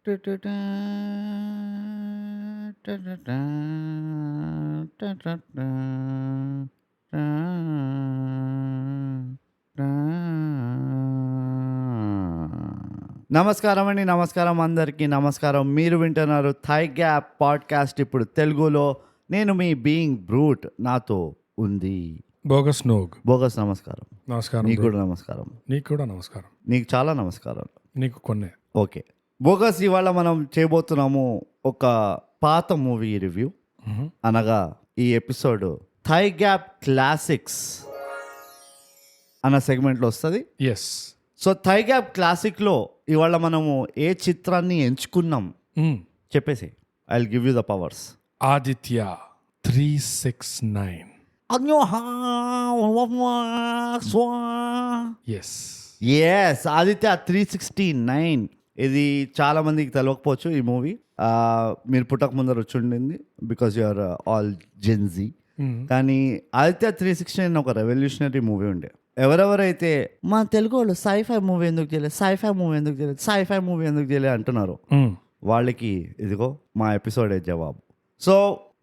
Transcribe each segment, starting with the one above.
నమస్కారం అండి, నమస్కారం అందరికీ నమస్కారం. మీరు వింటున్నారు థై గ్యాప్ పాడ్కాస్ట్ ఇప్పుడు తెలుగులో. నేను మీ బీయింగ్ బ్రూట్, నాతో ఉంది బోగస్ నోగ్. బోగస్. నమస్కారం. నమస్కారం. నీకు కూడా నమస్కారం. నీకు కూడా నమస్కారం. నీకు చాలా నమస్కారం. నీకు కొన్ని. ఓకే బోగస్, ఇవాళ మనం చేయబోతున్నాము ఒక పాత మూవీ రివ్యూ. అనగా ఈ ఎపిసోడ్ థై గ్యాప్ క్లాసిక్స్ అన్న సెగ్మెంట్లో వస్తుంది. ఎస్. సో థై గ్యాప్ క్లాసిక్లో ఇవాళ మనము ఏ చిత్రాన్ని ఎంచుకున్నాం చెప్పేసి I will give you the powers. Aditya 369. Yes, Aditya 369. ఇది చాలా మందికి తెలియకపోవచ్చు ఈ మూవీ. మీరు పుట్టక ముందర వచ్చి ఉండింది because you are all Gen Z. కానీ ఆదిత్య 369 ఒక రెవల్యూషనరీ మూవీ ఉండే. ఎవరెవరైతే మా తెలుగు వాళ్ళు సైఫై మూవీ ఎందుకు చేయలేదు, సైఫై మూవీ ఎందుకు చేయలేదు, సైఫై మూవీ ఎందుకు చేయలేదు అంటున్నారు, వాళ్ళకి ఇదిగో మా ఎపిసోడే జవాబు. సో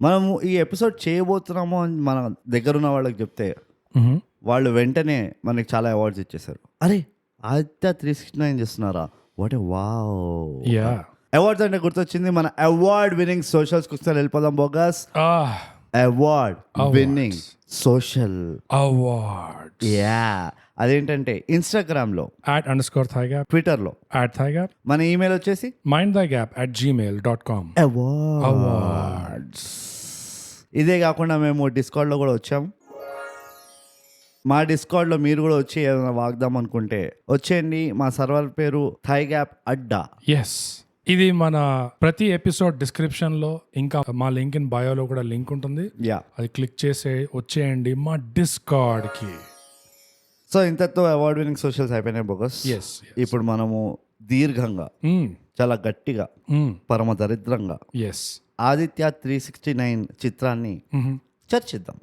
మనము ఈ ఎపిసోడ్ చేయబోతున్నాము అని మన దగ్గర ఉన్న వాళ్ళకి చెప్తే వాళ్ళు వెంటనే మనకి చాలా అవార్డ్స్ ఇచ్చేసారు. అరే ఆదిత్య 369 చేస్తున్నారా, వాట్ ఏ వావ్. అవార్డ్స్ అంటే గుర్తొచ్చింది, మన అవార్డ్ విన్నింగ్ సోషల్స్ కు వెళ్ళిపోదాం. Bogus award winning social award. అదేంటంటే ఇన్స్టాగ్రామ్ లో @_thigap, ట్విట్టర్ లో @thigap, మన ఈమెయిల్ వచ్చేసి mindthigap@gmail.com. అవార్డ్స్. ఇదే కాకుండా మేము డిస్కార్డ్ లో కూడా వచ్చాము. మా డిస్కార్డ్ లో మీరు కూడా వచ్చి ఏదైనా వాగ్దాం అనుకుంటే వచ్చేయండి. మా సర్వర్ పేరు థై గ్యాప్ అడ్డా. ఎస్, ఇది మన ప్రతి ఎపిసోడ్ డిస్క్రిప్షన్ లో, ఇంకా మా లింక్ ఇన్ బయోలో కూడా లింక్ ఉంటుంది. అది క్లిక్ చేసి వచ్చేయండి మా డిస్కార్డ్ కి. సో ఇంతతో అవార్డ్ విన్నింగ్ సోషల్స్ అయిపోయినాయి బోగస్. ఇప్పుడు మనము దీర్ఘంగా, చాలా గట్టిగా, పరమ దరిద్రంగా ఆదిత్య 369 చిత్రాన్ని చర్చిద్దాం.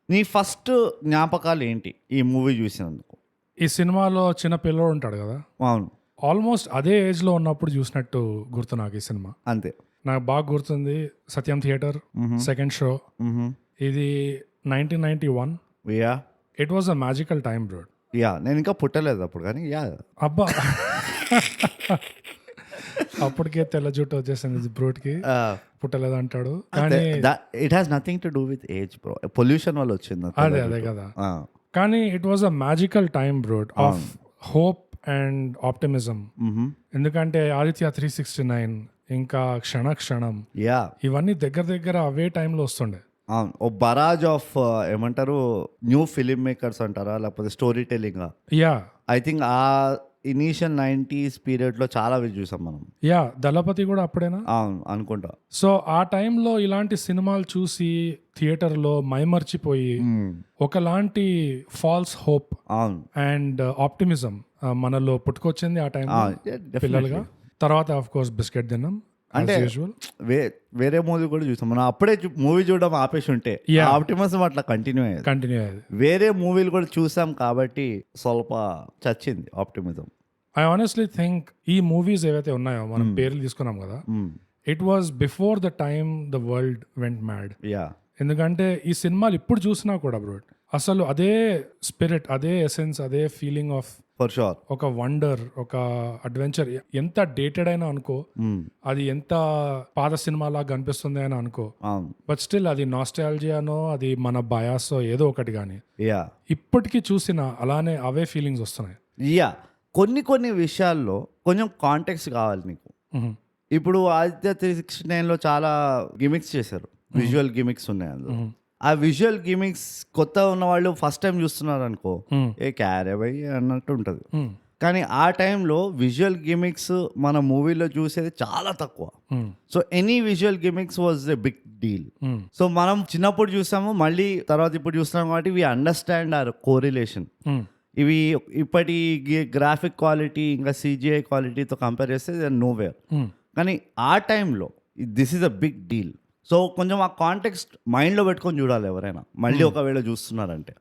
నీ ఫస్ట్ జ్ఞాపకాలు ఏంటి ఈ మూవీ చూసినందుకు? ఈ సినిమాలో చిన్న పిల్లోడు ఉంటాడు కదా. అవును, ఆల్మోస్ట్ అదే ఏజ్ లో ఉన్నప్పుడు చూసినట్టు గుర్తు నాకు ఈ సినిమా. అంతే, నాకు బాగా గుర్తుంది. సత్యం థియేటర్ సెకండ్ షో. ఇది 1991. It was a magical time bro. నేను ఇంకా పుట్టలేదు అప్పుడు, కానీ అబ్బా అప్పటికే తెల్ల జుట్టు వచ్చేసింది బ్రోట్ కి. పుట్టలేదు అంటాడు, కానీ it has nothing to do with age bro. Pollution వల్ల వచ్చింది. అదే కదా. కానీ it was a magical time bro of hope and optimism. ఎందుకంటే ఆదిత్య 369 ఇంకా క్షణం ఇవన్నీ దగ్గర అవే టైంలో వస్తుండే. అవును, ఓ బరాజ్ ఆఫ్ ఏమంటారు న్యూ ఫిలిం మేకర్స్ అంటారా, లేకపోతే స్టోరీ టెల్లింగ్. ఐ థింక్ ఆ ఇనీషియల్ 90s పీరియడ్ లో చాలా చూసాం మనం. దళపతి కూడా అప్పుడేనా అనుకుంటా. సో ఆ టైంలో ఇలాంటి సినిమాలు చూసి థియేటర్ లో మైమర్చిపోయి ఒకలాంటి ఫాల్స్ హోప్ అండ్ ఆప్టిమిజం మనలో పుట్టుకొచ్చింది ఆ టైం పిల్లలుగా. తర్వాత ఆఫ్ కోర్స్ బిస్కెట్ తిన్నాం. అంటే వేరే మూవీ కూడా చూసాం మనం. అప్పుడే మూవీ చూడడం ఆపేసి ఉంటే ఆప్టిమిజం అట్లా కంటిన్యూ అయ్యేది. వేరే మూవీలు కూడా చూసాం కాబట్టి స్వల్ప చచ్చింది ఆప్టిమిజం. ఐ ఆనెస్ట్లీ థింక్ ఈ మూవీస్ ఏవైతే ఉన్నాయో మనం పేర్లు తీసుకున్నాం కదా, it was before the time the world went mad. ఎందుకంటే ఈ సినిమాలు ఇప్పుడు చూసినా కూడా బ్రో అసలు అదే స్పిరిట్, అదే ఎసెన్స్, అదే ఫీలింగ్ ఆఫ్ ఫర్ షూర్ ఒక వండర్, ఒక అడ్వెంచర్. ఎంత డేటెడ్ అయినా అనుకో, అది ఎంత పాత సినిమా లాగా కనిపిస్తుంది అని అనుకో, బట్ స్టిల్ అది నాస్టాల్జియానో అది మన బయాసో ఏదో ఒకటి. కానీ ఇప్పటికీ చూసిన అలానే అవే ఫీలింగ్స్ వస్తున్నాయి. కొన్ని విషయాల్లో కొంచెం కాంటెక్స్ట్ కావాలి నీకు. ఇప్పుడు ఆదిత్య 369 లో చాలా గిమిక్స్ చేశారు, విజువల్ గిమిక్స్ ఉన్నాయి అందులో. ఆ విజువల్ గిమిక్స్ కొత్త ఉన్న వాళ్ళు ఫస్ట్ టైం చూస్తున్నారు అనుకో, ఏ క్యారే బై అన్నట్టు ఉంటుంది. కానీ ఆ టైంలో విజువల్ గిమిక్స్ మన మూవీలో చూసేది చాలా తక్కువ. So any visual gimmicks was a big deal. So మనం చిన్నప్పుడు చూసాము, మళ్ళీ తర్వాత ఇప్పుడు చూస్తున్నాం కాబట్టి వి అండర్స్టాండ్ అవర్ కోరిలేషన్. ఇవి ఇప్పటి గ్రాఫిక్ క్వాలిటీ ఇంకా CGI క్వాలిటీతో కంపేర్ చేస్తే నో వేర్. కానీ ఆ టైంలో this is a big deal. So కొంచెం ఆ కాంటెక్స్ట్ మైండ్లో పెట్టుకొని చూడాలి ఎవరైనా మళ్ళీ ఒకవేళ చూస్తున్నారంటే.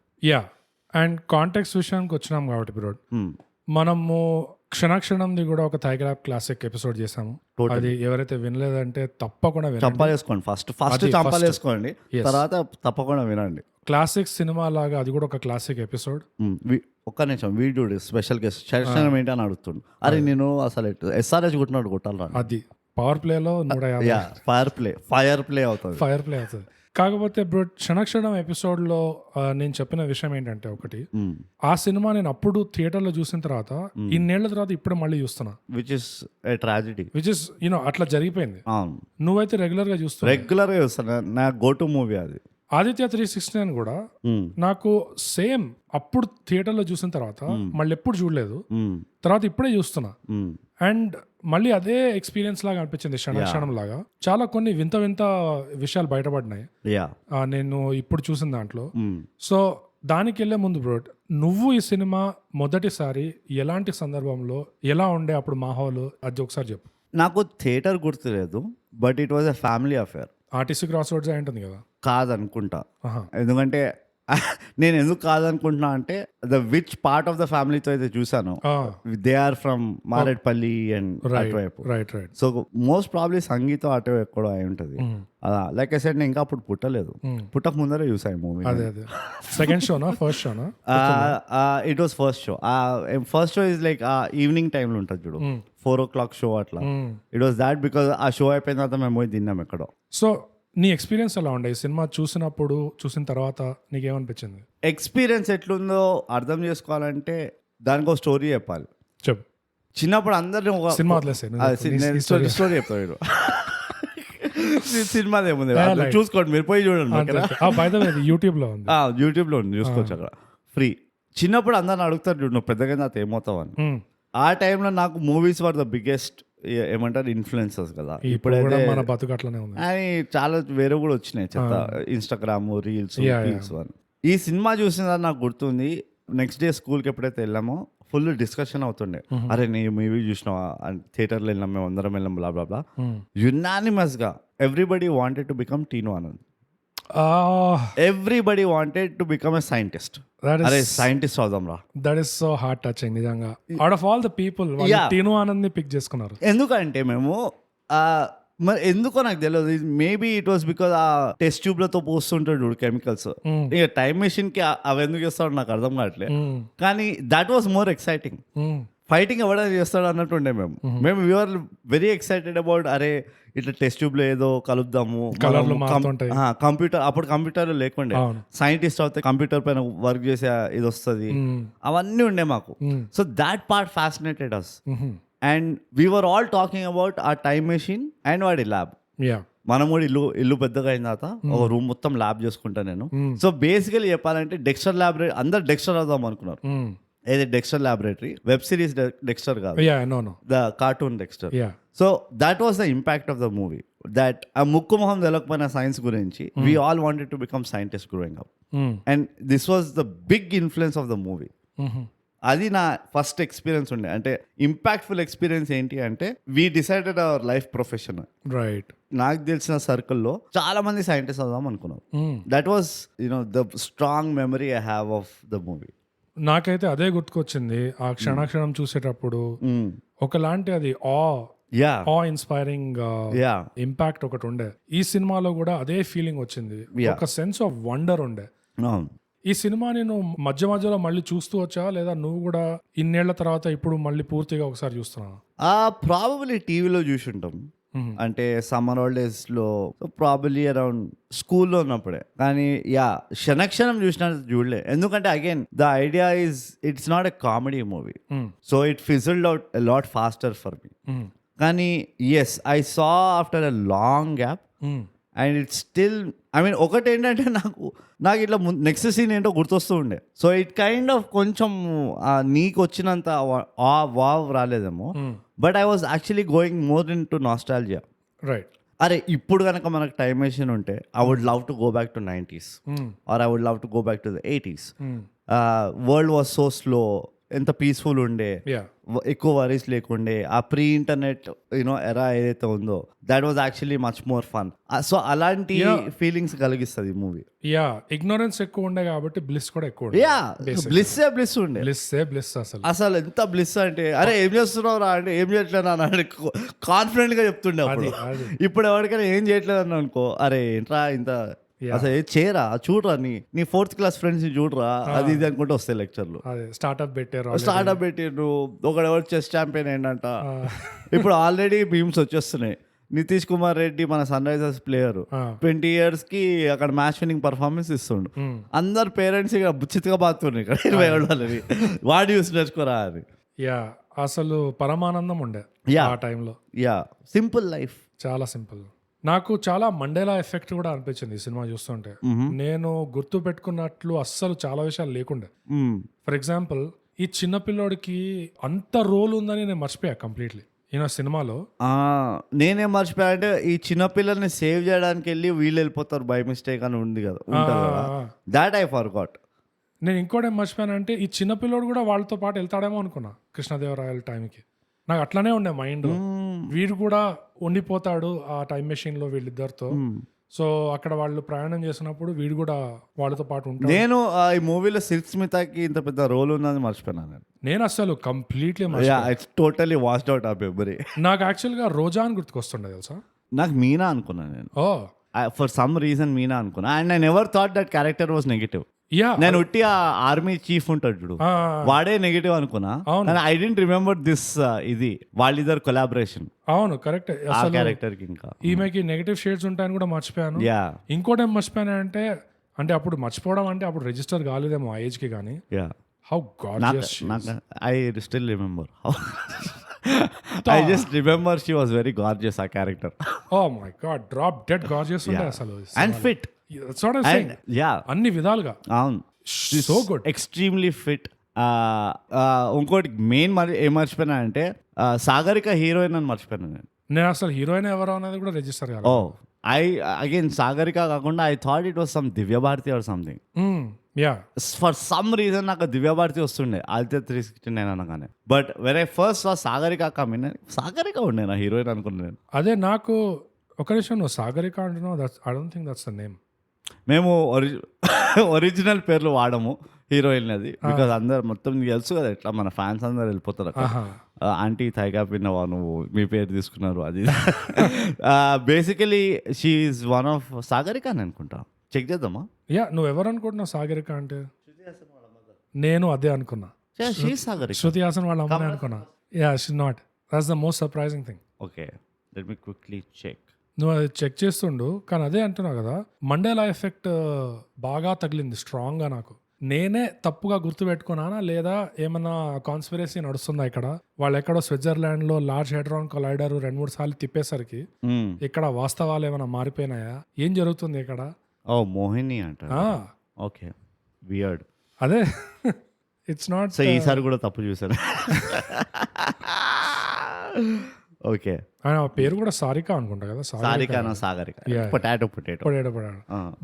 అండ్ కాంటెక్స్ట్ విషయానికి వచ్చినాం కాబట్టి బ్రో, మనము క్షణక్షణంది కూడా ఒక థైగ్రాప్ క్లాసిక్ ఎపిసోడ్ చేసాము. అది ఎవరైతే వినలేదంటే తప్పకుండా వినండి. చంపాలేసుకోండి ఫస్ట్ చంపాలేసుకోండి, తర్వాత తప్పకుండా వినండి. క్లాసిక్ సినిమా లాగా అది కూడా ఒక క్లాసిక్ ఎపిసోడ్. ఒక్క నిమిషం, వీడియో స్పెషల్ గెస్ట్ శరణం ఏంటి అని అడుగుతుండు. అరే నేను అసలు SRH కొట్టినాడు కొట్టాలి, అది పవర్ ప్లేలో 150 ఫైర్ ప్లే అవుతుంది. కాకపోతే బ్రో క్షణక్షణం ఎపిసోడ్ లో నేను చెప్పిన విషయం ఏంటంటే ఒకటి, ఆ సినిమా నేను అప్పుడు థియేటర్ లో చూసిన తర్వాత ఇన్నేళ్ల తర్వాత ఇప్పుడు మళ్ళీ చూస్తున్నా, which is a tragedy. Which is అట్లా జరిగిపోయింది. నువ్వైతే రెగ్యులర్ గా చూస్తున్నా, నా గో టు మూవీ అది. ఆదిత్య 369 కూడా నాకు సేమ్ అప్పుడు థియేటర్ లో చూసిన తర్వాత మళ్ళీ ఎప్పుడు చూడలేదు, తర్వాత ఇప్పుడే చూస్తున్నా. అండ్ మళ్ళీ అదే ఎక్స్పీరియన్స్ లాగా అనిపించింది, క్షణం లాగా. చాలా కొన్ని వింత వింత విషయాలు బయటపడినాయి నేను ఇప్పుడు చూసిన దాంట్లో. సో దానికి వెళ్ళే ముందు బ్రో, నువ్వు ఈ సినిమా మొదటిసారి ఎలాంటి సందర్భంలో ఎలా ఉండే అప్పుడు మాహోలు, అది ఒకసారి చెప్పు. నాకు థియేటర్ గుర్తులేదు, but it was a family affair. RTC cross roads ఉంటుంది కదా? కాదనుకుంటా, ఎందుకంటే నేను ఎందుకు కాదనుకుంటున్నా అంటే the which part of the ఫ్యామిలీతో అయితే చూసాను, they are from Marredpally and అటువైపు. సో మోస్ట్ ప్రాబ్లీ సంగీతం అటు ఎక్కడో అయి ఉంటుంది. లైక్ ఐ సెడ్, నేను ఇంకా అప్పుడు పుట్టలేదు, పుట్టక ముందరే చూసాను మూవీ. సెకండ్ షోనా ఫస్ట్ షోనా? It was first show. First show is like evening టైంలో ఉంటుంది చూడు, 4 o'clock షో అట్లా. ఇట్ వాస్ దాట్ బికాస్ ఆ షో అయిపోయిన తర్వాత మేము పోయి తిన్నాం ఎక్కడో. సో నీ ఎక్స్పీరియన్స్ ఎలా ఉండే సినిమా చూసిన తర్వాత నీకేమనిపించింది? ఎక్స్పీరియన్స్ ఎట్లుందో అర్థం చేసుకోవాలంటే దానికి ఒక స్టోరీ చెప్పాలి. చెప్పు. చిన్నప్పుడు అందరినీ ఒక సినిమా స్టోరీ చెప్తాడు. సినిమా ఏముంది చూసుకోండి, మీరు పోయి చూడండి. యూట్యూబ్ లో ఉంది, చూసుకోవచ్చు అక్కడ ఫ్రీ. చిన్నప్పుడు అందరిని అడుగుతారు చూడు, నువ్వు పెద్దగా నాతో ఏమవుతావు అని. ఆ టైంలో నాకు మూవీస్ వర్ ద బిగ్గెస్ట్ ఏమంటారు ఇన్ఫ్లుయెన్సర్స్ కదా. ఇప్పుడైతే మన బతుకు అట్లనే ఉంది అని చాలా వేరే కూడా వచ్చినాయి చెత్త, ఇన్స్టాగ్రామ్ రీల్స్ అని. ఈ సినిమా చూసిన నాకు గుర్తుంది, నెక్స్ట్ డే స్కూల్కి ఎప్పుడైతే వెళ్ళామో ఫుల్ డిస్కషన్ అవుతుండే. అరే నీ మూవీ చూసినావా, థియేటర్లో వెళ్ళాం, మేము అందరం వెళ్ళాం, బ్లా బ్లా బ్లా. యునానిమస్ గా everybody wanted to become Teenu Anand. Everybody wanted to become a scientist. అరే సైంటిస్ట్ అవుదాం రా. That is so heart touching నిజంగా. Out of all the people Teenu Anand ని పిక్ చేసుకున్నారు. ఎందుకంటే మేము మరి ఎందుకో నాకు తెలియదు, మేబీ ఇట్ వాస్ బికాస్ ఆ టెస్ట్ ట్యూబ్ లతో పోస్తుంటాడు చూడు కెమికల్స్. ఇక టైం మెషిన్ కి అవి ఎందుకు చేస్తాడు నాకు అర్థం కావట్లేదు. కానీ that was more exciting. Fighting ఎవడైనా చేస్తాడు అన్నట్టుండే మేము వీఆర్ వెరీ ఎక్సైటెడ్ అబౌట్, అరే ఇట్లా టెస్ట్ ట్యూబ్ లో ఏదో కలుపుదాము, కంప్యూటర్ అప్పుడు కంప్యూటర్ లేకుండే, సైంటిస్ట్ అయితే కంప్యూటర్ పైన వర్క్ చేసే ఇది వస్తుంది, అవన్నీ ఉండే మాకు. So that part fascinated us. And we're all talking about ఆ టైమ్ మెషిన్ అండ్ వాడి ల్యాబ్. మనం కూడా ఇల్లు పెద్దగా అయిన తర్వాత ఒక రూమ్ మొత్తం ల్యాబ్ చేసుకుంటా నేను. సో బేసికలీ చెప్పాలంటే డెక్స్టర్ ల్యాబొరేటరీ, అందరు డెక్స్టర్ అవుదాం అనుకున్నారు. ఏది Dexter laboratory, web series Dexter కాదు, the cartoon Dexter. So that was the impact of the movie, that ఆ ముక్కు మొహం తెలకపోయిన సైన్స్ గురించి we all wanted to become scientist growing up. And this was the big influence of the movie. అది నా first experience ఉండే. అంటే impactful experience ఏంటి అంటే we decided our life profession. Right. నాకు తెలిసిన సర్కిల్లో చాలా మంది సైంటిస్ట్ అవుదాం అనుకున్నారు. That was the strong memory I have of the movie. నాకైతే అదే గుర్తుకొచ్చింది ఆ క్షణక్షణం చూసేటప్పుడు. ఒకలాంటి అది ఇన్స్పైరింగ్ ఇంపాక్ట్ ఒకటి ఉండే. ఈ సినిమాలో కూడా అదే ఫీలింగ్ వచ్చింది, ఒక సెన్స్ ఆఫ్ వండర్ ఉండే. ఈ సినిమా నేను మధ్య మధ్యలో మళ్ళీ చూస్తూ వచ్చా, లేదా నువ్వు కూడా ఇన్నేళ్ల తర్వాత ఇప్పుడు మళ్ళీ పూర్తిగా ఒకసారి చూస్తున్నావు? ప్రాబబ్లీ టీవీలో చూసి ఉంటాం, అంటే సమ్మర్ హాలిడేస్ లో, ప్రాబబ్లీ అరౌండ్ స్కూల్లో ఉన్నప్పుడే. కానీ క్షణక్షణం చూసినట్టు చూడలే, ఎందుకంటే again the idea is it's not a comedy movie, so it fizzled out a lot faster for me. కానీ yes, I saw after a long gap and it's still, I mean ఒకటి ఏంటంటే నాకు ఇట్లా నెక్స్ట్ సీన్ ఏంటో గుర్తొస్తూ ఉండే. So it kind of కొంచెం నీకు వచ్చినంత వావ్ రాలేదేమో, but I was actually going more in to nostalgia. Right. అరే ఇప్పుడు కనుక మనకు టైం మెషిన్ ఉంటే I would love to go back to 90s or I would love to go back to the 80s. World was so slow, ఎంత peaceful ఉండే, yeah ఎక్కువ worries లేకుండే, ఆ ప్రీ ఇంటర్నెట్ ఎరా ఏదైతే ఉందో that was actually much more fun. So అలాంటి feelings కలిగిస్తుంది ఈ మూవీ. యా ఇగ్నోరెన్స్ ఎక్కువ ఉండే కాబట్టి బ్లిస్ కూడా ఎక్కువ ఉండే. యా బ్లిస్ ఉండే. బ్లిస్ అసలు ఎంత బ్లిస్ అంటే, అరే ఏం చేస్తున్నావు రా అంటే ఏం చేయట్లేదు అని కాన్ఫిడెంట్ గా చెప్తుండే అప్పుడు. ఇప్పుడు ఎవరికైనా ఏం చేయట్లేదు అని అనుకో, అరే ఏంట్రా ఇంత అసలు చేయరా, చూడరా నీ 4th క్లాస్ ఫ్రెండ్స్ ని చూడరా, అది ఇది అనుకుంటే వస్తాయి లెక్చర్లు. స్టార్ట్అప్ పెట్టిండ్రు, ఒకడెవరు చెస్ ఛాంపియన్ ఏంటంట. ఇప్పుడు ఆల్రెడీ మీమ్స్ వచ్చేస్తున్నాయి. నితీష్ కుమార్ రెడ్డి మన సన్ రైజర్స్ ప్లేయర్ 20 years కి అక్కడ మ్యాచ్ విన్నింగ్ పర్ఫార్మెన్స్ ఇస్తుండు. అందరు పేరెంట్స్ ఇక బుచ్చితగా బాగుతున్నాయి ఇక్కడ 20 వాళ్ళని, వాడు యూస్ నేర్చుకోరా అని. యా అసలు పరమానందం ఉండే ఆ టైంలో. యా సింపుల్ లైఫ్, చాలా సింపుల్. నాకు చాలా మండేలా ఎఫెక్ట్ కూడా అనిపించింది ఈ సినిమా చూస్తుంటే. నేను గుర్తు పెట్టుకున్నట్లు అస్సలు చాలా విషయాలు లేకుండే. ఫర్ ఎగ్జాంపుల్ ఈ చిన్న పిల్లోడికి అంత రోల్ ఉందని నేను మర్చిపోయా కంప్లీట్లీ ఈయన సినిమాలో. నేనేం మర్చిపోయా అంటే, ఈ చిన్నపిల్లల్ని సేవ్ చేయడానికి వెళ్ళి వీళ్ళు వెళ్ళిపోతారు బై మిస్టేక్ అని ఉంది కదా, దాట్ ఐ ఫర్గాట్. నేను ఇంకోటి ఏం మర్చిపోయానంటే, ఈ చిన్నపిల్లోడు కూడా వాళ్ళతో పాటు వెళ్తాడేమో అనుకున్నా కృష్ణదేవరాయల టైంకి. నాకు అట్లానే ఉండే మైండ్, వీడు కూడా ఉండిపోతాడు ఆ టైం మెషిన్ లో వీళ్ళిద్దరితో. సో అక్కడ వాళ్ళు ప్రయాణం చేసినప్పుడు వీడు కూడా వాళ్ళతో పాటు ఉంటాడు. నేను ఈ మూవీలో సిల్క్ స్మితాకి ఇంత పెద్ద రోల్ ఉందని మర్చిపోయినాను. నేను అసలు కంప్లీట్లీ టోటలీ వాష్డ్ అవుట్ ఆ మెమరీ. నాకు యాక్చువల్ గా రోజా అని గుర్తుకొస్తుండే తెలుసా. నాకు మీనా అనుకున్నాను నేను. ఫర్ సమ్ రీజన్ మీనా అనుకున్నా. And I never thought that character was negative. నేను ఉట్టి ఆ ఆర్మీ చీఫ్ ఉంటాడు చూడు, వాడే నెగటివ్ అనుకున్నా. ఐ డెంట్ రిమెంబర్ దిస్ ఇది వాళ్ళిద్దరు కొలాబరేషన్. అవును కరెక్ట్. ఆ క్యారెక్టర్ కి ఇంకా ఈమెకి నెగటివ్ షేడ్స్ ఉంటాయని కూడా మర్చిపోయాను. ఇంకోటి ఏం మర్చిపోయాను అంటే అప్పుడు మర్చిపోవడం అంటే అప్పుడు రిజిస్టర్ కాలేదేమో ఆ ఏజ్ కి. కానీ how gorgeous I still remember. I just remember she was very gorgeous, ఆ character. Oh my god, drop dead gorgeous ఉండే అసలు. And fit. That's what I'm saying. అన్ని విధాలుగా అవును, సో గుడ్, ఎక్స్ట్రీమ్లీ ఫిట్. ఇంకోటి మెయిన్ ఏం మర్చిపోయినా అంటే, సాగరిక హీరోయిన్ అని మర్చిపోయినా నేను అసలు హీరోయిన్ ఎవరో అనేది కూడా రిజిస్టర్ కాదు. అగైన్ సాగరిక కాకుండా I thought it was some Divya Bharati or something. For some reason నాకు దివ్య భారతి వస్తుండే ఆదిత్య 369 అనగానే. But where I first Sagarika coming, Sagarika ఉండే నా హీరోయిన్ అనుకున్నాను. అదే నాకు ఒక నిమిషం, నువ్వు సాగరిక అంటున్నావు, I don't think that's the name. మేము ఒరిజినల్ పేర్లు వాడము హీరోయిన్ అది, బికాజ్ అందరు మొత్తం తెలుసు కదా ఎట్లా మన ఫ్యాన్స్ అందరు వెళ్ళిపోతారు. ఆంటీ థైగా పిన్నవా నువ్వు, మీ పేరు తీసుకున్నారు అది. Basically she is one of Sagarika అని అనుకుంటా. చెక్ చేద్దామా? నువ్వు ఎవరు అనుకుంటున్నావు సాగరిక అంటే? నేను అదే అనుకున్నా, శృతి హాసన్ వాళ్ళ అమ్మాయి అనుకున్నా. She not. That's the most surprising thing. Okay, let me quickly check. నువ్వు అది చెక్ చేస్తుండు, కానీ అదే అంటున్నావు కదా, మండేలా ఎఫెక్ట్ బాగా తగిలింది స్ట్రాంగ్ గా. నాకు నేనే తప్పుగా గుర్తుపెట్టుకున్నానా లేదా ఏమన్నా కాన్స్పిరసీ నడుస్తుందా ఇక్కడ? వాళ్ళు ఎక్కడో స్విట్జర్లాండ్ లో లార్జ్ హెడ్రాన్ కొలైడర్ 2-3 సార్లు తిప్పేసరికి ఇక్కడ వాస్తవాలు ఏమైనా మారిపోయినాయా? ఏం జరుగుతుంది ఇక్కడ? మోహిని అంట. Okay, weird. అదే ఇట్స్ నాట్. సో ఈసారి కూడా తప్పు చూసాను. ఓకే, పేరు కూడా సారిక అనుకుంటా కదా. సాగరిక, పొటాటో.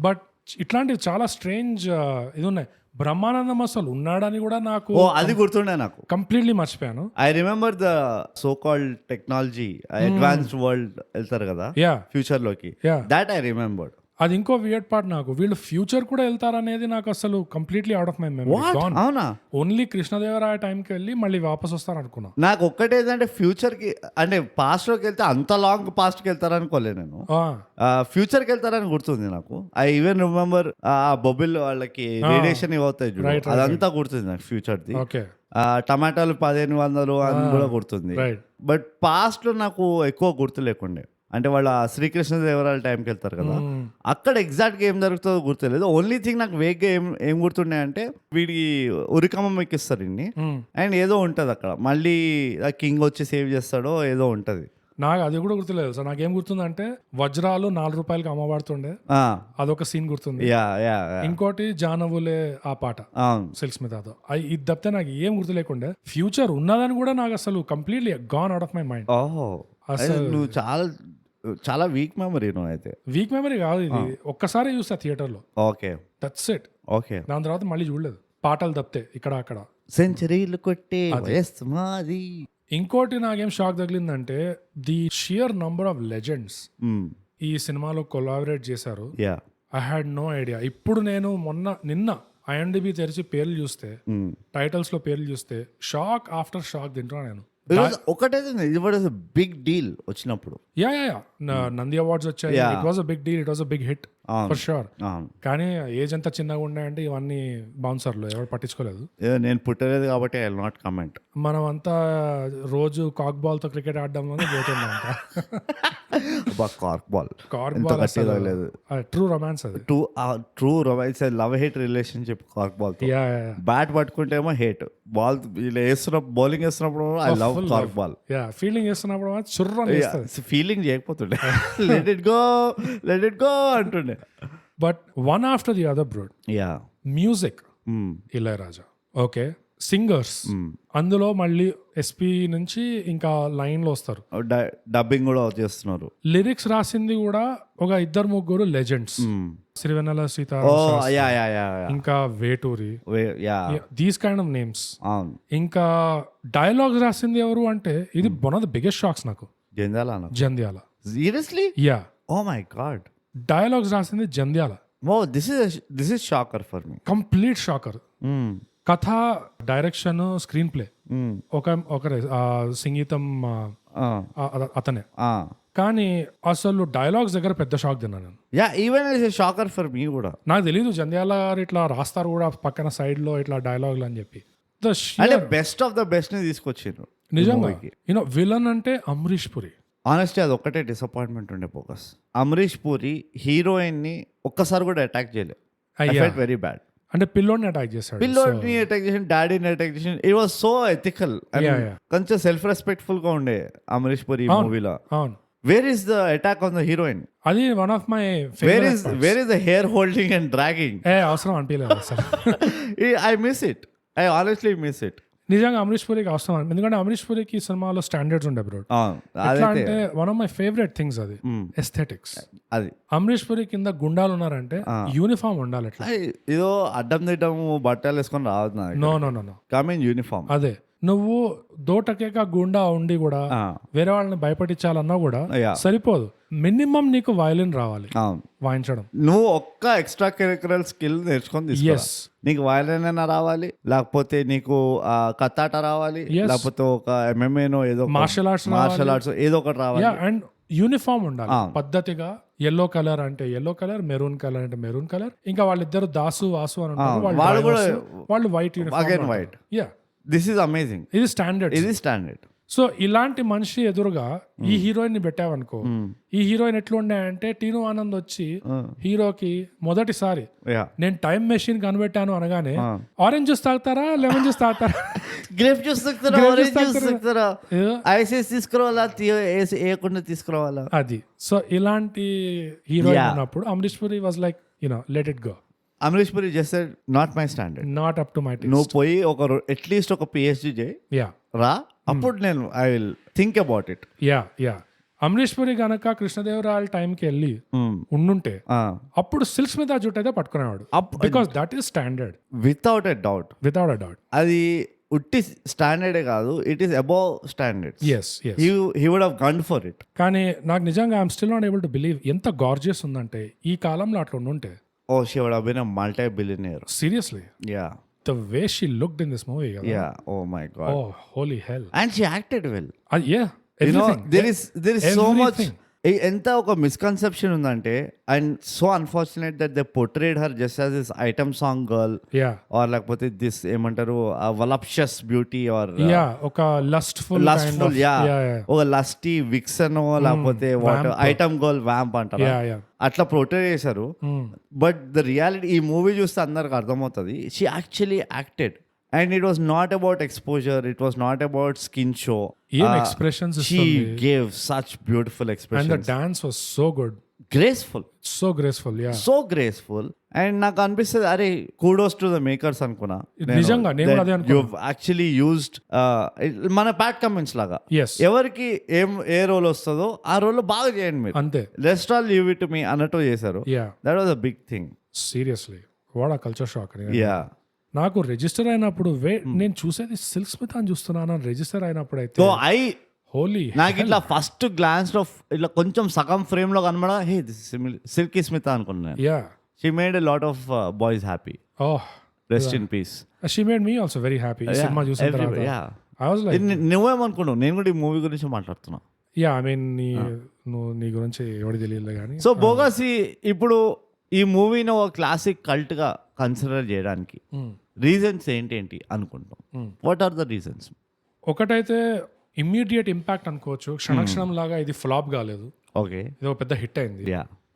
బట్ ఇట్లాంటివి చాలా స్ట్రేంజ్ ఇది ఉన్నాయి. బ్రహ్మానందం అసలు ఉన్నాడని కూడా నాకు అది గుర్తుండే, నాకు కంప్లీట్లీ మర్చిపోయాను. I remember the so called technology, advanced world వెళ్తారు కదా ఫ్యూచర్ లోకి, దాట్ ఐ రిమెంబర్డ్. అది ఇంకో వియర్డ్ పార్ట్. నాకు వీళ్ళు ఫ్యూచర్ కూడా వెళ్తారనేది నాకు అసలు completely out of my memory. అవునా? ఓన్లీ కృష్ణదేవరాయ టైంకి వెళ్ళి మళ్ళీ వాపస్ వస్తారు అనుకున్నా. నాకు ఒక్కటేదంటే ఫ్యూచర్ కి అంటే పాస్ట్ లోకి వెళ్తే అంత లాంగ్ పాస్ట్ కి వెళ్తారనుకోలే నేను. ఫ్యూచర్ కి వెళ్తారని గుర్తుంది నాకు. ఐ ఈవెన్ రిమెంబర్ ఆ బొబిల్ వాళ్ళకి రేడియేషన్ ఇవ్వతాయి, అదంతా గుర్తుంది నాకు ఫ్యూచర్ ది. టమాటాలు 1500 అని కూడా గుర్తుంది. బట్ పాస్ట్ లో నాకు ఎక్కువ గుర్తు లేకుండే. అంటే వాళ్ళ శ్రీకృష్ణదేవరాయల టైంకి వెళ్తారు కదా, అక్కడ ఎగ్జాక్ట్గా ఏం జరుగుతుందో గుర్తులేదు. ఓన్లీ థింగ్ నాకు వేగ్గా ఏం గుర్తుండే అంటే, వీడికి ఉరికమ్మం ఎక్కిస్తారు ఇన్ని, అండ్ ఏదో ఉంటుంది అక్కడ మళ్ళీ కింగ్ వచ్చి సేవ్ చేస్తాడో ఏదో ఉంటుంది. నాకు అది కూడా గుర్తులేదు సార్. నాకేం గుర్తుందంటే వజ్రాలు 4 రూపాయలకి అమ్మబడుతుండే, అదొక సీన్ గుర్తుంది. ఇంకోటి జానవులే ఆ పాట సిల్క్ స్మితాతో. ఇది తప్పితే నాకు ఏం గుర్తు లేకుండే. ఫ్యూచర్ ఉన్నదని కూడా నాకు అసలు completely gone out of my mind. అసలు నువ్వు చాలా వీక్ మెమరీ. నువ్వు అయితే వీక్ మెమరీ కాదు ఇది, ఒక్కసారి చూస్తా థియేటర్ లో. Okay, that's it. ఓకే, దాని తర్వాత మళ్ళీ చూడలేదు. పాటలు తప్పితే ఇక్కడ అక్కడ. సెంచరీలు కొట్టే వయస్సు మాది. ఇంకోటి నాకేం షాక్ తగిలిందంటే the sheer number of legends ఈ సినిమాలో కొలాబరేట్ చేశారు. Yeah I had no idea. ఇప్పుడు నేను నిన్న IMDb తెరిచి పేర్లు చూస్తే, టైటిల్స్ లో పేర్లు చూస్తే షాక్ ఆఫ్టర్ షాక్ తింటున్నా నేను. ఒకటైతే ఇది వాజ్ బిగ్ డీల్ వచ్చినప్పుడు. యా నంది అవార్డ్స్ వచ్చాయి. It was a big deal, it was a big hit for sure. కానీ ఏజ్ ఎంత చిన్నగా ఉన్నాయంటే ఇవన్నీ బౌన్సర్లు ఎవరు పట్టించుకోలేదు. నేను పుట్టలేదు కాబట్టి ఐ విల్ నాట్ కమెంట్. మనం అంతా రోజు కాక్ బాల్ తో క్రికెట్ ఆడడంలోనే పోతున్నాం. కార్క్ బాల్ ట్రూ రొమాన్స్ అది. True romance, love hate relationship cork ball. Bat పట్టుకుంటే ఏమో హేట్, బాల్ బౌలింగ్ వేస్తున్నప్పుడు I love cork ball. Fielding చేస్తున్నప్పుడు ఫీలింగ్ చేయకపోతుండే లెట్ ఇట్ గో అంటుండే. But one after the other bro. Yeah music Ilaiyaraaja, okay, singers అందులో మళ్ళీ SP నుంచి ఇంకా లైన్ లో వస్తారు, డబ్బింగ్ కూడా చేస్తున్నారు. లిరిక్స్ రాసింది కూడా ఒక 2-3 లెజెండ్స్. సిరివెన్నెల సీతారాం, ఇంకా Veturi, these kind of names. ఇంకా డైలాగ్స్ రాసింది ఎవరు అంటే ఇది one of the biggest shocks నాకు, Jandhyala. Seriously? Yeah. Oh my god. Dialogues రాసింది Jandhyala. Oh this is shocker for me. Complete shocker. కథ, డైరెక్షన్, స్క్రీన్ ప్లే ఒకరే, సంగీతం అతనే. కానీ అసలు డైలాగ్స్ దగ్గర పెద్ద షాక్ తిన్నాను నేను. Yeah, even is shocker for మీ కూడా. నాకు తెలీదు జంధ్యాల గారు ఇట్లా రాస్తారు కూడా పక్కన సైడ్ లో ఇట్లా డైలాగులు అని చెప్పి. అంటే బెస్ట్ ఆఫ్ ద బెస్ట్ ని తీసుకొచ్చారు నిజంగా. యూనో విలన్ అంటే అమరీష్ పురి. ఆనెస్ట్లీ అది ఒక్కటే డిసప్పాయింట్మెంట్ ఉండే ఫోకస్. అమరీష్ పూరి హీరోయిన్ ని ఒక్కసారి కూడా అటాక్ చేయలేదు. I felt very bad. అంటే పిల్లోడిని అటాక్ చేశాడు, పిల్లోడిని అటాక్ చేసిన, డాడీని అటాక్ చేసిన. ఇట్ వాస్ సో ఎథికల్, కొంచెం సెల్ఫ్ రెస్పెక్ట్ఫుల్ గా ఉండే అమరీష్ పూరి మూవీలో. అవును. Where is the attack on the heroine? అది one of my where is the hair holding and dragging? అవసరం అనిపించలేదు అసలు. I miss it, I honestly miss it. నిజంగా అమరీష్ పురికి అవసరం, ఎందుకంటే అమరీష్ పురికి సినిమాలో స్టాండర్డ్స్ ఉండే బ్రో. ఎట్లా అంటే one of my favourite things అది ఎస్థెటిక్స్. అది అమరీష్ పురి కింద గుండాలు ఉన్నారంటే యూనిఫామ్ ఉండాలి. ఎట్లా ఏదో అడ్డం తిట్టం బట్టలు వేసుకొని రావద్దు. No coming uniform. అదే నువ్వు దోటకేక గుండా ఉండి కూడా వేరే వాళ్ళని భయపడించాలన్నా కూడా సరిపోదు. మినిమం నీకు వయలిన్ రావాలి, వాయించడం. నువ్వు ఒక్క ఎక్స్ట్రా కరిక్యులర్ స్కిల్ నేర్చుకొని, నీకు వయలిన్ అయినా రావాలి, లేకపోతే నీకు కత్తాట రావాలి, లేకపోతే ఒక MMA ఏదో మార్షల్ ఆర్ట్స్ ఏదో ఒకటి రావాలి. అండ్ యూనిఫామ్ ఉండాలి పద్ధతిగా. ఎల్లో కలర్ అంటే ఎల్లో కలర్, మెరూన్ కలర్ అంటే మెరూన్ కలర్. ఇంకా వాళ్ళిద్దరు దాసు వాసు అని ఉంటారు, వాళ్ళు white uniform. White. This is amazing. ఇది స్టాండర్డ్. సో ఇలాంటి మనిషి ఎదురుగా ఈ హీరోయిన్ ని పెట్టావనుకో, ఈ హీరోయిన్ ఎట్లుండే అంటే టీను ఆనంద్ వచ్చి హీరోకి మొదటిసారి నేను టైం మెషిన్ కనిపెట్టాను అనగానే ఆరెంజ్ జ్యూస్ తాగుతారా, లెమన్ జ్యూస్ తాగుతారా, గ్రేప్ జ్యూస్ తాగుతారా, ఐసెస్ తీసుకురావాలా, తీసుకురావాలా, అది. సో ఇలాంటి హీరోయిన్ ఉన్నప్పుడు Amrish Puri was like let it go. Amrish Puri just not my standard, not up to my taste. నువ్వు పోయి అట్లీస్ట్ ఒక PhD చేయి రా, అప్పుడు నేను I will think about it. Yeah Amrish Puri గనక కృష్ణదేవరాయల టైంకి వెళ్ళి ఉండుంటే అప్పుడు సిల్క్స్ మీద జుట్టు అయితే పట్టుకునేవాడు, because that is standard without a doubt. అది ఉట్టి స్టాండర్డే కాదు, it is above standard. He would have gone for it. కానీ నాకు నిజంగా I'm still not able to believe ఎంత గార్జియస్ ఉందంటే ఈ కాలంలో అట్లా ఉండుంటే. Oh, she would have been a multi-billionaire. Seriously? Yeah. The way she looked in this movie. Yeah. Oh my God. Oh, holy hell. And she acted well. Yeah. Everything. There is so much. ఎంత ఒక misconception ఉందంటే, and so unfortunate that they portrayed her just as this item song girl, or లేకపోతే this ఏమంటారు voluptuous beauty, or ఒక lustful ఒక lusty vixen, లేకపోతే item girl vamp అంటారు, అట్లా పోర్ట్రేట్ చేశారు. బట్ ద రియాలిటీ ఈ మూవీ చూస్తే అందరికి అర్థమవుతుంది, she actually acted. And it was not about exposure. It was not about skin show. Even expressions. She gave such beautiful expressions. And the dance was so good. Graceful. So graceful, yeah. So graceful. And నాకు అనిపిస్తుంది, అరే kudos to the makers అనుకున్నా. నిజంగా నేను అదే అనుకున్నా. You've actually used మన bad comments లాగా. Yes. ఎవరికి ఏ రోల్ వస్తుందో ఆ రోల్ బాగా చేయండి మీరు. అంతే. Let's all leave it to me అన్నట్టు చేశారు. Yeah. That was a big thing. Seriously. What a culture shock. Yeah. నాకు రిజిస్టర్ అయినప్పుడు నేను చూసేది సిల్క్ స్మిత్ అని చూస్తున్నాను. రిజిస్టర్ అయినప్పుడు అయితే సో హోలీ నాకు ఇట్లా ఫస్ట్ గ్లాన్స్ లో ఇట్లా కొంచెం సగం ఫ్రేమ్ లో కనబడ హే దిస్ సిల్కీ స్మిత అనుకున్నాను. Yeah she made a lot of boys happy. Oh rest in peace. She made me also very happy ఈ సినిమా చూసిన తర్వాత. ఐ వాజ్ లైక్ నువ్వేమనుకున్నావు? నేను కూడా ఈ మూవీ గురించి మాట్లాడుతున్నా. యా ఐ మీన్ నువ్వు నీ గురించి ఎవరికి తెలియదు కానీ. సో బోగసి ఇప్పుడు ఈ మూవీని ఒక క్లాసిక్ కల్ట్ గా కన్సిడర్ చేయడానికి రీజన్స్ ఏంటి అనుకుంటాం? What are the reasons? ఒకటైతే ఇమ్మీడియట్ ఇంపాక్ట్ అనుకోవచ్చు. క్షణక్షణం లాగా ఇది ఫ్లాప్ కాలేదు. ఓకే, ఇది ఒక పెద్ద హిట్ అయింది.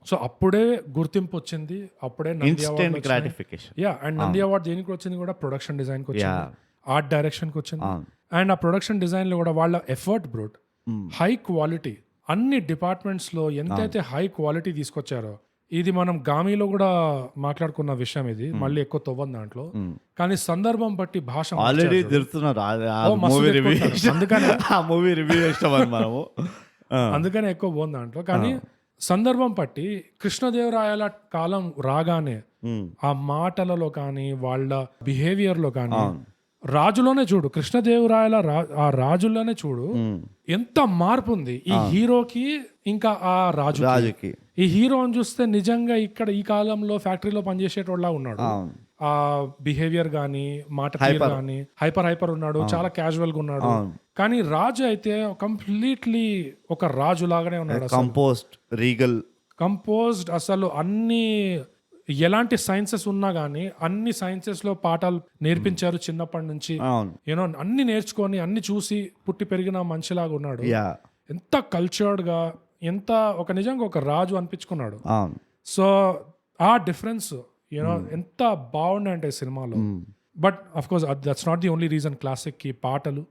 సో అప్పుడే గుర్తింపు వచ్చింది. అప్పుడే instant gratification. Yeah and Nandi award దేనికి వచ్చింది కూడా? ప్రొడక్షన్ డిజైన్ కి వచ్చింది, ఆర్ట్ డైరెక్షన్ కి వచ్చింది. అండ్ ఆ ప్రొడక్షన్ డిజైన్ లో కూడా వాళ్ళ ఎఫర్ట్ బ్రోట్, హై క్వాలిటీ. అన్ని డిపార్ట్మెంట్స్ లో ఎంతైతే హై క్వాలిటీ తీసుకొచ్చారో, ఇది మనం గామిలో కూడా మాట్లాడుకున్న విషయం. ఇది మళ్ళీ ఎక్కువ తవ్వని దాంట్లో, కానీ సందర్భం బట్టి భాష ఆల్రెడీ తిరుతున్నారు. అందుకనే ఎక్కువ పోఉంది దాంట్లో. కానీ సందర్భం బట్టి కృష్ణదేవరాయల కాలం రాగానే ఆ మాటలలో కానీ వాళ్ళ బిహేవియర్ లో కానీ, రాజులోనే చూడు, కృష్ణదేవరాయల ఆ రాజుల్లోనే చూడు ఎంత మార్పు ఉంది ఈ హీరోకి ఇంకా ఆ రాజుకి. ఈ హీరోని చూస్తే నిజంగా ఇక్కడ ఈ కాలంలో ఫ్యాక్టరీలో పనిచేసేటోళ్ళ ఉన్నాడు. ఆ బిహేవియర్ గానీ, మాట తీరు గానీ హైపర్ ఉన్నాడు, చాలా క్యాజువల్ గా ఉన్నాడు. కానీ రాజు అయితే కంప్లీట్లీ ఒక రాజు లాగానే ఉన్నాడు. కంపోజ్డ్ అసలు అన్ని ఎలాంటి సైన్సెస్ ఉన్నా గానీ అన్ని సైన్సెస్ లో పాఠాలు నేర్పించారు చిన్నప్పటి నుంచి. యూనో అన్ని నేర్చుకొని అన్ని చూసి పుట్టి పెరిగిన మనిషిలాగా ఉన్నాడు. ఎంత కల్చర్డ్ గా, ఎంత ఒక నిజంగా ఒక రాజు అనిపించుకున్నాడు. సో ఆ డిఫరెన్స్ యూనో ఎంత బాగుండే అంటే సినిమాలో. But of course that's not the only reason. Classic కి పాటలు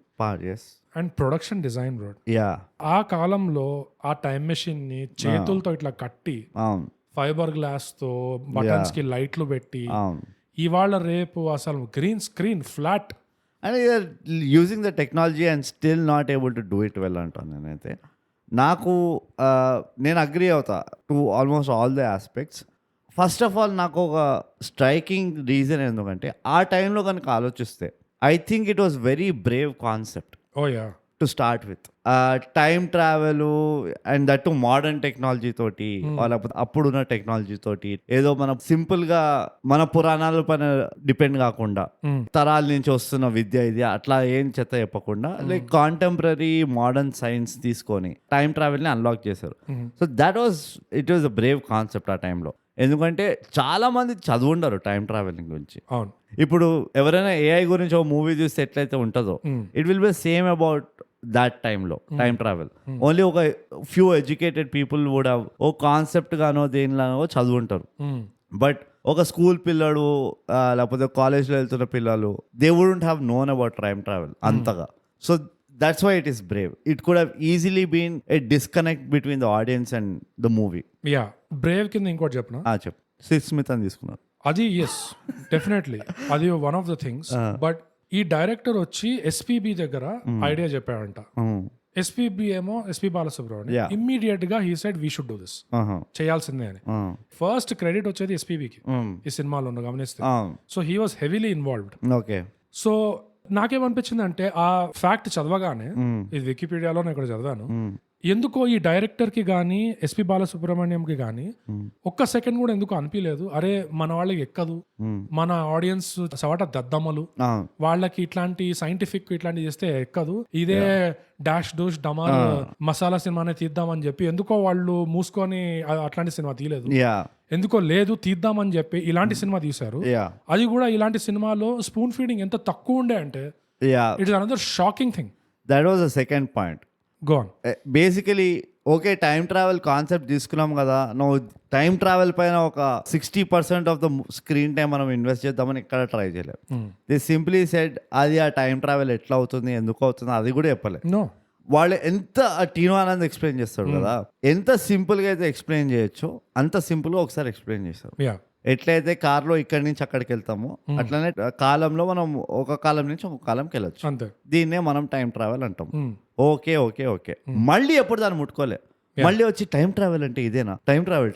అండ్ ప్రొడక్షన్ డిజైన్ రోడ్. ఆ కాలంలో ఆ టైం మెషిన్ ని చేతులతో ఇట్లా కట్టి ఫైబర్ గ్లాస్ తో బటన్స్ కి లైట్లు పెట్టి, ఇవాళ రేపు అసలు green screen flat and using the technology and still not able to do it well అంటాను నేనైతే. నేను అగ్రీ అవుతా to almost all the aspects. First of all నాకు ఒక స్ట్రైకింగ్ రీజన్ ఎందుకంటే, ఆ టైంలో కనుక ఆలోచిస్తే I think it was very Brave concept to start with. Time travel and that to modern technology తోటి, లేకపోతే అప్పుడున్న టెక్నాలజీ తోటి, ఏదో మన సింపుల్ గా మన పురాణాల పైన డిపెండ్ కాకుండా తరాల నుంచి వస్తున్న విద్య ఇది అట్లా ఏం చెత్త చెప్పకుండా లైక్ కాంటెంపరీ మోడర్న్ సైన్స్ తీసుకొని టైం ట్రావెల్ ని అన్లాక్ చేశారు. So it was a brave concept ఆ టైంలో. ఎందుకంటే చాలా మంది చదువుండరు టైం ట్రావెలింగ్ గురించి. ఇప్పుడు ఎవరైనా ఏఐ గురించి ఒక మూవీ చూస్తే ఎట్లయితే ఉంటుందో, it will be same about that టైంలో టైం ట్రావెల్. ఓన్లీ ఒక few educated people would have ఓ కాన్సెప్ట్ గానో దేనిలానో చదువుంటారు. బట్ ఒక స్కూల్ పిల్లడు లేకపోతే కాలేజ్లో వెళ్తున్న పిల్లలు, they wouldn't have known about time travel అంతగా. So that's why it is brave. It could have easily been a disconnect between the audience and the movie. Yeah, brave కింద ఇంకోటి చెప్పనా? చెప్పు. సిల్క్ స్మిత్ అని తీసుకున్నారు అది. ఎస్ డెఫినెట్లీ అది one of the things. But ఈ డైరెక్టర్ వచ్చి ఎస్పీబీ దగ్గర ఐడియా చెప్పాడంట. ఎస్పీబీ ఏమో ఎస్పీ బాలసుబ్రహ్మణ్యం ఇమ్మీడియట్ గా he said we should do this, చేయాల్సిందే అని. ఫస్ట్ క్రెడిట్ వచ్చేది ఎస్పీబీకి ఈ సినిమాలో గమనిస్తే. So he was heavily involved. Okay. So నాకేమనిపించింది అంటే ఆ ఫ్యాక్ట్ చదవగానే, ఇది వికీపీడియాలో నేను ఇక్కడ చదివాను, ఎందుకో ఈ డైరెక్టర్ కి గానీ ఎస్పి బాలసుబ్రహ్మణ్యం కి గానీ ఒక్క సెకండ్ కూడా ఎందుకు అనిపించలేదు, అరే మన వాళ్ళకి ఎక్కదు, మన ఆడియన్స్ సవట దద్దమ్మలు, వాళ్ళకి ఇట్లాంటి సైంటిఫిక్ ఇట్లాంటి చేస్తే ఎక్కదు, ఇదే డాష్ డూష్ డమార్ మసాలా సినిమానే తీద్దామని చెప్పి ఎందుకో వాళ్ళు మూసుకొని అట్లాంటి సినిమా తీయలేదు. ఎందుకో లేదు తీద్దామని చెప్పి ఇలాంటి సినిమా తీశారు. అది కూడా ఇలాంటి సినిమాలో స్పూన్ ఫీడింగ్ ఎంత తక్కువ ఉండే అంటే it is another shocking thing. That was the second point. Gone basically okay time travel concept తీసుకున్నాం కదా, నువ్వు టైం ట్రావెల్ పైన ఒక 60% ఆఫ్ ద స్క్రీన్ టైం మనం ఇన్వెస్ట్ చేద్దామని ఇక్కడ ట్రై చేయలేదు. ది సింప్లీ సెడ్ అది ఆ టైం ట్రావెల్ ఎట్లా అవుతుంది, ఎందుకు అవుతుంది అది కూడా చెప్పలేదు. వాళ్ళు ఎంత టీనో ఆనంద్ ఎక్స్ప్లెయిన్ చేస్తాడు కదా, ఎంత సింపుల్ గా అయితే ఎక్స్ప్లెయిన్ చేయొచ్చు అంత సింపుల్ గా ఒకసారి ఎక్స్ప్లెయిన్ చేస్తారు. ఎట్లయితే కార్లో ఇక్కడి నుంచి అక్కడికి వెళ్తామో అట్లనే కాలంలో మనం ఒక కాలం నుంచి ఒక కాలంకి వెళ్ళొచ్చు. దీన్నే మనం టైం ట్రావెల్ అంటాం. ఓకే ఓకే ఓకే మళ్ళీ ఎప్పుడు దాన్ని ముట్టుకోలే. మళ్ళీ వచ్చి టైం ట్రావెల్ అంటే ఇదేనా, టైం ట్రావెల్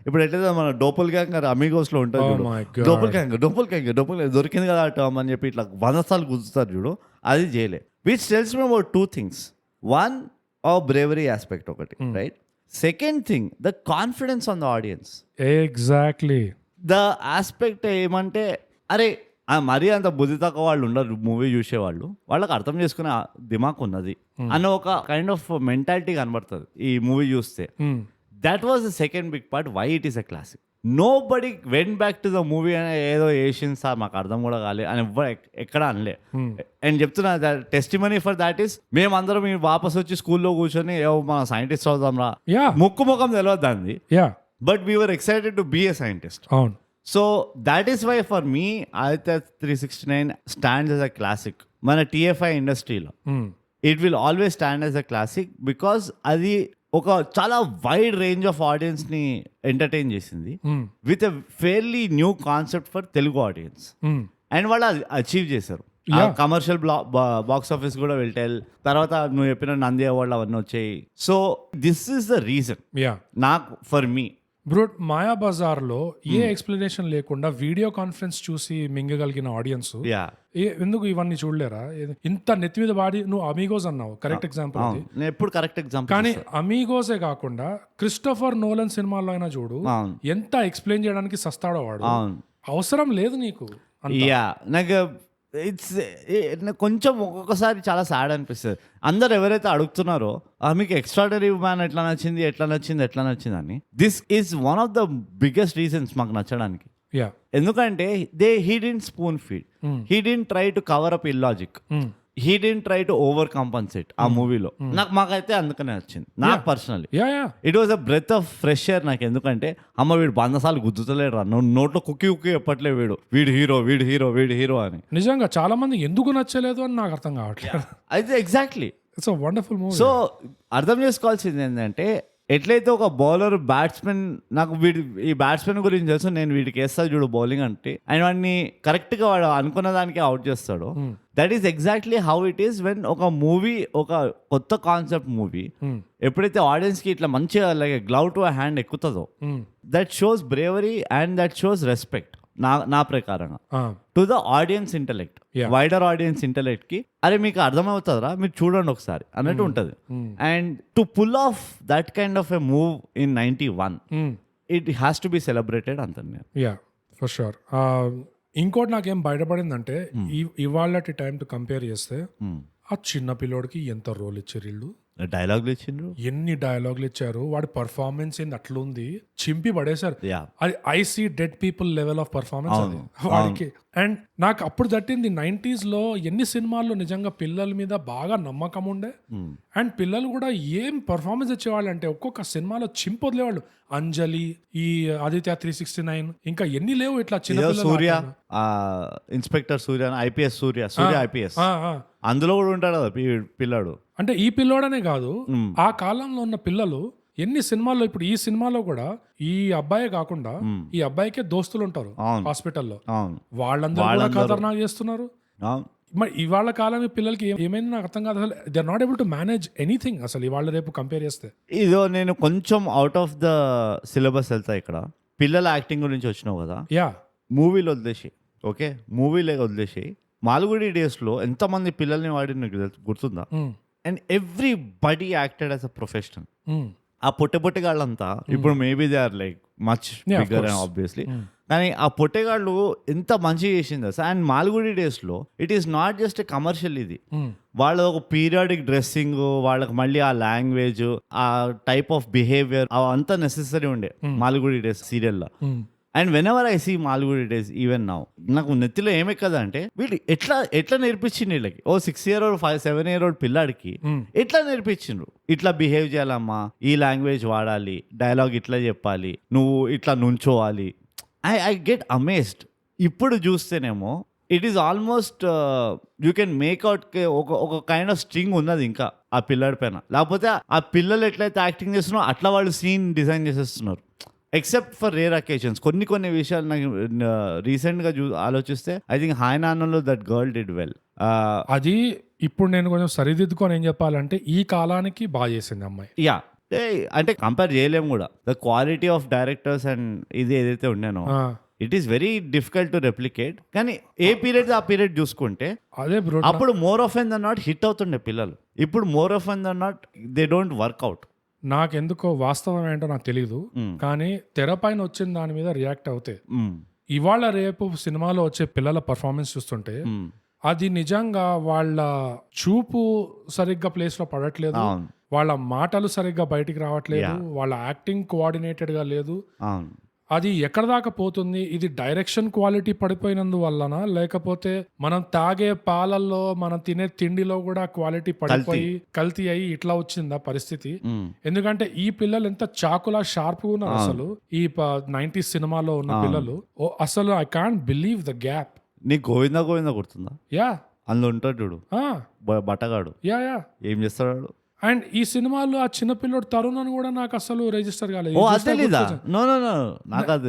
ఇప్పుడు ఎట్లయితే మన డోపుల్ గ్యాంగ్ అమీగోస్ లో ఉంటుంది Oh చూడు, my God. డోపుల్ గ్యాంగ్ దొరికింది కదా ఆ టర్మ్ అని చెప్పి ఇట్లా 100 సార్లు గుర్తుస్తారు చూడు, అది చేయలే. Which tells me about 2 things. One, bravery aspect ఒకటి, right. Second thing, the confidence on the audience. Exactly. The aspect ఏమంటే, అరే మరీ అంత బుద్ధి తక్కువ వాళ్ళు ఉండరు మూవీ చూసేవాళ్ళు, వాళ్ళకి అర్థం చేసుకునే దిమాక్ ఉన్నది అన్న ఒక కైండ్ ఆఫ్ మెంటాలిటీ కనబడుతుంది ఈ మూవీ చూస్తే. That was the second big part why it is a classic. Nobody went back to the movie అని ఏదో ఏషియన్ సార్ మాకు అర్థం కూడా కాలేదు అని ఎక్కడ అనలే. అండ్ చెప్తున్నా, టెస్టిమనీ ఫర్ దాట్ ఈస్ మేమందరం వాపస్ వచ్చి స్కూల్లో కూర్చొని మన సైంటిస్ట్ అవుదాం రా, ముక్కు ముఖం తెలియదు దాన్ని, but we're excited to be a scientist. అవును. So that is why for me Aditya 369 stands as a classic. మన TFI ఇండస్ట్రీలో it will always stand as a classic because అది ఒక చాలా వైడ్ రేంజ్ ఆఫ్ ఆడియన్స్ ని entertain చేసింది with a fairly new concept for Telugu audience. And వాళ్ళు అది achieve చేశారు. కమర్షియల్ బాక్స్ ఆఫీస్ కూడా వెళ్తాయి. తర్వాత నువ్వు చెప్పిన నంది అవార్డు అవన్నీ వచ్చాయి. So this is the reason నాకు, ఫర్ మీ బ్రో, మాయా బజార్ లో ఏ ఎక్స్ప్లెనేషన్ లేకుండా వీడియో కాన్ఫరెన్స్ చూసి మింగగలిగిన ఆడియన్స్ ఎందుకు ఇవన్నీ చూడలేరా? ఇంత నెత్తి మీద వాడి నువ్వు అమీగోస్ అన్నావు, కరెక్ట్ ఎగ్జాంపుల్ అది. ఎప్పుడు కరెక్ట్ ఎగ్జాంపుల్. కానీ అమీగోసే కాకుండా క్రిస్టోఫర్ నోలన్ సినిమాలో అయినా చూడు, ఎంత ఎక్స్ప్లెయిన్ చేయడానికి సస్తాడో వాడు. అవసరం లేదు నీకు. నాకు ఇట్స్ కొంచెం ఒక్కొక్కసారి చాలా సాడ్ అనిపిస్తుంది. అందరు ఎవరైతే అడుగుతున్నారో మీకు ఎక్స్ట్రాడనరీ మ్యాన్ ఎట్లా నచ్చింది అని, this is one of the biggest reasons మాకు నచ్చడానికి. ఎందుకంటే he didn't spoon feed, he didn't try to cover up illogic, he didn't try to over compensate ఆ మూవీలో. మాకైతే అందుకనే వచ్చింది, నాకు personally it was a breath of fresh air నాకు. ఎందుకంటే అమ్మ వీడు 100 సార్లు గుద్దుతలేడు రా, నోట్లో కుక్కి చెప్పట్లే వీడు హీరో అని. నిజంగా చాలా మంది ఎందుకు నచ్చలేదు అని నాకు అర్థం కావట్లేదు. అయితే exactly it's a wonderful movie. So అర్థం చేసుకోవాల్సింది ఏంటంటే, ఎట్లయితే ఒక బౌలర్ బ్యాట్స్మెన్, నాకు ఈ బ్యాట్స్మెన్ గురించి తెలుసు, నేను వీడికి వేస్తా చూడు బౌలింగ్ అంటే, ఆయన వాడిని కరెక్ట్గా వాడు అనుకున్న దానికి అవుట్ చేస్తాడు. That is exactly how it is when ఒక మూవీ, ఒక కొత్త కాన్సెప్ట్ మూవీ ఎప్పుడైతే ఆడియన్స్ కి ఇట్లా మంచిగా లైక్ గ్లౌ టు హ్యాండ్ ఎక్కుతుందో, that shows bravery and that shows respect నా ప్రకారంగా to the audience intellect, wider audience intellect కి. అరే మీకు అర్థమవుతుందిరా, మీరు చూడండి ఒకసారి అన్నట్టు ఉంటది. And to pull off that kind of a move in 91 it has to be celebrated అంతే. For sure. ఇంకోటి నాకేం బయటపడిందంటే, ఇవాళ టైం టు కంపేర్ చేస్తే ఆ చిన్న పిల్లోడికి ఎంత రోల్ ఇచ్చారు వీళ్ళు, డైలాగులు ఇచ్చిండ్రు, ఎన్ని డైలాగులు ఇచ్చారు, వాడి పర్ఫార్మెన్స్ ఏంది అట్లుంది, చింపి పడేశారు. అది I see dead people level of performance అది వాడికి. అండ్ నాకు అప్పుడు తట్టింది 90s లో ఎన్ని సినిమాల్లో నిజంగా పిల్లల మీద బాగా నమ్మకం ఉండే, అండ్ పిల్లలు కూడా ఏం పర్ఫార్మెన్స్ ఇచ్చేవాళ్ళు అంటే ఒక్కొక్క సినిమాలో చింపొదిలేవాళ్ళు. అంజలి, ఈ ఆదిత్య 369, ఇంకా ఎన్ని లేవు ఇట్లా చిన్న సూర్య, ఇన్స్పెక్టర్ సూర్య, ఐపీఎస్ సూర్య ఐపీఎస్, అందులో కూడా ఉంటాడు కదా పిల్లాడు. అంటే ఈ పిల్లోడనే కాదు, ఆ కాలంలో ఉన్న పిల్లలు ఎన్ని సినిమాల్లో, ఇప్పుడు ఈ సినిమాలో కూడా ఈ అబ్బాయే కాకుండా ఈ అబ్బాయికే దోస్తులు ఉంటారు హాస్పిటల్లో, వాళ్ళందరూ కూడా ఖతర్నాక్ చేస్తున్నారు. మరి ఇవాళ కాలం పిల్లలకి ఏమైంది నాకు అర్థం కాదు. అసలు they are not able to manage anything అసలు ఇవాళ రేపు కంపేర్ చేస్తే. ఇదో నేను కొంచెం అవుట్ ఆఫ్ ద సిలబస్ వెళ్తా. ఇక్కడ పిల్లల యాక్టింగ్ గురించి వచ్చినావు కదా, మూవీలో వదిలేసి, ఓకే మూవీలే వదిలేసి, మాల్గుడి డేస్ లో ఎంతమంది పిల్లల్ని వాడిని గుర్తుందా? And everybody acted as a professional. ఆ పొట్టెగాళ్ళంతా ఇప్పుడు maybe they are like much bigger obviously, కానీ ఆ పొట్టెగాళ్ళు ఎంత మంచిగా చేసింది అసలు. అండ్ మాల్గుడి డేస్ లో it is not just commercial, ఇది వాళ్ళ ఒక పీరియాడిక్ డ్రెస్సింగ్, వాళ్ళకి మళ్ళీ ఆ లాంగ్వేజ్, ఆ టైప్ ఆఫ్ బిహేవియర్ అంతా నెసెసరీ ఉండే మాల్గుడి డేస్ సీరియల్లో. And whenever I see Malgudi Days even now, నాకు నెత్తిలో ఏమెక్కదా అంటే, వీళ్ళు ఎట్లా నేర్పించిండు వీళ్ళకి, 6 year old 7 year old పిల్లాడికి ఎట్లా నేర్పించిండ్రు, ఇట్లా బిహేవ్ చేయాలమ్మా, ఈ లాంగ్వేజ్ వాడాలి, డైలాగ్ ఇట్లా చెప్పాలి, నువ్వు ఇట్లా నుంచోవాలి. I get amazed. ఇప్పుడు చూస్తేనేమో it is almost you can make out ఒక కైండ్ ఆఫ్ స్ట్రింగ్ ఉన్నది ఇంకా ఆ పిల్లాడి పైన. లేకపోతే ఆ పిల్లలు ఎట్లయితే యాక్టింగ్ చేస్తున్నారో అట్లా వాళ్ళు సీన్ డిజైన్ చేసేస్తున్నారు. ఎక్సెప్ట్ ఫర్ రేర్ అకేషన్స్, కొన్ని విషయాలు నాకు రీసెంట్ గా ఆలోచిస్తే ఐ థింక్ హాయ్ నాన్నలో దట్ గర్ల్ డిడ్ వెల్. అది ఇప్పుడు నేను కొంచెం సరిదిద్దుకొని ఏం చెప్పాలంటే, ఈ కాలానికి బాగా చేసింది అమ్మాయి. అంటే కంపేర్ చేయలేము కూడా. The quality of directors and ఇది ఏదైతే ఉండేనో it is very difficult to replicate. కానీ ఏ పీరియడ్ ఆ పీరియడ్ చూసుకుంటే అదే బ్రో, అప్పుడు more often than not hit అవుతుండే పిల్లలు. ఇప్పుడు more often than not they don't work out. నాకెందుకో వాస్తవం ఏంటో నాకు తెలీదు, కానీ తెర పైన వచ్చిన దాని మీద రియాక్ట్ అవుతాయి. ఇవాళ రేపు సినిమాలో వచ్చే పిల్లల పర్ఫార్మెన్స్ చూస్తుంటే అది నిజంగా వాళ్ళ చూపు సరిగ్గా ప్లేస్ లో పడట్లేదు, వాళ్ళ మాటలు సరిగ్గా బయటికి రావట్లేదు, వాళ్ళ యాక్టింగ్ కోఆర్డినేటెడ్ గా లేదు. అది ఎక్కడ దాకా పోతుంది? ఇది డైరెక్షన్ క్వాలిటీ పడిపోయినందువల్లనా, లేకపోతే మనం తాగే పాలల్లో మనం తినే తిండిలో కూడా క్వాలిటీ పడిపోయి కల్తీ అయ్యి ఇట్లా వచ్చిందా పరిస్థితి? ఎందుకంటే ఈ పిల్లలు ఎంత చాకులా షార్ప్ ఉన్నారు అసలు. ఈ 90s సినిమాలో ఉన్న పిల్లలు అసలు I can't believe the gap. నీకు గోవిందా గుర్తుందా? యా, అందులో ఉంటాడు చూడు బట్టగాడు, యా యా, ఏం చేస్తాడు. అండ్ ఈ సినిమాలో ఆ చిన్న పిల్లోడు తరుణ్ అని కూడా నాకు అసలు రిజిస్టర్ కాలేదు.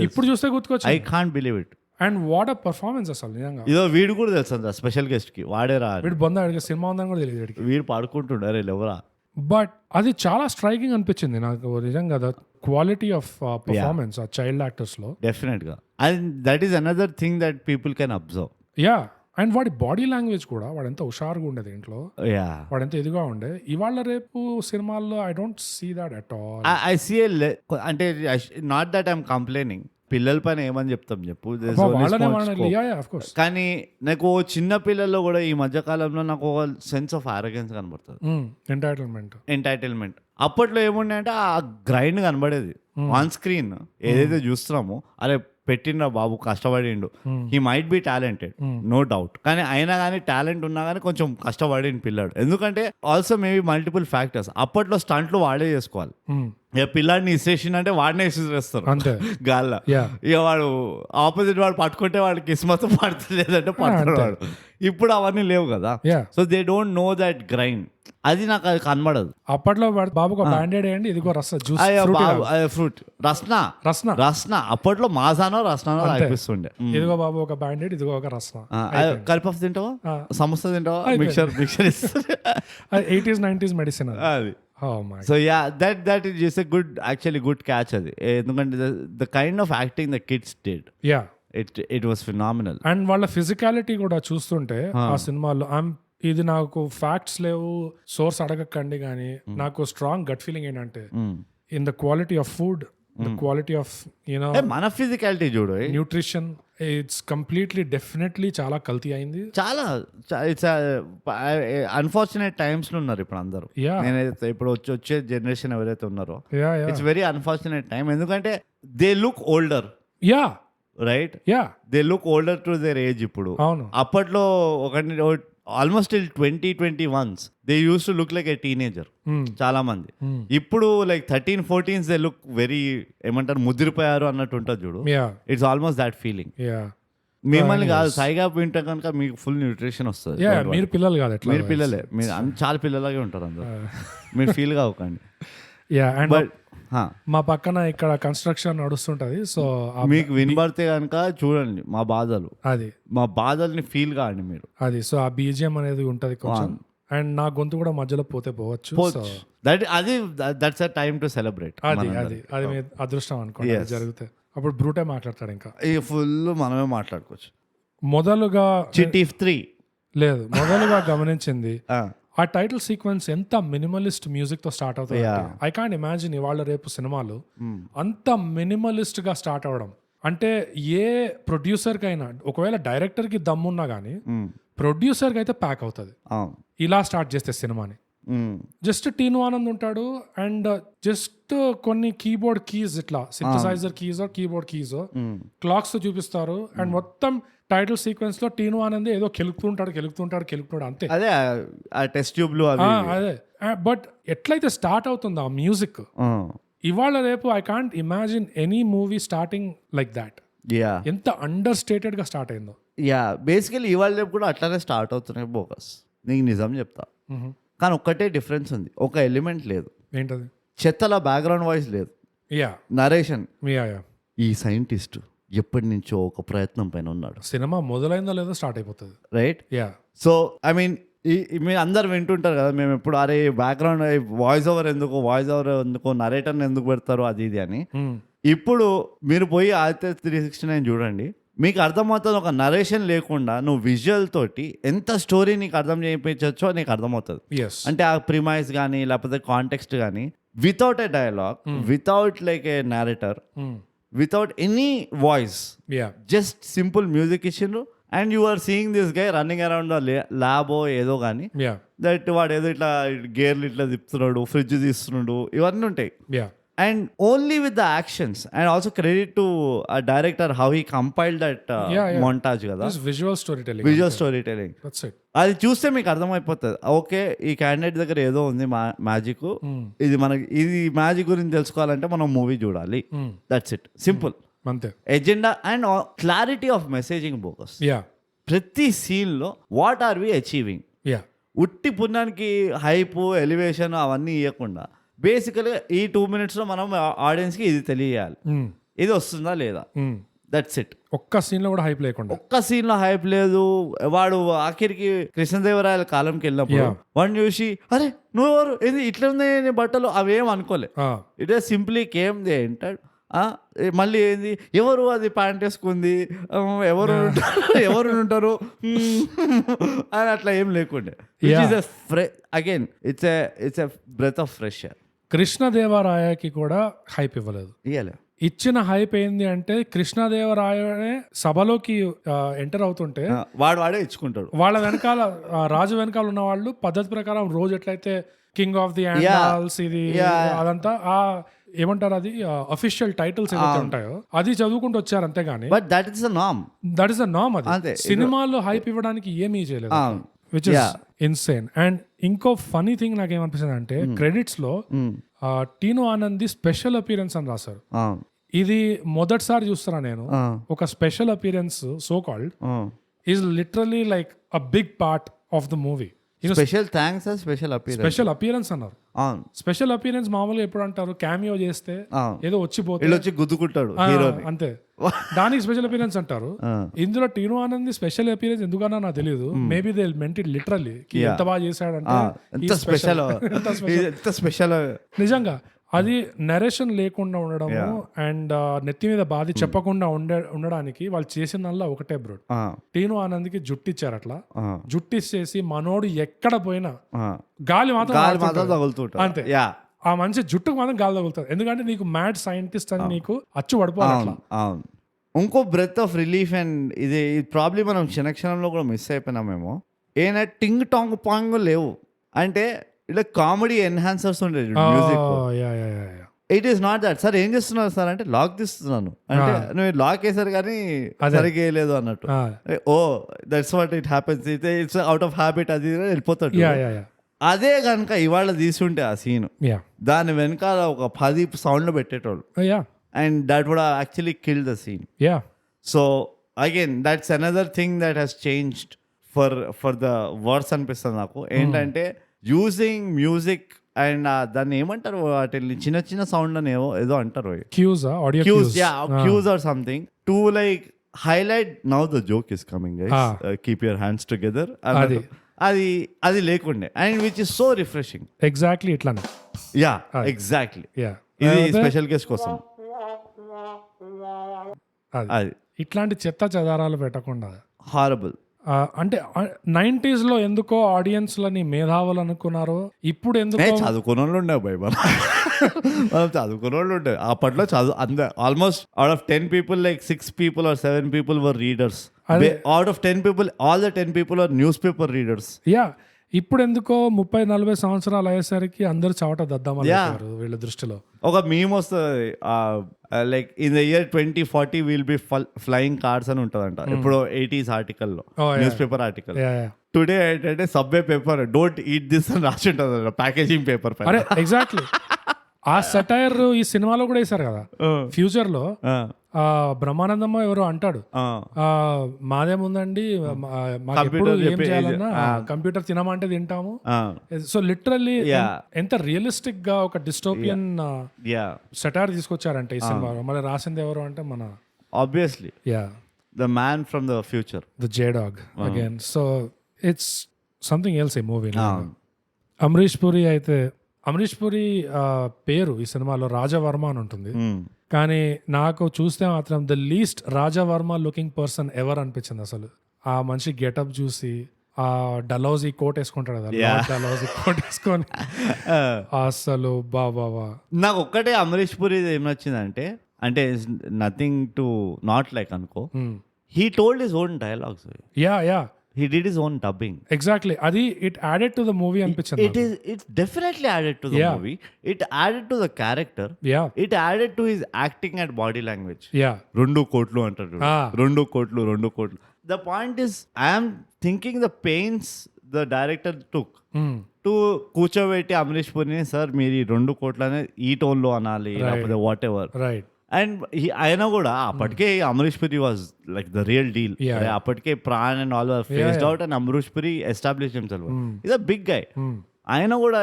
ఇప్పుడు చూస్తే గుర్తుకొచ్చి I can't believe it. And what a performance అసలు నిజంగా. ఇదో వీడు కూడా తెలుసు స్పెషల్ గెస్ట్ కి వాడే రా, వీడు బొంద అడిగే సినిమా ఉందని కూడా తెలియదు, వీడు పాడుకుంటుండే ఎవరా. బట్ అది చాలా స్ట్రైకింగ్ అనిపించింది నాకు నిజంగా, ద క్వాలిటీ ఆఫ్ పర్ఫార్మెన్స్ ఆ చైల్డ్ యాక్టర్స్ లో. డెఫినెట్ గా, and that is another thing that people can observe. Yeah, and వాడి బాడీ లాంగ్వేజ్ కూడా, వాడు ఎంత హుషారుగా ఉండేది ఇంట్లో, వాడు ఎంత ఇదిగా ఉండే. ఇవాళ రేపు సినిమాల్లో I don't see that at all. I see అంటే నాట్ దట్ ఐఎమ్ కంప్లైనింగ్, పిల్లల పైన ఏమని చెప్తాం చెప్పు, కానీ నాకు చిన్న పిల్లల్లో కూడా ఈ మధ్య కాలంలో నాకు ఒక సెన్స్ ఆఫ్ ఆరోగెన్స్ కనబడుతుంది, ఎంటైటిల్మెంట్. అప్పట్లో ఏముండే అంటే ఆ గ్రైండ్ కనబడేది ఆన్ స్క్రీన్, ఏదైతే చూస్తున్నామో అరే పెట్టిండ్రా బాబు కష్టపడిండు, he might be talented no doubt, కానీ అయినా కానీ టాలెంట్ ఉన్నా కానీ కొంచెం కష్టపడిండు పిల్లాడు. ఎందుకంటే ఆల్సో మేబీ మల్టిపుల్ ఫ్యాక్టర్స్. అప్పట్లో స్టంట్లు వాడే చేసుకోవాలి, పిల్లాడిని ఇసేసిందంటే వాడినే ఇసేస్తారు గాల్ల, ఇక వాడు ఆపోజిట్ వాడు పట్టుకుంటే వాడికి కిస్మత్ పడతలేదంటే పడుతున్నాడు. ఇప్పుడు అవన్నీ లేవు కదా, so they don't know that grind. అది నాకు అది కనబడదు. అప్పట్లో బాబు బ్యాండెడ్ అయ్యండి, ఇదిగో ఫ్రూట్ రస్నా అప్పట్లో మాజానో రస్నానో అనిపిస్తుండే. ఇదిగో బాబు ఒక బ్యాండెడ్, ఇదిగో ఒక రస్నా. కరిపఫ్ తింటావా, సమోసా తింటావా, మిక్చర్ ఇస్తారు. 80s 90s మెడిసిన్ అది. So yeah, that is just a good, actually good catch అది. ఎందుకంటే the kind of acting the kids did, yeah, it was phenomenal. And వాళ్ళ ఫిజికాలిటీ కూడా చూస్తుంటే ఆ సినిమాలో, ఇది నాకు ఫ్యాక్ట్స్ లేవు, సోర్స్ అడగకండి, కానీ నాకు స్ట్రాంగ్ గట్ ఫీలింగ్ ఏంటంటే in the quality of food, the quality of you know మన ఫిజికాలిటీ చూడు, న్యూట్రిషన్, ఇట్స్ కంప్లీట్లీ డెఫినెట్లీ చాలా కల్తీ అయింది. చాలా ఇట్స్ అన్ఫార్చునేట్ టైమ్స్ లో ఉన్నారు ఇప్పుడు అందరూ. నేనైతే ఇప్పుడు వచ్చే జనరేషన్ ఎవరైతే ఉన్నారో, ఇట్స్ వెరీ అన్ఫార్చునేట్ టైం. ఎందుకంటే they look older, yeah right, yeah, they look older to their age ఇప్పుడు. అవును, అప్పట్లో almost till 2021s they use to look like A teenager చాలా మంది. ఇప్పుడు like 13-14s they look very ఏమంటారు ముదిరిపోయారు అన్నట్టు ఉంటుంది చూడు. It's almost that feeling. మిమ్మల్ని కాదు, సాయిగా వింటే కనుక మీకు ఫుల్ న్యూట్రిషన్ వస్తుంది. మీరు పిల్లలు కాదు, మీరు పిల్లలే, మీరు చాలా పిల్లలాగే ఉంటారు అందరూ, మీరు ఫీల్ కావకండి. మా పక్కన ఇక్కడ కన్స్ట్రక్షన్ నడుస్తుంటది, సో మీకు వినబడితే కనుక చూడండి మా బాధలు, అది మా బాధల్ని ఫీల్ కాండి మీరు. అది సో ఆ బీజిఎం అనేది ఉంటది కొంచెం, అండ్ నా గొంతు కూడా మధ్యలో పోవచ్చు. That's a time to celebrate. అది మీ అదృష్టం అనుకోండి, జరిగితే అప్పుడు బ్రూటే మాట్లాడతాడు. ఇంకా ఫుల్ మనమే మాట్లాడుకోవచ్చు. మొదలుగా చిట్టి 3 లేదు, మొదలుగా గమనించింది ఆ టైటిల్ సీక్వెన్స్ ఎంత మినిమలిస్ట్ మ్యూజిక్ తో స్టార్ట్ అవుతుంది. ఐ కాంట్ ఇమాజిన్ ఇవాళ రేపు సినిమాలు అంత మినిమలిస్ట్ గా స్టార్ట్ అవడం. అంటే ఏ ప్రొడ్యూసర్ కైనా, ఒకవేళ డైరెక్టర్ కి దమ్మున్నా గానీ ప్రొడ్యూసర్ కి అయితే ప్యాక్ అవుతుంది ఇలా స్టార్ట్ చేస్తే సినిమాని. జస్ట్ టీను ఆనంద్ ఉంటాడు, అండ్ జస్ట్ కొన్ని కీబోర్డ్ కీస్, ఇట్లా synthesiser keys keyboard keys clocks చూపిస్తారు, అండ్ మొత్తం టైటిల్ సీక్వెన్స్ లో టీను ఆనంద్ ఏదో కెలుకుతుంటాడు అంతే. అదే ఆ టెస్ట్ ట్యూబ్ లో అదే. బట్ ఎట్లయితే స్టార్ట్ అవుతుందో ఆ మ్యూజిక్ ఇవాళ రేపు, I can't imagine any movie starting like that. ఎంత అండర్ స్టేటెడ్ గా స్టార్ట్ అయిందో. బేసికలీ ఇవాళ రేపు కూడా అట్లానే స్టార్ట్ అవుతున్నాయి బోగస్. నీకు నిజం చెప్తా, కానీ ఒక్కటే డిఫరెన్స్ ఉంది, ఒక ఎలిమెంట్ లేదు. ఏంటది? చెత్తల బ్యాక్గ్రౌండ్ వాయిస్ లేదు, నరేషన్. ఈ సైంటిస్ట్ ఎప్పటి నుంచో ఒక ప్రయత్నం పైన ఉన్నాడు, సినిమా మొదలైందో లేదో స్టార్ట్ అయిపోతుంది, రైట్? సో ఐ మీన్ మీరు అందరు వింటుంటారు కదా, మేము ఎప్పుడు అరే బ్యాక్గ్రౌండ్ వాయిస్ ఓవర్ ఎందుకు నరేటర్ని ఎందుకు పెడతారు అది ఇది అని. ఇప్పుడు మీరు పోయి ఆదిత్య 369 చూడండి, మీకు అర్థమవుతుంది ఒక నరేషన్ లేకుండా నువ్వు విజువల్ తోటి ఎంత స్టోరీ నీకు అర్థం చేయించవచ్చో నీకు అర్థమవుతుంది. అంటే ఆ ప్రిమైస్ కానీ లేకపోతే కాంటెక్స్ట్ కానీ without a dialogue, without like a narrator, without any voice, just simple music ఇచ్చిండ్రు and you are seeing this guy running around ల్యాబో ఏదో కానీ దట్ వాడు ఏదో ఇట్లా గేర్లు ఇట్లా తిప్పుతున్నాడు, ఫ్రిడ్జ్ తీస్తున్నాడు, ఇవన్నీ ఉంటాయి. And only with the actions and also credit to director how he compiled that montage కదా, విజువల్ స్టోరీ టెలింగ్. అది చూస్తే మీకు అర్థమైపోతుంది ఓకే ఈ క్యాండిడేట్ దగ్గర ఏదో ఉంది మ్యాజిక్, ఇది మ్యాజిక్ గురించి తెలుసుకోవాలంటే మనం మూవీ చూడాలి. దట్స్ ఇట్, సింపుల్ అంతే. Agenda and clarity of messaging bogus. ప్రతి సీన్ లో వాట్ ఆర్ వి అచీవింగ్, ఉట్టి పుణ్యానికి హైప్ ఎలివేషన్ అవన్నీ ఇవ్వకుండా బేసికల్గా ఈ 2 minutes లో మనం ఆడియన్స్ కి ఇది తెలియాలి, ఇది వస్తుందా లేదా, దట్స్ ఇట్. ఒక్క సీన్ లో కూడా హైప్ లేకుండా, ఒక్క సీన్ లో హైప్ లేదు. వాడు ఆఖరికి కృష్ణదేవరాయల కాలంకి వెళ్ళినప్పుడు వాడిని చూసి అరే నువ్వెవరు, ఇది ఇట్లా ఉంది నీ బట్టలు, అవేం అనుకోలే. It is simply came they entered. మళ్ళీ ఏంది ఎవరు అది ప్యాంట్ వేసుకుంది, ఎవరు ఉంటారు అని అట్లా ఏం లేకుండే. Again it's a breath of fresh air. కృష్ణదేవరాయకి కూడా హైప్ ఇవ్వలేదు. ఇచ్చిన హైప్ ఏంది అంటే కృష్ణదేవరాయనే సభలోకి ఎంటర్ అవుతుంటే వాడే ఇచ్చుకుంటాడు. వాళ్ళ వెనకాల రాజు వెనకాల ఉన్న వాళ్ళు పద్ధతి ప్రకారం రోజు ఎట్లయితే కింగ్ ఆఫ్ ది యాండాల్స్ ఇది అదంతా ఏమంటారు అది అఫీషియల్ టైటిల్స్ ఏవైతే ఉంటాయో అది చదువుకుంటూ వచ్చారు అంతేగాని దట్ ఇస్ ద నార్మ్. అది సినిమాల్లో హైప్ ఇవ్వడానికి ఏమీ చేయలేదు, విచ్ ఇస్ ఇన్సేన్. అండ్ ఇంకో ఫనీ థింగ్ నాకు ఏమనిపిస్తుంది అంటే క్రెడిట్స్ లో Teenu Anand the special appearance అని రాశారు. ఇది మొదటిసారి చూస్తున్నా నేను. ఒక special appearance so called is literally like a big part of the movie. Special thanks special appearance అన్నారు. స్పెషల్ అపీరెన్స్ మామూలుగా ఎప్పుడు అంటారు, క్యామియో చేస్తే ఏదో వచ్చి గుద్దుకుంటాడు అంతే, దానికి స్పెషల్ అపీరెన్స్ అంటారు. ఇందులో టీను ఆనంద్ స్పెషల్ అపీరెన్స్ ఎందుకన్నా నాకు తెలియదు. Maybe they meant it literally ఎంత బాగా చేశాడంటే స్పెషల్. నిజంగా అది నరేషన్ లేకుండా ఉండడము అండ్ నెత్తి మీద బాధ చెప్పకుండా ఉండడానికి వాళ్ళు చేసినల్లా ఒకటే బ్రో. టీను ఆనంద్కి జుట్టిచ్చారు, అట్లా జుట్టిచ్చేసి మనోడు ఎక్కడ పోయినా గాలి మాత్రం తగులుతుంటాడు అంతే. ఆ మంచి జుట్టుకు మాత్రం గాలి తగులుతుంది, ఎందుకంటే నీకు మ్యాడ్ సైంటిస్ట్ అని నీకు అచ్చు పడిపోవాలి. ఇంకో బ్రెత్ ఆఫ్ రిలీఫ్. అండ్ ఇది ప్రాబ్లీ మనం క్షణక్షణంలో కూడా మిస్ అయిపోయినామేమో. ఏనా టింగ్ టాంగ్ పాంగ్ లేవు అంటే ఇట్లా కామెడీ ఎన్హాన్సర్స్ ఉండేది music. It is not that sir ఏం చేస్తున్నారు సార్ అంటే లాక్ తీస్తున్నాను అంటే నువ్వు లాక్ వేసారు కానీ సరిగ్గా వేయలేదు అన్నట్టు. Oh that's what it happens, it's out of habit, అది వెళ్ళిపోతాడు. అదే కనుక ఇవాళ తీసుంటే ఆ సీన్ దాని వెనకాల ఒక 10 సౌండ్లు పెట్టేటోళ్ళు and that would actually kill the scene. So again that's another thing that he's changed for the worse అనిపిస్తుంది నాకు. ఏంటంటే యూజింగ్ మ్యూజిక్ అండ్ దాన్ని ఏమంటారు వాటిని చిన్న చిన్న సౌండ్ అని ఏదో అంటారు, cues or something to like highlight now the joke is coming guys, keep your hands together. అది లేకుండే and which is so refreshing. Exactly ఇట్లానే. ఎగ్జాక్ట్లీ ఇది స్పెషల్ కేస్ కోసం. అది ఇట్లాంటి చెత్త చెదారాలు పెట్టకుండా హారబుల్. అంటే 90s లో ఎందుకో ఆడియన్స్ లని మేధావులు అనుకున్నారు, ఇప్పుడు ఎందుకు చదువుకున్న వాళ్ళు ఉండే బైబల్ చదువుకున్న వాళ్ళు ఉండే అప్పట్లో. Almost out of 10 people like 6 people or 7 people were readers. Out of 10 people all the 10 people are newspaper readers. ఇప్పుడు ఎందుకో 30-40 సంవత్సరాలు అయ్యేసరికి అందరు చవట దద్దామన్నారు వీళ్ళ దృష్టిలో. ఒక మీమ్ వస్తుంది like in the year 2040 will be flying cars అని ఉంటుందంట. ఇప్పుడు 80s ఆర్టికల్లో న్యూస్ పేపర్ ఆర్టికల్. టుడే ఏంటంటే Subway paper don't eat this అని రాసి ఉంటుంది ప్యాకేజింగ్ పేపర్ పైన. ఎగ్జాక్ట్లీ ఆ సెటైర్ ఈ సినిమాలో కూడా వేశారు కదా. ఫ్యూచర్ లో బ్రహ్మానందమ్మ ఎవరో అంటాడు, మాదేముందండి మాకెప్పుడు ఏం చేయాలన్నా కంప్యూటర్ తినమంటే తింటాము. సో లిటరల్లీ ఎంత రియలిస్టిక్ గా ఒక డిస్టోపియన్ సెటైర్ తీసుకొచ్చారంటే ఈ సినిమాలో. మళ్ళీ రాసింది ఎవరు అంటే మన obviously the man from the future, the J dog again. So it's something else ఈ మూవీ. అమరీష్ పూరి అయితే అమరీష్ పూరి పేరు ఈ సినిమాలో రాజవర్మ అని ఉంటుంది, కానీ నాకు చూస్తే మాత్రం the least Raja Varma looking person ever అనిపించింది అసలు. ఆ మనిషి గెటప్ చూసి ఆ డలౌజీ కోట్ వేసుకుంటాడు కదా, డలౌజీ కోట్ వేసుకొని అసలు బాబా. నాకు ఒక్కటే అమరీష్ పూరి ఏం నచ్చిందంటే, అంటే నథింగ్ టు నాట్ లైక్ అనుకో, he told his own dialogues. Yeah he did his own dubbing. Exactly, అది it added to the movie అనిపించింది. It's definitely added to the movie. It added to the character. It added to his acting and body language. రెండు కోట్లు అంటాడు, 2 కోట్లు. The point is, I am thinking the pains the director took to కూర్చోబెట్టి Amrish పూరిని, sir మీరు 2 కోట్లనే ఈ tone లో అనాలి, లేకపోతే వాట్ ఎవర్. రైట్. అండ్ ఆయన కూడా అప్పటికే Amrish Puri was like the real deal. అప్పటికే Pran and all phased out and Amrish Puri establish himself. Is a big guy. ఆయన కూడా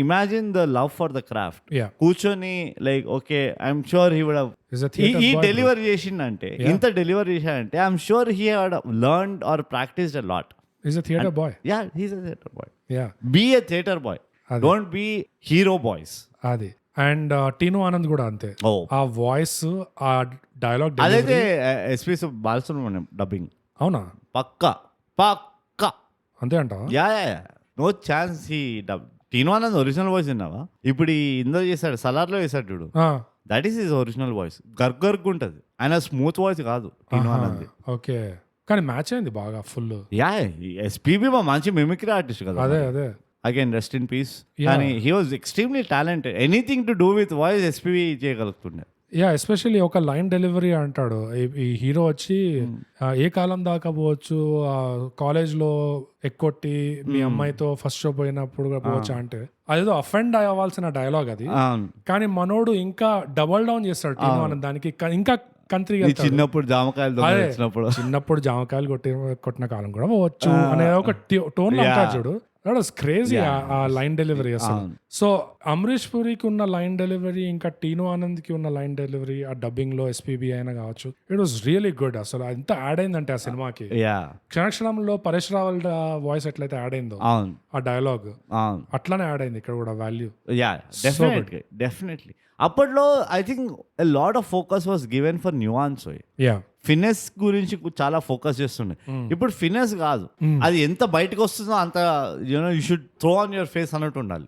imagine the love for the craft. కూర్చొని like okay, I'm sure he would ఈ delivery చేసిందంటే, ఇంత డెలివరీ చేశాడంటే I'm sure he had learned or practised a lot. Is a theatre boy. Yeah, he's a theatre boy. Be a theatre boy, don't be hero boys. అది. And Teenu Anand కూడా అంతే. ఆ voice, ఆ dialogue అదైతే SP Balasubrahmanyam dubbing. అవునా? పక్కా అంతే అంట. Yeah no chance. He dub Teenu Anand original voice విన్నావా? ఇప్పుడు ఇందో చేశాడు, సలార్లో వేసాడు చూడు, that is his original voice. Garg ఉంటది, ఆయన స్మూత్ వాయిస్ కాదు టీను ఆనంద్. ఓకే, కానీ మ్యాచ్ అయింది బాగా ఫుల్. యా, ఎస్పీబీ మంచి మిమిక్రీ ఆర్టిస్ట్ కదా. అదే అగైన్ రెస్ట్ ఇన్ పీస్. కానీ he was extremely talented. Anything to do with voice SPB చేయగలుగుతుండే. యా, ఎస్పెషల్లీ ఒక లైన్ డెలివరీ అంటాడు ఈ హీరో వచ్చి, ఏ కాలం దాకా పోవచ్చు, కాలేజ్ లో ఎక్కొట్టి మీ అమ్మాయితో ఫస్ట్ షో పోయినప్పుడు పోవచ్చా అంటే, అదేదో అఫెండ్ అవ్వాల్సిన డైలాగ్ అది. కానీ మనోడు ఇంకా డబల్ డౌన్ చేస్తాడు టీను అన్న దానికి. ఇంకా కంట్రీ చిన్నప్పుడు జామకాయలు కొట్టిన కాలం కూడా పోవచ్చు అనే ఒక టోన్ లో అంటాడు చూడు. దట్ వాస్ క్రేజీ ఆ లైన్ డెలివరీ అసలు. సో అమరీష్ పూరికి ఉన్న లైన్ డెలివరీ, ఇంకా టీను ఆనంద్ కి ఉన్న లైన్ డెలివరీ, ఆ డబ్బింగ్ లో ఎస్పీబీ అయినా కావచ్చు, ఇట్ వాస్ రియలీ గుడ్. అసలు ఎంత యాడ్ అయిందంటే ఆ సినిమాకి, క్షణక్షణంలో పరేష్ రావల్ వాయిస్ ఎట్లయితే యాడ్ అయిందో ఆ డైలాగ్, అట్లానే యాడ్ అయింది ఇక్కడ కూడా వాల్యూ. డెఫినెట్లీ. అప్పట్లో I think a lot of focus was given for nuance. Finesse గురించి చాలా ఫోకస్ చేస్తుండే. ఇప్పుడు ఫినెస్ కాదు, అది ఎంత బయటకు వస్తుందో అంత you know you should throw on your face అన్నట్టు ఉండాలి.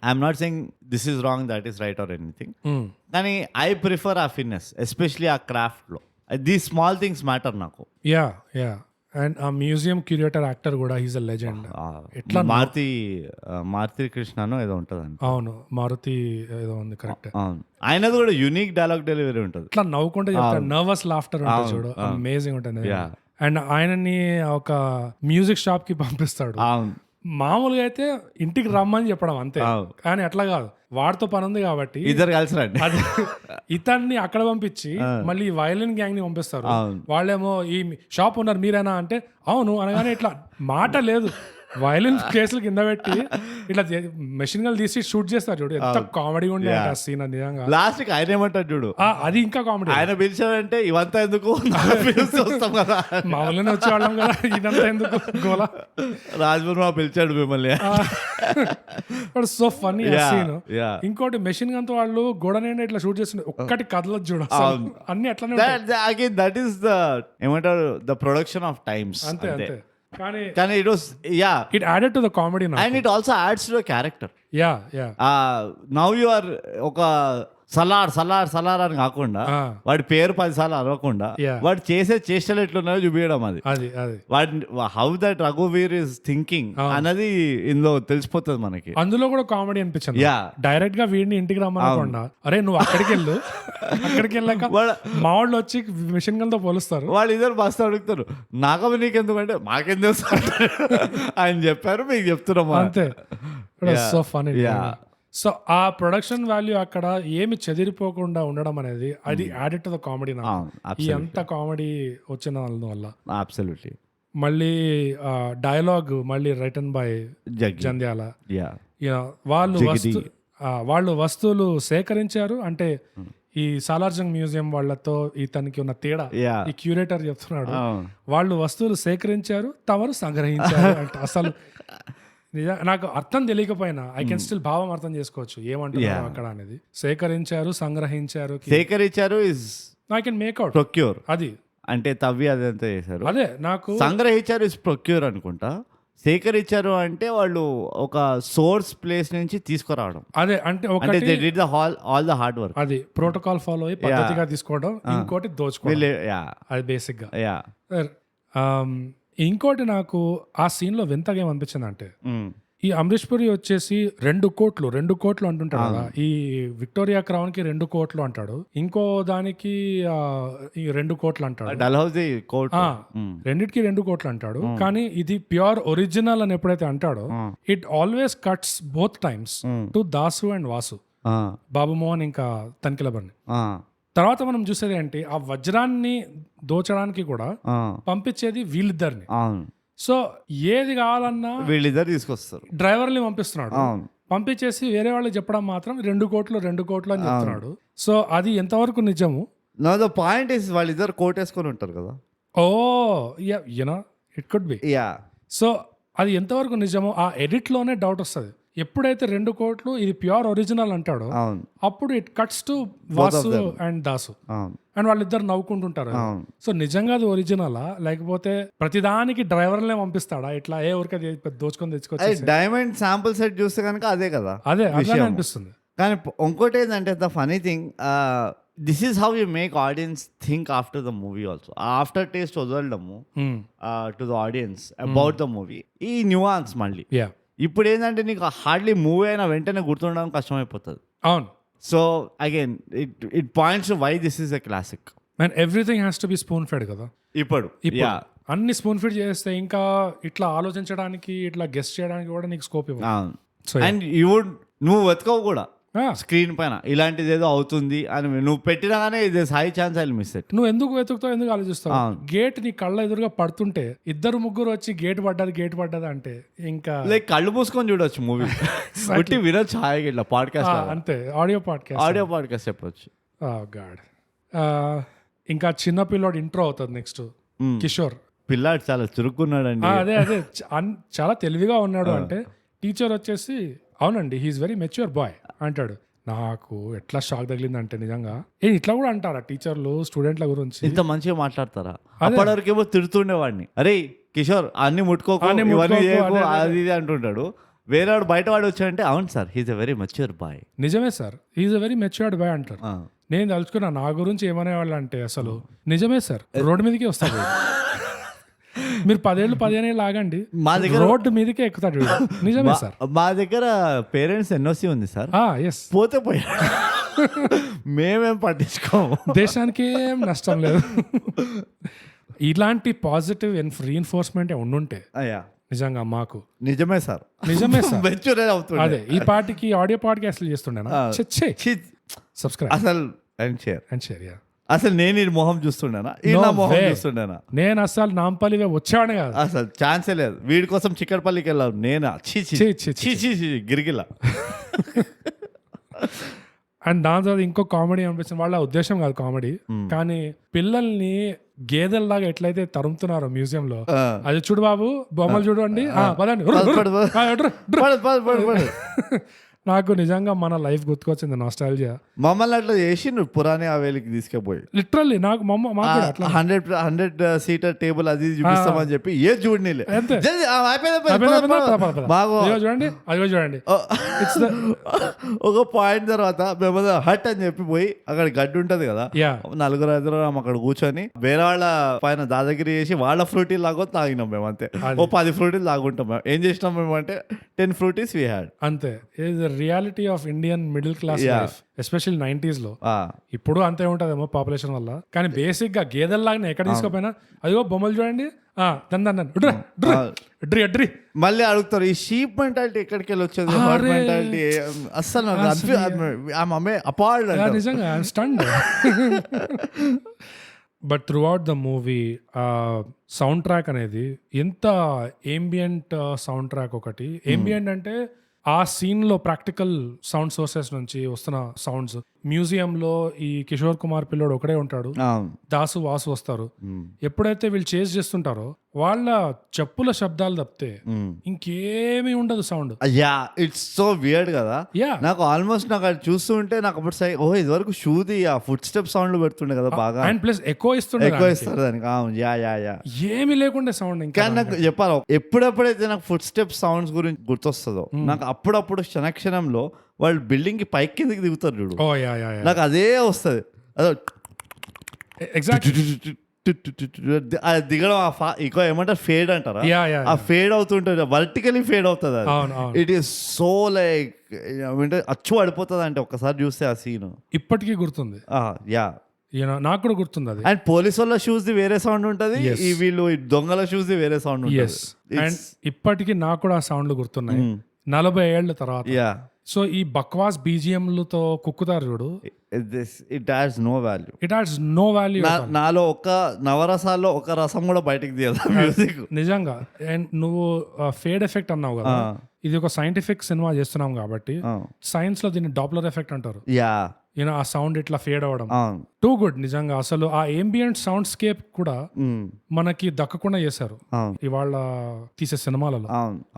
I'm not saying this is wrong, that is right or anything, కానీ ఐ ప్రిఫర్ ఆ ఫినెస్, ఎస్పెషలీ ఆ క్రాఫ్ట్ లో. దీ స్మాల్ థింగ్స్ మ్యాటర్ నాకు. అండ్ ఆ మ్యూజియం క్యూరేటర్ యాక్టర్ కూడా హీస్ అ లెజెండ్. ఎట్లా మారుతి కృష్ణనో ఏదో ఉంటదండి. అవును, మారుతి ఏదో ఉంది, కరెక్ట్. అవును, ఆయనది కూడా యూనిక్ డైలాగ్ డెలివరీ ఉంటుంది. ఇట్లా నవ్వుకుంటే చెప్తాడు, నర్వస్ లాఫ్టర్ ఉంటుంది చూడు, అమేజింగ్ ఉంటుంది. అండ్ ఆయనని ఒక మ్యూజిక్ షాప్ కి పంపిస్తాడు. మామూలుగా అయితే ఇంటికి రమ్మని చెప్పడం అంతే, కానీ అట్లా కాదు, వాడితో పని ఉంది కాబట్టి ఇద్దరు కలిసి రండి, అది ఇతన్ని అక్కడ పంపించి మళ్ళీ వైలిన్ గ్యాంగ్ ని పంపిస్తారు. వాళ్ళేమో ఈ షాప్ ఉన్నారు మీరేనా అంటే అవును అనగానే ఇట్లా మాట లేదు, వైలిన్ కేసులు కింద పెట్టి ఇట్లా మెషిన్ గన్ తీసి షూట్ చేస్తారు చూడు, ఎంత కామెడీ ఉండే ఆ సీన్. నిజంగా లాస్ట్ కి ఆయన ఏమంటాడు చూడు, అది ఇంకా కామెడీ. ఆయన పిలిచాడంటే ఇవంతా ఎందుకు, మామూలుగానే వచ్చేవాళ్ళం కదా, ఇదంతా ఎందుకు గోలా. రాజ్వర్మ పిలిచాడు మిమ్మల్ని, సో ఫన్నీ సీన్. ఇంకోటి మెషిన్ గన్ తో వాళ్ళు గోడ నిండా ఇట్లా షూట్ చేస్తుండే, ఒక్కటి కదలదు చూడు, అన్ని అట్లానే. దట్ ఈస్ ద ఏమంటారు, ద ప్రొడక్షన్ ఆఫ్ టైమ్స్. అంతే. కానీ it was it added to the comedy now, and it also adds to the character. Yeah now you are ఒక సలార్ అని కాకుండా వాడి పేరు 10 సార్లు అరవకుండా వాడు చేసే చేష్టలు ఎట్లున్నాయో చూపించడం, అది వాడి హౌ దట్ రఘువీర్ ఇస్ థింకింగ్ అన్నది ఇందులో తెలిసిపోతుంది మనకి. అందులో కూడా కామెడీ అనిపించింది. డైరెక్ట్ గా వీడిని ఇంటికి రమ్మనకుండా, అరే నువ్వు అక్కడికి వెళ్ళు, అక్కడికి వెళ్ళాక మా వాళ్ళు వచ్చి మిషన్ గన్ తో పోలుస్తారు, వాళ్ళు ఇద్దరు బస్సు అడుగుతారు, నాకవి నీకెందుకంటే మాకెందుకు ఆయన చెప్పారు మీకు చెప్తున్నాం అంతే. So funny. సో ఆ ప్రొడక్షన్ వాల్యూ అక్కడ ఏమి చెదిరిపోకుండా ఉండడం అనేది, అది యాడెడ్ టు ద కామెడీ. ఈ అంత కామెడీ వచ్చిన వల్ల అబ్సల్యూట్లీ. మళ్ళీ డైలాగ్ మళ్ళీ రిటన్ బై జంధ్యాల. వాళ్ళు వస్తువులు సేకరించారు అంటే ఈ సాలార్జంగ్ మ్యూజియం వాళ్ళతో ఇతనికి ఉన్న తేడా Yeah. ఈ క్యూరేటర్ చెప్తున్నాడు. అవును. వాళ్ళు వస్తువులు సేకరించారు, తమరు సంగ్రహించారు అంటే అసలు నాకు అర్థం తెలియకపోయినా ఐ కెన్ స్టిల్ భావం అర్థం చేసుకోవచ్చు ఏమంటున్నారు అక్కడ అనేది. సేకరించారు, సంగ్రహించారు, సేకరించారు is I can make out procure, అది అంటే తవ్వి అదంతా చేశారు. అదే నాకు సంగ్రహించారు ఇస్ ప్రొక్యూర్ అనుకుంటా. సేకరించారు అంటే వాళ్ళు ఒక సోర్స్ ప్లేస్ నుంచి తీసుకురావడం. అదే అంటే అంటే ఒకటి they did all the hard work. అది ప్రోటోకాల్ ఫాలో అయ్యి పద్ధతిగా తీసుకోవడం, ఇంకోటి దోచుకోవడం. అది బేసిక్ గా. ఇంకోటి నాకు ఆ సీన్ లో వింతగా ఏమనిపించింది అంటే ఈ అమరీష్ పురి వచ్చేసి 2 కోట్లు అంటుంటాడు కదా. ఈ విక్టోరియా క్రౌన్ కి 2 కోట్లు అంటాడు, ఇంకో దానికి ఈ 2 కోట్లు అంటాడు, డల్హౌసీ కోర్ట్ రెండిటికి 2 కోట్లు అంటాడు. కానీ ఇది ప్యూర్ ఒరిజినల్ అని ఎప్పుడైతే అంటాడో it always cuts both times to Dasu and Vasu, Babu Mohan ఇంకా తనిఖీలబర్ని. తర్వాత మనం చూసేది ఏంటి, ఆ వజ్రాన్ని దోచడానికి కూడా పంపించేది వీళ్ళిద్దరిని. సో ఏది కావాలన్నా వీళ్ళిద్దరు తీసుకొస్తారు, డ్రైవర్ని పంపిస్తున్నాడు, పంపించేసి వేరే వాళ్ళకి చెప్పడం మాత్రం 2 కోట్లు అని చెప్తున్నాడు. సో అది ఎంతవరకు నిజము? నో ద పాయింట్ ఇస్ వాళ్ళిద్దరు కోట్ వేసుకొని ఉంటారు కదా. Oh you know it could be. So అది ఎంతవరకు నిజమో ఆ ఎడిట్ లోనే డౌట్ వస్తుంది. ఎప్పుడైతే 2 కోట్లు ఇది ప్యూర్ ఒరిజినల్ అంటాడో అప్పుడు it cuts to Vasu and Dasu and వాళ్ళిద్దరు నవ్వుకుంటుంటారు. సో నిజంగా అది ఒరిజినలా లేకపోతే ప్రతిదానికి డ్రైవర్లనే పంపిస్తాడా ఇట్లా ఏ ఊరికే దోచుకొని తెచ్చుకోవచ్చు? డైమండ్ శాంపుల్ సెట్ చూస్తే కనుక అదే కదా, అదే అట్లానే అనిపిస్తుంది. కానీ ఇంకోటి ఏంటంటే the funny thing, this is how you make audience think after the movie also. Aftertaste వదలడము to the audience about the movie, ఈ న్యూయాన్స్ మళ్ళీ. ఇప్పుడు ఏంటంటే నీకు హార్డ్లీ మూవీ అయినా వెంటనే గుర్తుండడం కష్టమైపోతుంది. అవును. So again it points why this is a classic. And everything has to be spoon fed కదా ఇప్పుడు. అన్ని స్పూన్ ఫీడ్ చేస్తే ఇంకా ఇట్లా ఆలోచించడానికి ఇట్లా గెస్ట్ చేయడానికి కూడా నీకు స్కోప్ ఇవ్వాలి. అండ్ నువ్వు వెతకవు కూడా స్క్రీన్ పైన ఇలాంటిది ఏదో అవుతుంది అని నువ్వు పెట్టినాగానే ఇది high chance I miss it. నువ్వు ఎందుకు వెతుకుతావు, ఎందుకు ఆలోచిస్తావు? గేట్ నీ కళ్ళ ఎదురుగా పడుతుంటే 2-3 వచ్చి గేట్ పడ్డది అంటే ఇంకా లైక్ కళ్ళు మూసుకొని చూడొచ్చు మూవీ, బట్టి వినొచ్చు హాయిగా ఇట్లా పాడ్కాస్ట్ అంతే. ఆడియో పాడ్కాస్ట్ చెప్పొచ్చు. గాడ్. ఇంకా చిన్న పిల్లోడు ఇంట్రో అవుతుంది నెక్స్ట్, కిషోర్ పిల్లాడు చాలా చురుక్కున్నాడండి. అదే చాలా తెలివిగా ఉన్నాడు. అంటే టీచర్ వచ్చేసి అవునండి హీఈస్ వెరీ మెచ్యూర్ బాయ్ అంటాడు. నాకు ఎట్లా షాక్ తగిలిందంటే నిజంగా ఇట్లా కూడా అంటారా టీచర్లు స్టూడెంట్ల గురించి? ఇంత మంచిగా మాట్లాడతారా? అప్పటివరకేమో తిడుతుండేవాడిని, అరే కిషోర్ అన్ని ముట్టుకోకు అది ఇది అంటుంటాడు. వేరేవాడు బయటవాడు వచ్చాడంటే అవును sir he is a very mature boy. నిజమే sir he is a very matured boy అంటారు. నేను తలుచుకున్నా నా గురించి ఏమనేవాళ్ళు అంటే అసలు నిజమే సార్ రోడ్డు మీదకి వస్తాడు మీరు 10-15 ఏళ్ళు ఆగండి మా దగ్గర రోడ్డు మీదకే ఎక్కుతాడు. నిజమే సార్. మా దగ్గర పేరెంట్స్ ఎన్ఓసి ఉంది సార్. పోతే పోయా మేమేం పట్టించుకోము, దేశానికి ఏం నష్టం లేదు. ఇలాంటి పాజిటివ్ రీఇన్ఫోర్స్మెంట్ ఉండుంటే నిజంగా మాకు నిజమే సార్ అదే ఈ పార్టీకి ఆడియో పాడ్కాస్ట్ చేస్తుండేనా? సబ్స్క్రైబ్ అసలు అండ్ షేర్. యా అసలు నేను ఈ మొహం చూస్తుండేనా, ఇలా మొహం చూస్తుండేనా? నేను అసలు నాంపల్లి వచ్చాడు కాదు, అసలు ఛాన్సే లేదు. వీడి కోసం చిక్కడపల్లికి వెళ్ళాను నేనా? గిరిగిలా. అండ్ దాని తర్వాత ఇంకో కామెడీ అనిపించింది. వాళ్ళ ఉద్దేశం కాదు కామెడీ, కానీ పిల్లల్ని గేదెల్లాగా ఎట్లయితే తరుముతున్నారో మ్యూజియం లో, అది చూడు బాబు బొమ్మలు చూడండి నాకు నిజంగా మన లైఫ్ గుర్తుకొచ్చింది నాస్టాల్జియా. మమ్మల్ని అట్లా చేసి నువ్వు పురాణి హవేలీకి తీసుకుపోయి లిటరల్లీ నాకు 100 సీటర్ టేబుల్ అది చూపిస్తామని చెప్పి ఏ చూడండి చూడండి ఒక పాయింట్ తర్వాత మేము హట్ అని చెప్పి పోయి అక్కడ గడ్డి ఉంటది కదా, 4-5 అక్కడ కూర్చొని వేరే వాళ్ళ పైన దాదాగిరి చేసి వాళ్ళ ఫ్రూటీ లాగో తాగినాం మేము అంతే. 10 ఫ్రూటీలు తాగుంటాం మేము. ఏం చేసినాం మేము అంటే 10 ఫ్రూటీస్ వీ హ్యాడ్ అంతే. Reality of Indian middle class life especially 90s లో. ఇప్పుడు అంతే ఉంటదేమో పాపులేషన్ వల్ల, కానీ బేసిక్ గా గేదెల్లాగా ఎక్కడ తీసుకోపోయినా అదిగో బొమ్మలు చూడండి మళ్ళీ అడుగుతారు ఈ షీప్ మెంటాలిటీ ఎక్కడికి వెళ్ళి వచ్చేది మెంటాలిటీ అస్సలు నిజంగా stunned. But through out the movie sound track అనేది ఎంత ఏంబియంట్ సౌండ్ ట్రాక్. ఒకటి ఏంబియంట్ అంటే ఆ సీన్ లో ప్రాక్టికల్ సౌండ్ సోర్సెస్ నుంచి వస్తున్న సౌండ్స్, మ్యూజియం లో ఈ కిషోర్ కుమార్ పిల్లోడు ఒకడే ఉంటాడు, అవును. దాసు వాసు వస్తారు. ఎప్పుడైతే వీళ్ళు చేజ్ చేస్తుంటారో వాళ్ళ చెప్పుల శబ్దాలు తప్పితే ఇంకేమీ ఉండదు sound. Yeah, it's so weird కదా. యా, నాకు ఆల్మోస్ట్ నాకు అది చూస్తూ ఉంటే నాకు అప్పుడు ఇది వరకు షూది ఆ ఫుట్ స్టెప్ సౌండ్లు పెడుతుండే కదా బాగా, అండ్ ప్లస్ ఎక్కువ ఇస్తుండే, ఎక్కువ ఇస్తారు దానికి. అవును, యా యా యా. ఏమీ లేకుండా సౌండ్. ఇంకా కానీ నాకు చెప్పాలి, ఎప్పుడెప్పుడైతే నాకు ఫుట్ స్టెప్ సౌండ్స్ గురించి గుర్తొస్తుందో నాకు అప్పుడప్పుడు క్షణక్షణంలో వాళ్ళు బిల్డింగ్ కి పైకి కిందకి దిగుతారు చూడు, ఓ యా యా, నాకు అదే వస్తుంది. అదో ఎగ్జాక్ట్లీ. అది దిగడం ఇంకో ఏమంటారు ఫేడ్ అంటారా, యా యా, ఆ ఫేడ్ అవుతుంటుంది, వర్టికలీ ఫేడ్ అవుతుంది అది. అవును అవును. ఇట్ ఈస్ సో లైక్ ఏమంటే అచ్చు పడిపోతుంది అంటే ఒక్కసారి చూస్తే ఆ సీన్. ఇప్పటికీ గుర్తుంది. యా, నాకు కూడా గుర్తుంది అది. అండ్ పోలీస్ వాళ్ళ షూస్ ది వేరే సౌండ్ ఉంటది, ఈ వీళ్ళు ఈ దొంగల షూస్ ది వేరే సౌండ్ ఎస్, అండ్ ఇప్పటికీ నాకు కూడా ఆ సౌండ్లు గుర్తున్నాయి 40 ఏళ్ల తర్వాత. యా, సో ఈ బక్వాస్ బీజిఎంలతో కుక్కుతారు చూడు, it has no value. It has no value. నాలో ఒక నవరసాల్లో ఒక రసం కూడా బయటకు తీయదు మ్యూజిక్ నిజంగా. అండ్ నువ్వు ఫేడ్ ఎఫెక్ట్ అన్నావు కదా, ఇది ఒక సైంటిఫిక్ సినిమా చేస్తున్నాం కాబట్టి సైన్స్ లో దీన్ని డాప్లర్ ఎఫెక్ట్ అంటారు. యా, ఆ సౌండ్ ఇట్లా ఫేడ్ అవ్వడం టూ గుడ్ నిజంగా. అసలు ఆ ambient సౌండ్ స్కేప్ కూడా మనకి దక్కకుండా చేశారు ఇవాళ తీసే సినిమాలలో.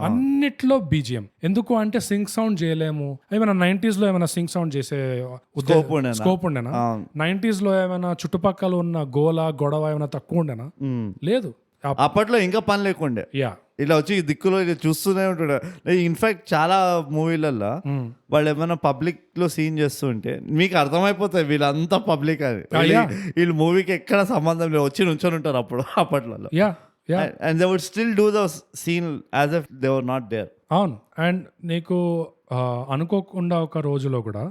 అన్నిట్లో బీజిఎం ఎందుకు అంటే సింక్ సౌండ్ చేయలేము. ఏమైనా 90s లో ఏమైనా సింక్ సౌండ్ చేసే స్కోప్ ఉండేనా? 90s లో ఏమైనా చుట్టుపక్కల ఉన్న గొడవ ఏమైనా తక్కువ ఉండేనా? లేదు. అప్పట్లో ఇంకా పని లేకుండే, యా, ఇలా వచ్చి దీక్కులో ఇలా చూస్తూనే ఉంటాడు. ఇన్ఫాక్ట్ చాలా మూవీలలో వాళ్ళు ఏమైనా పబ్లిక్ లో సీన్ చేస్తుంటే మీకు అర్థమైపోతాయి వీళ్ళంతా పబ్లిక్ అని. వీళ్ళు మూవీకి ఎక్కడ సంబంధం లేదు, వచ్చి నుంచొని ఉంటారు అప్పట్లో. And they would still do the scene as if they were not there. అవును. అండ్ నీకు అనుకోకుండా ఒక రోజులో కూడా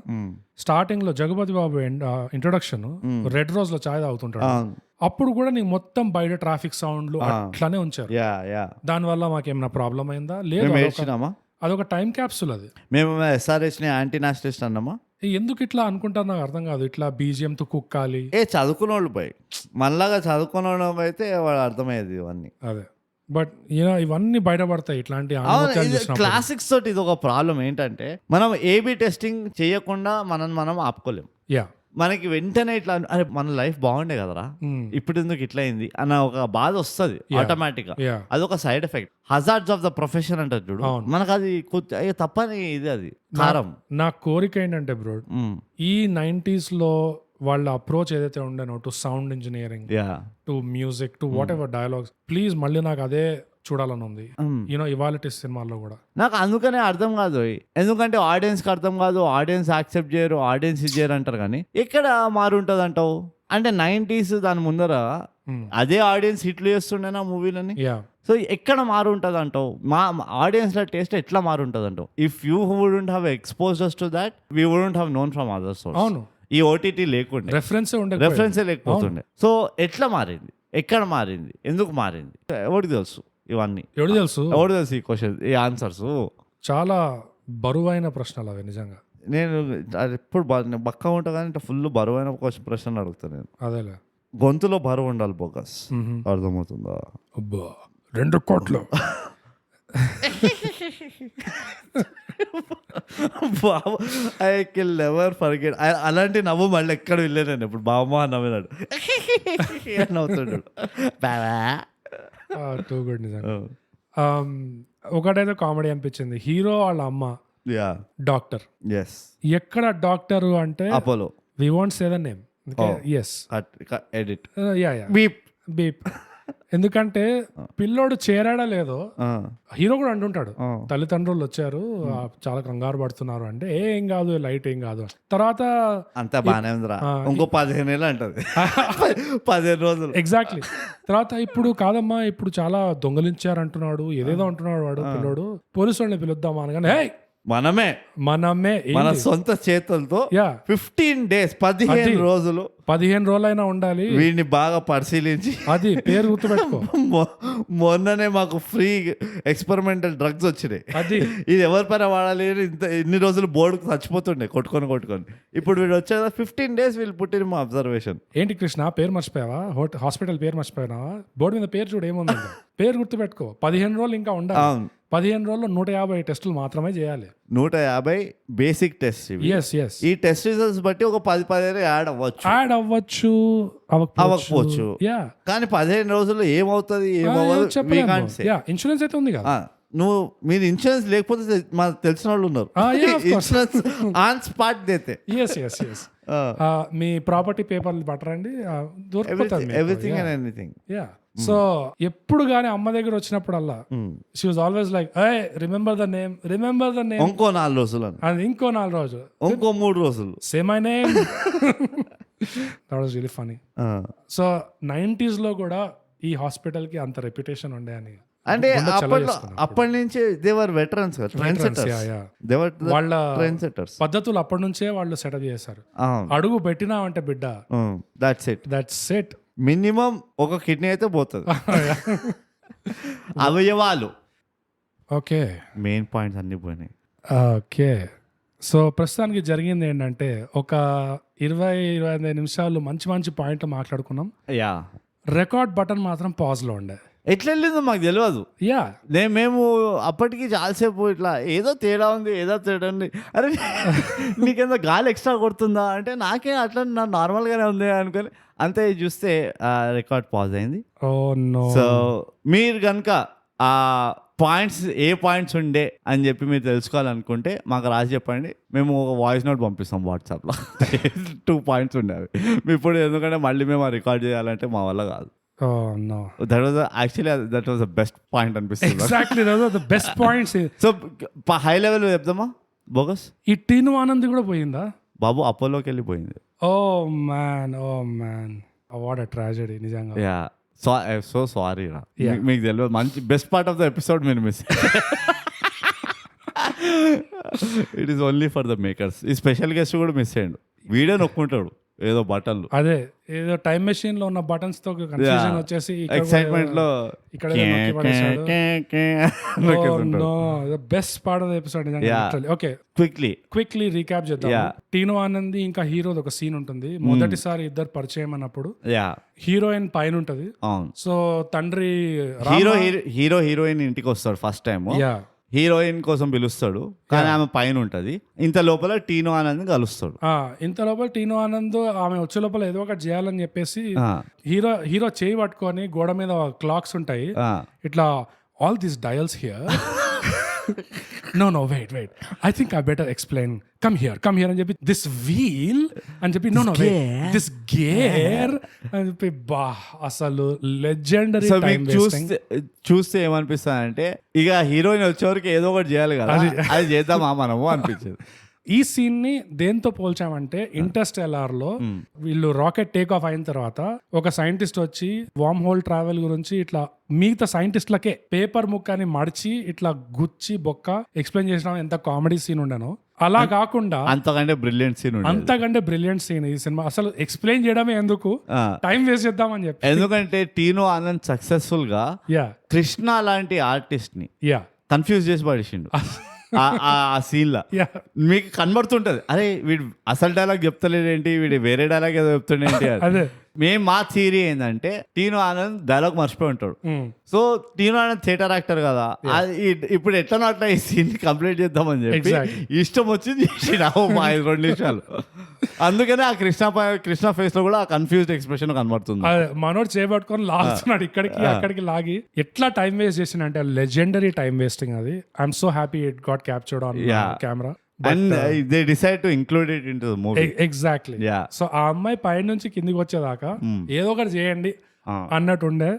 స్టార్టింగ్ లో Jagapathi Babu introduction red rose లో చాయ్ తాగుతుంటాడు, అప్పుడు కూడా నీకు మొత్తం బయట ట్రాఫిక్ సౌండ్లు అట్లానే ఉంచారు. దానివల్ల మాకేమైనా ప్రాబ్లం అయిందా? లేదు, అదొక టైం క్యాప్సుల్. అది మేము SRH ని యాంటీ నేషనలిస్ట్ అన్నామా? ఎందుకు ఇట్లా అనుకుంటారు నాకు అర్థం కాదు. ఇట్లా బీజిఎం తో కుక్కాలి. చదువుకున్న వాళ్ళు పోయి మనలాగా చదువుకున్న వాళ్ళు అయితే వాడు అర్థమయ్యేది ఇవన్నీ. అదే, బట్ ఇవన్నీ బయటపడతాయి ఇట్లాంటి క్లాసిక్స్ తోటి. ఇది ఒక ప్రాబ్లం ఏంటంటే మనం ఏబి టెస్టింగ్ చేయకుండా మనం ఆపుకోలేం. యా, మనకి వెంటనే ఇట్లా అరే మన లైఫ్ బాగుండే కదరా, ఇప్పుడు ఎందుకు ఇట్లా అయింది అన్న ఒక బాధ వస్తుంది ఆటోమేటిక్ గా. అదొక side effect. Hazards of the profession అంటారు చూడు, మనకు అది తప్పని ఇది అది కారం. నా కోరిక ఏంటంటే బ్రో, ఈ 90s లో వాళ్ళ అప్రోచ్ ఏదైతే ఉండేనో to sound engineering, to music, to whatever dialogues, please మళ్ళీ నాకు అదే చూడాలని ఉంది ఇవాళ సినిమాల్లో కూడా. నాకు అందుకనే అర్థం కాదు, ఎందుకంటే ఆడియన్స్ కి అర్థం కాదు, ఆడియన్స్ యాక్సెప్ట్ చేయరు, ఆడియన్స్ ఇది చేయరు అంటారు. కానీ ఎక్కడ మారుంటది అంటావు అంటే 90s దాని ముందర అదే ఆడియన్స్ హిట్లు చేస్తుండేనా మూవీలని. సో ఎక్కడ మారు ఉంటుంది అంటావు? మా ఆడియన్స్ లో టేస్ట్ ఎట్లా మారు ఉంటుంది అంటావు? If you wouldn't have exposed to that we wouldn't have known from other source. అవును, ఈ ఓటీటీ లేకుండే, రెఫరెన్సే లేకపోతుండే. సో ఎట్లా మారింది, ఎక్కడ మారింది, ఎందుకు మారింది, ఎవరికి తెలుసు ఇవన్నీ? ఎవరికి తెలుసు ఈ క్వశ్చన్, ఈ ఆన్సర్స్? చాలా బరువైన ప్రశ్నలు అవి నిజంగా. నేను ఎప్పుడు బక్క ఉంటా కానీ ఫుల్ బరువైన ప్రశ్నలు అడుగుతాను నేను. అదేలే, గొంతులో బరువు ఉండాలి బోగస్, అర్థమవుతుందా? 2 కోట్లు ఐ కెన్ నెవర్ ఫర్గెట్. అలాంటి నవ్వు మళ్ళీ ఎక్కడ వెళ్ళాను నేను. ఇప్పుడు బాబా నవ్వినాడు నవ్వుతాడు. టూ గుడ్ నిజంగా. ఒకటైతే కామెడీ అనిపించింది, హీరో వాళ్ళ అమ్మ డాక్టర్. ఎక్కడ డాక్టర్ అంటే Apollo. We want say the name. Yes, edit beep beep. ఎందుకంటే పిల్లోడు చేరాడా లేదో హీరో కూడా అంటుంటాడు, తల్లిదండ్రులు వచ్చారు చాలా కంగారు పడుతున్నారు అంటే ఏం కాదు, లైట్ ఏం కాదు. తర్వాత అంతా బాగానే ఉందిరా, ఇంకో 15 ఏళ్ళు అంటది, 15 రోజులు ఎగ్జాక్ట్లీ. తర్వాత ఇప్పుడు కాదమ్మా, ఇప్పుడు చాలా దొంగలించారు అంటున్నాడు, ఏదేదో అంటున్నాడు వాడు పిల్లోడు. పోలీసు వాళ్ళని పిలుద్దామా అనగానే హే మనమే మన సొంత చేతులతో 15 days 15 రోజులు 15 రోజులైనా ఉండాలి, వీడిని బాగా పరిశీలించి అది పేరు గుర్తుపెట్టుకో. మొన్ననే మాకు ఫ్రీ ఎక్స్పెరిమెంటల్ డ్రగ్స్ వచ్చినాయి, అది ఇది ఎవరి పైన వాడాలి ఇన్ని రోజులు బోర్డుకు చచ్చిపోతుండే కొట్టుకొని. ఇప్పుడు వీడు వచ్చేదా 15 days వీళ్ళు పుట్టిన మా అబ్జర్వేషన్. ఏంటి కృష్ణ పేరు మర్చిపోయావా? హాస్పిటల్ పేరు మర్చిపోయావా? బోర్డు మీద పేరు చూడు ఏముంది, పేరు గుర్తుపెట్టుకో. 15 రోజులు ఇంకా ఉండాలి. 15 రోజుల్లో 150 టెస్టులు మాత్రమే చేయాలి. 150 బేసిక్ టెస్ట్ ఇవి. ఎస్ ఎస్ ఈ టెస్ట్ రిజల్ట్స్ బట్టి ఒక 10-15 యాడ్ అవ్వచ్చు, అవ్వకపోవచ్చు. యా, కానీ 15 రోజుల్లో ఏమవుతుంది ఇన్సూరెన్స్ అయితే ఉంది కదా. మీరు ఇన్సూరెన్స్ లేకపోతే మాకు తెలిసిన వాళ్ళు ఉన్నారు, ఇన్సూరెన్స్ ఆన్ స్పాట్ దేతే. మీ ప్రాపర్టీ పేపర్లు పట్టరండి, దొరికిపోతుంది everything and anything. Yeah, so ఎప్పుడు గానీ అమ్మ దగ్గర వచ్చినప్పుడల్లా she was always like, remember the name. ఇంకో 4 రోజులు, అది ఇంకో 4 రోజులు, ఇంకో 3 రోజులు, same my name. That was really funny. So 90s లో కూడా ఈ హాస్పిటల్ కి అంత రెప్యుటేషన్ ఉండే అని, అంటే అప్పటి నుంచి దేవర్ వెటరన్స్, వాళ్ళ పద్ధతులు అప్పటి నుంచే వాళ్ళు సెటప్ చేశారు. అడుగు పెట్టినావంటే బిడ్డ, దట్స్ ఇట్. మినిమం ఒక కిడ్నీ అయితే పోతుంది. అవయవాలు ఓకే, మెయిన్ పాయింట్స్ అన్ని పోయినాయి. ఓకే, సో ప్రస్తుతానికి జరిగింది ఏంటంటే ఒక 20-25 నిమిషాలు మంచి మంచి పాయింట్లు మాట్లాడుకున్నాం. రికార్డ్ బటన్ మాత్రం పాజ్ లో ఉండే. ఎట్లా వెళ్ళిందో మాకు తెలియదు. యా, మేము అప్పటికి చాలాసేపు ఇట్లా ఏదో తేడా ఉంది, అరే నీకేందో గాలి ఎక్స్ట్రా కొడుతుందా అంటే నాకే అట్లా నార్మల్గానే ఉంది అనుకొని అంతే చూస్తే రికార్డ్ పాజ్ అయింది. సో మీరు కనుక ఆ పాయింట్స్ ఏ పాయింట్స్ ఉండే అని చెప్పి మీరు తెలుసుకోవాలనుకుంటే మాకు రాసి చెప్పండి, మేము ఒక వాయిస్ నోట్ పంపిస్తాం వాట్సాప్లో. 2 పాయింట్స్ ఉండేవి ఇప్పుడు, ఎందుకంటే మళ్ళీ మేము ఆ రికార్డ్ చేయాలంటే మా వల్ల కాదు. That was the best point అనిపిస్తుంది. Exactly, those are the best points. So high level చెప్దామా బోగస్? ఈ టీను ఆనంద్ కూడా పోయిందా బాబు? అపోలోకి వెళ్ళిపోయింది. Oh man what a tragedy నిజంగా. యా, సో సారీ రా, మీకు తెలియదు. మంచి best part of the episode మీరు miss. It is only for the makers. ఈ స్పెషల్ గెస్ట్ కూడా మిస్ అయ్యండు. వీడియో నొక్కుంటాడు ఏదో బటన్లు, అదే ఏదో టైం మెషిన్ లో ఉన్న బటన్స్ తో కన్ఫ్యూజన్ వచ్చేసి ఎక్సైట్మెంట్ లో ఇక్కడ best part of the episode. Okay, quickly recap చేద్దాం. టీను ఆనంద్ ఇంకా హీరోది ఒక సీన్ ఉంటుంది. మొదటిసారి ఇద్దరు పరిచయం అన్నప్పుడు హీరోయిన్ పైన ఉంటది. సో తండ్రి హీరోయిన్ ఇంటికి వస్తాడు ఫస్ట్ టైం. హీరోయిన్ కోసం పిలుస్తాడు కానీ ఆమె పైన ఉంటది. ఇంత లోపల టీను ఆనంద్ కలుస్తాడు. ఇంత లోపల టీను ఆనంద్ ఆమె వచ్చే లోపల ఏదో ఒకటి చేయాలని చెప్పేసి హీరో చేయి పట్టుకొని గోడ మీద క్లాక్స్ ఉంటాయి ఇట్లా, all these dials here. No, wait. I think I better explain. Come here అని చెప్పి, this wheel అని చెప్పి, no, wait, this gear అని చెప్పి, అసలు లెజెండరీ. చూస్తే ఏమనిపిస్తుంది అంటే ఇక హీరోయిన్ వచ్చేవరకు ఏదో ఒకటి చేయాలి కదా, అది చేద్దామా మనము అనిపించేది. ఈ సీన్ ని దేంతో పోల్చామంటే ఇంటర్స్టెల్లార్ లో వీళ్ళు రాకెట్ టేక్ ఆఫ్ అయిన తర్వాత ఒక సైంటిస్ట్ వచ్చి వార్మ్ హోల్ ట్రావెల్ గురించి ఇట్లా మిగతా సైంటిస్ట్లకే పేపర్ ముక్కని మడిచి ఇట్లా గుచ్చి బొక్క ఎక్స్ప్లెయిన్ చేసిన ఎంత కామెడీ సీన్ ఉండను. అలా కాకుండా అంతకంటే బ్రిలియంట్ సీన్ ఈ సినిమా. అసలు ఎక్స్ప్లెయిన్ చేయడమే ఎందుకు, టైం వేస్ట్ చేద్దామని చెప్పి. ఎందుకంటే టీను ఆనంద్ సక్సెస్ఫుల్ గా కృష్ణ లాంటి ఆర్టిస్ట్ ని కన్ఫ్యూజ్ చేసి పడేసిండు ఆ సీన్ లా. మీకు కనబడుతుంటది, అరే వీడు అసలు డైలాగ్ చెప్తలేడేంటి, వీడు వేరే డైలాగ్ ఏదో చెప్తుండేంటి. అదే మా థియరీ ఏంటంటే టీను ఆనంద్ డైలాగ్ మర్చిపోయి ఉంటాడు. సో టీను ఆనంద్ థియేటర్ యాక్టర్ కదా, ఇప్పుడు ఎట్లా అట్లా ఈ సీన్ కంప్లీట్ చేద్దామని చెప్పి ఇష్టం వచ్చింది చేసి 2 నిమిషాలు. అందుకనే ఆ కృష్ణ ఫేస్ లో కూడా ఆ కన్ఫ్యూజ్డ్ ఎక్స్ప్రెషన్ కనబడుతుంది. మనోడు చేపట్టుకొని లాగుతున్నాడు ఇక్కడికి అక్కడికి లాగి. ఎట్లా టైం వేస్ట్ చేసిన అంటే లెజెండరీ టైం వేస్టింగ్ అది. I'm so happy it got captured on camera. And they decide to include it into the movie. Exactly. Yeah. So ఆ అమ్మాయి పై నుంచి కిందికి వచ్చేదాకా ఏదో ఒకటి చేయండి అన్నట్టుండే.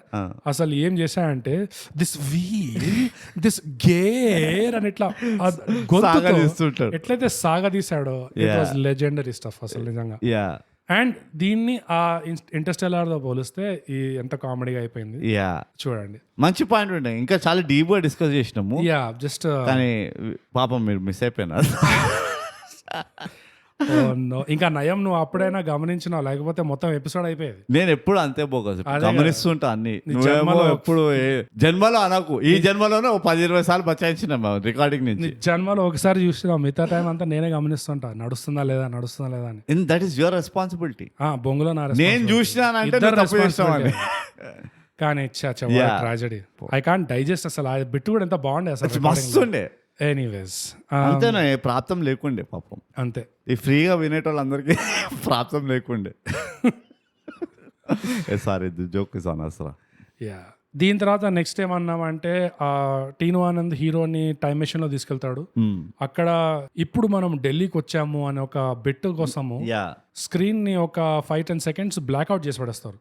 అసలు ఏం చేశాయంటే దిస్ వీల్ దిస్ గేర్ అని ఇట్లా గొంతుతో ఎట్లయితే సాగదీశాడో, ఇట్ వాజ్ లెజెండరీ స్టఫ్ అసలు నిజంగా. అండ్ దీన్ని ఆ ఇంటర్స్టెల్లార్ తో పోలిస్తే ఈ ఎంత కామెడీగా అయిపోయింది చూడండి. మంచి పాయింట్ ఉండే, ఇంకా చాలా డీప్ గా డిస్కస్ చేసినాము. జస్ట్ కానీ పాపం మీరు మిస్ అయిపోయినారు. ఇంకా నయం నువ్వు అప్పుడైనా గమనించినావు, లేకపోతే మొత్తం ఎపిసోడ్ అయిపోయేది. నేను ఎప్పుడు అంతే బోగస్ గమనిస్తుంటా అన్ని. నువ్వేమో ఎప్పుడు జన్మలో అనకు, ఈ జన్మలోనే 10-20 సార్లు బచాయించిన రికార్డింగ్ నుంచి. జన్మలో ఒకసారి చూసినావు, మిగతా టైం అంతా నేనే గమనిస్తుంటా నడుస్తుందా లేదా అని. That is your responsibility. బొంగులో నేను చూసినానంటే కానీ ట్రాజడీ ఐ కాంట్ డైజెస్ట్ అసలు ఆ బిట్ కూడా ఎంత బాగుండే అసలు మస్తు ఉండే. ఎనీవేస్ అంతేనా, ఏ ప్రాప్తం లేకుండే పాపం. అంతే, ఈ ఫ్రీగా వినేటోళ్ళందరికీ ప్రాప్తం లేకుండే. సారీ జోక్ ఇస్ అనవసరం. యా. దీని తర్వాత నెక్స్ట్ ఏమన్నామంటే టీను ఆనంద్ హీరోని టైమ్ మెషిన్ లో తీసుకెళ్తాడు. అక్కడ ఇప్పుడు మనం ఢిల్లీకి వచ్చాము అనే ఒక బిట్ కోసము స్క్రీన్ ని ఒక 5-10 సెకండ్స్ బ్లాక్అవుట్ చేసి పడేస్తారు,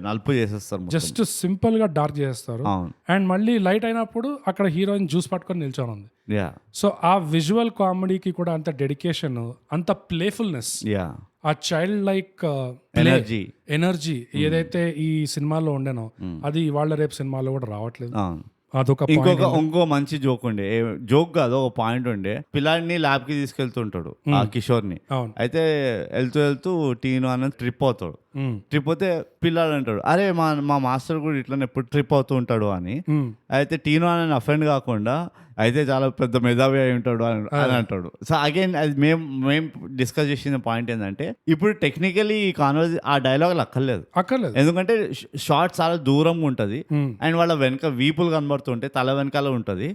నలుపు చేసేస్తారు, జస్ట్ సింపుల్ గా డార్క్ చేసేస్తారు. అండ్ మళ్ళీ లైట్ అయినప్పుడు అక్కడ హీరోయిన్ జ్యూస్ పట్టుకొని నిల్చొని ఉంది. సో ఆ విజువల్ కామెడీకి కూడా అంత డెడికేషన్, అంత ప్లేఫుల్నెస్, ఆ చైల్డ్ లైక్ ఎనర్జీ ఏదైతే ఈ సినిమాలో ఉండేనో అది ఇవాళ రేపు సినిమాలో కూడా రావట్లేదు. అదొక ఇంకో మంచి జోక్ ఉండే, జోక్ కాదు ఒక పాయింట్ ఉండే. పిల్లాడిని ల్యాబ్ కి తీసుకెళ్తుంటాడు ఆ కిషోర్ని. అయితే వెళ్తూ టీను అన్న ట్రిప్ అవుతాడు. ట్రిప్ అయితే పిల్లాడు అంటాడు, అరే మా మాస్టర్ కూడా ఇట్లా ఎప్పుడు ట్రిప్ అవుతూ ఉంటాడు అని. అయితే టీను అన్న అఫెండ్ కాకుండా అయితే చాలా పెద్ద మెధావి అయి ఉంటాడు అని అంటాడు. సో అగైన్ అది మేము డిస్కస్ చేసిన పాయింట్ ఏంటంటే ఇప్పుడు టెక్నికలీ ఈ ఆ డైలాగ్ అక్కర్లేదు, ఎందుకంటే షార్ట్ చాలా దూరంగా ఉంటది అండ్ వాళ్ళ వెనక వీపులు కనబడుతుంటే తల వెనకాల ఉంటది.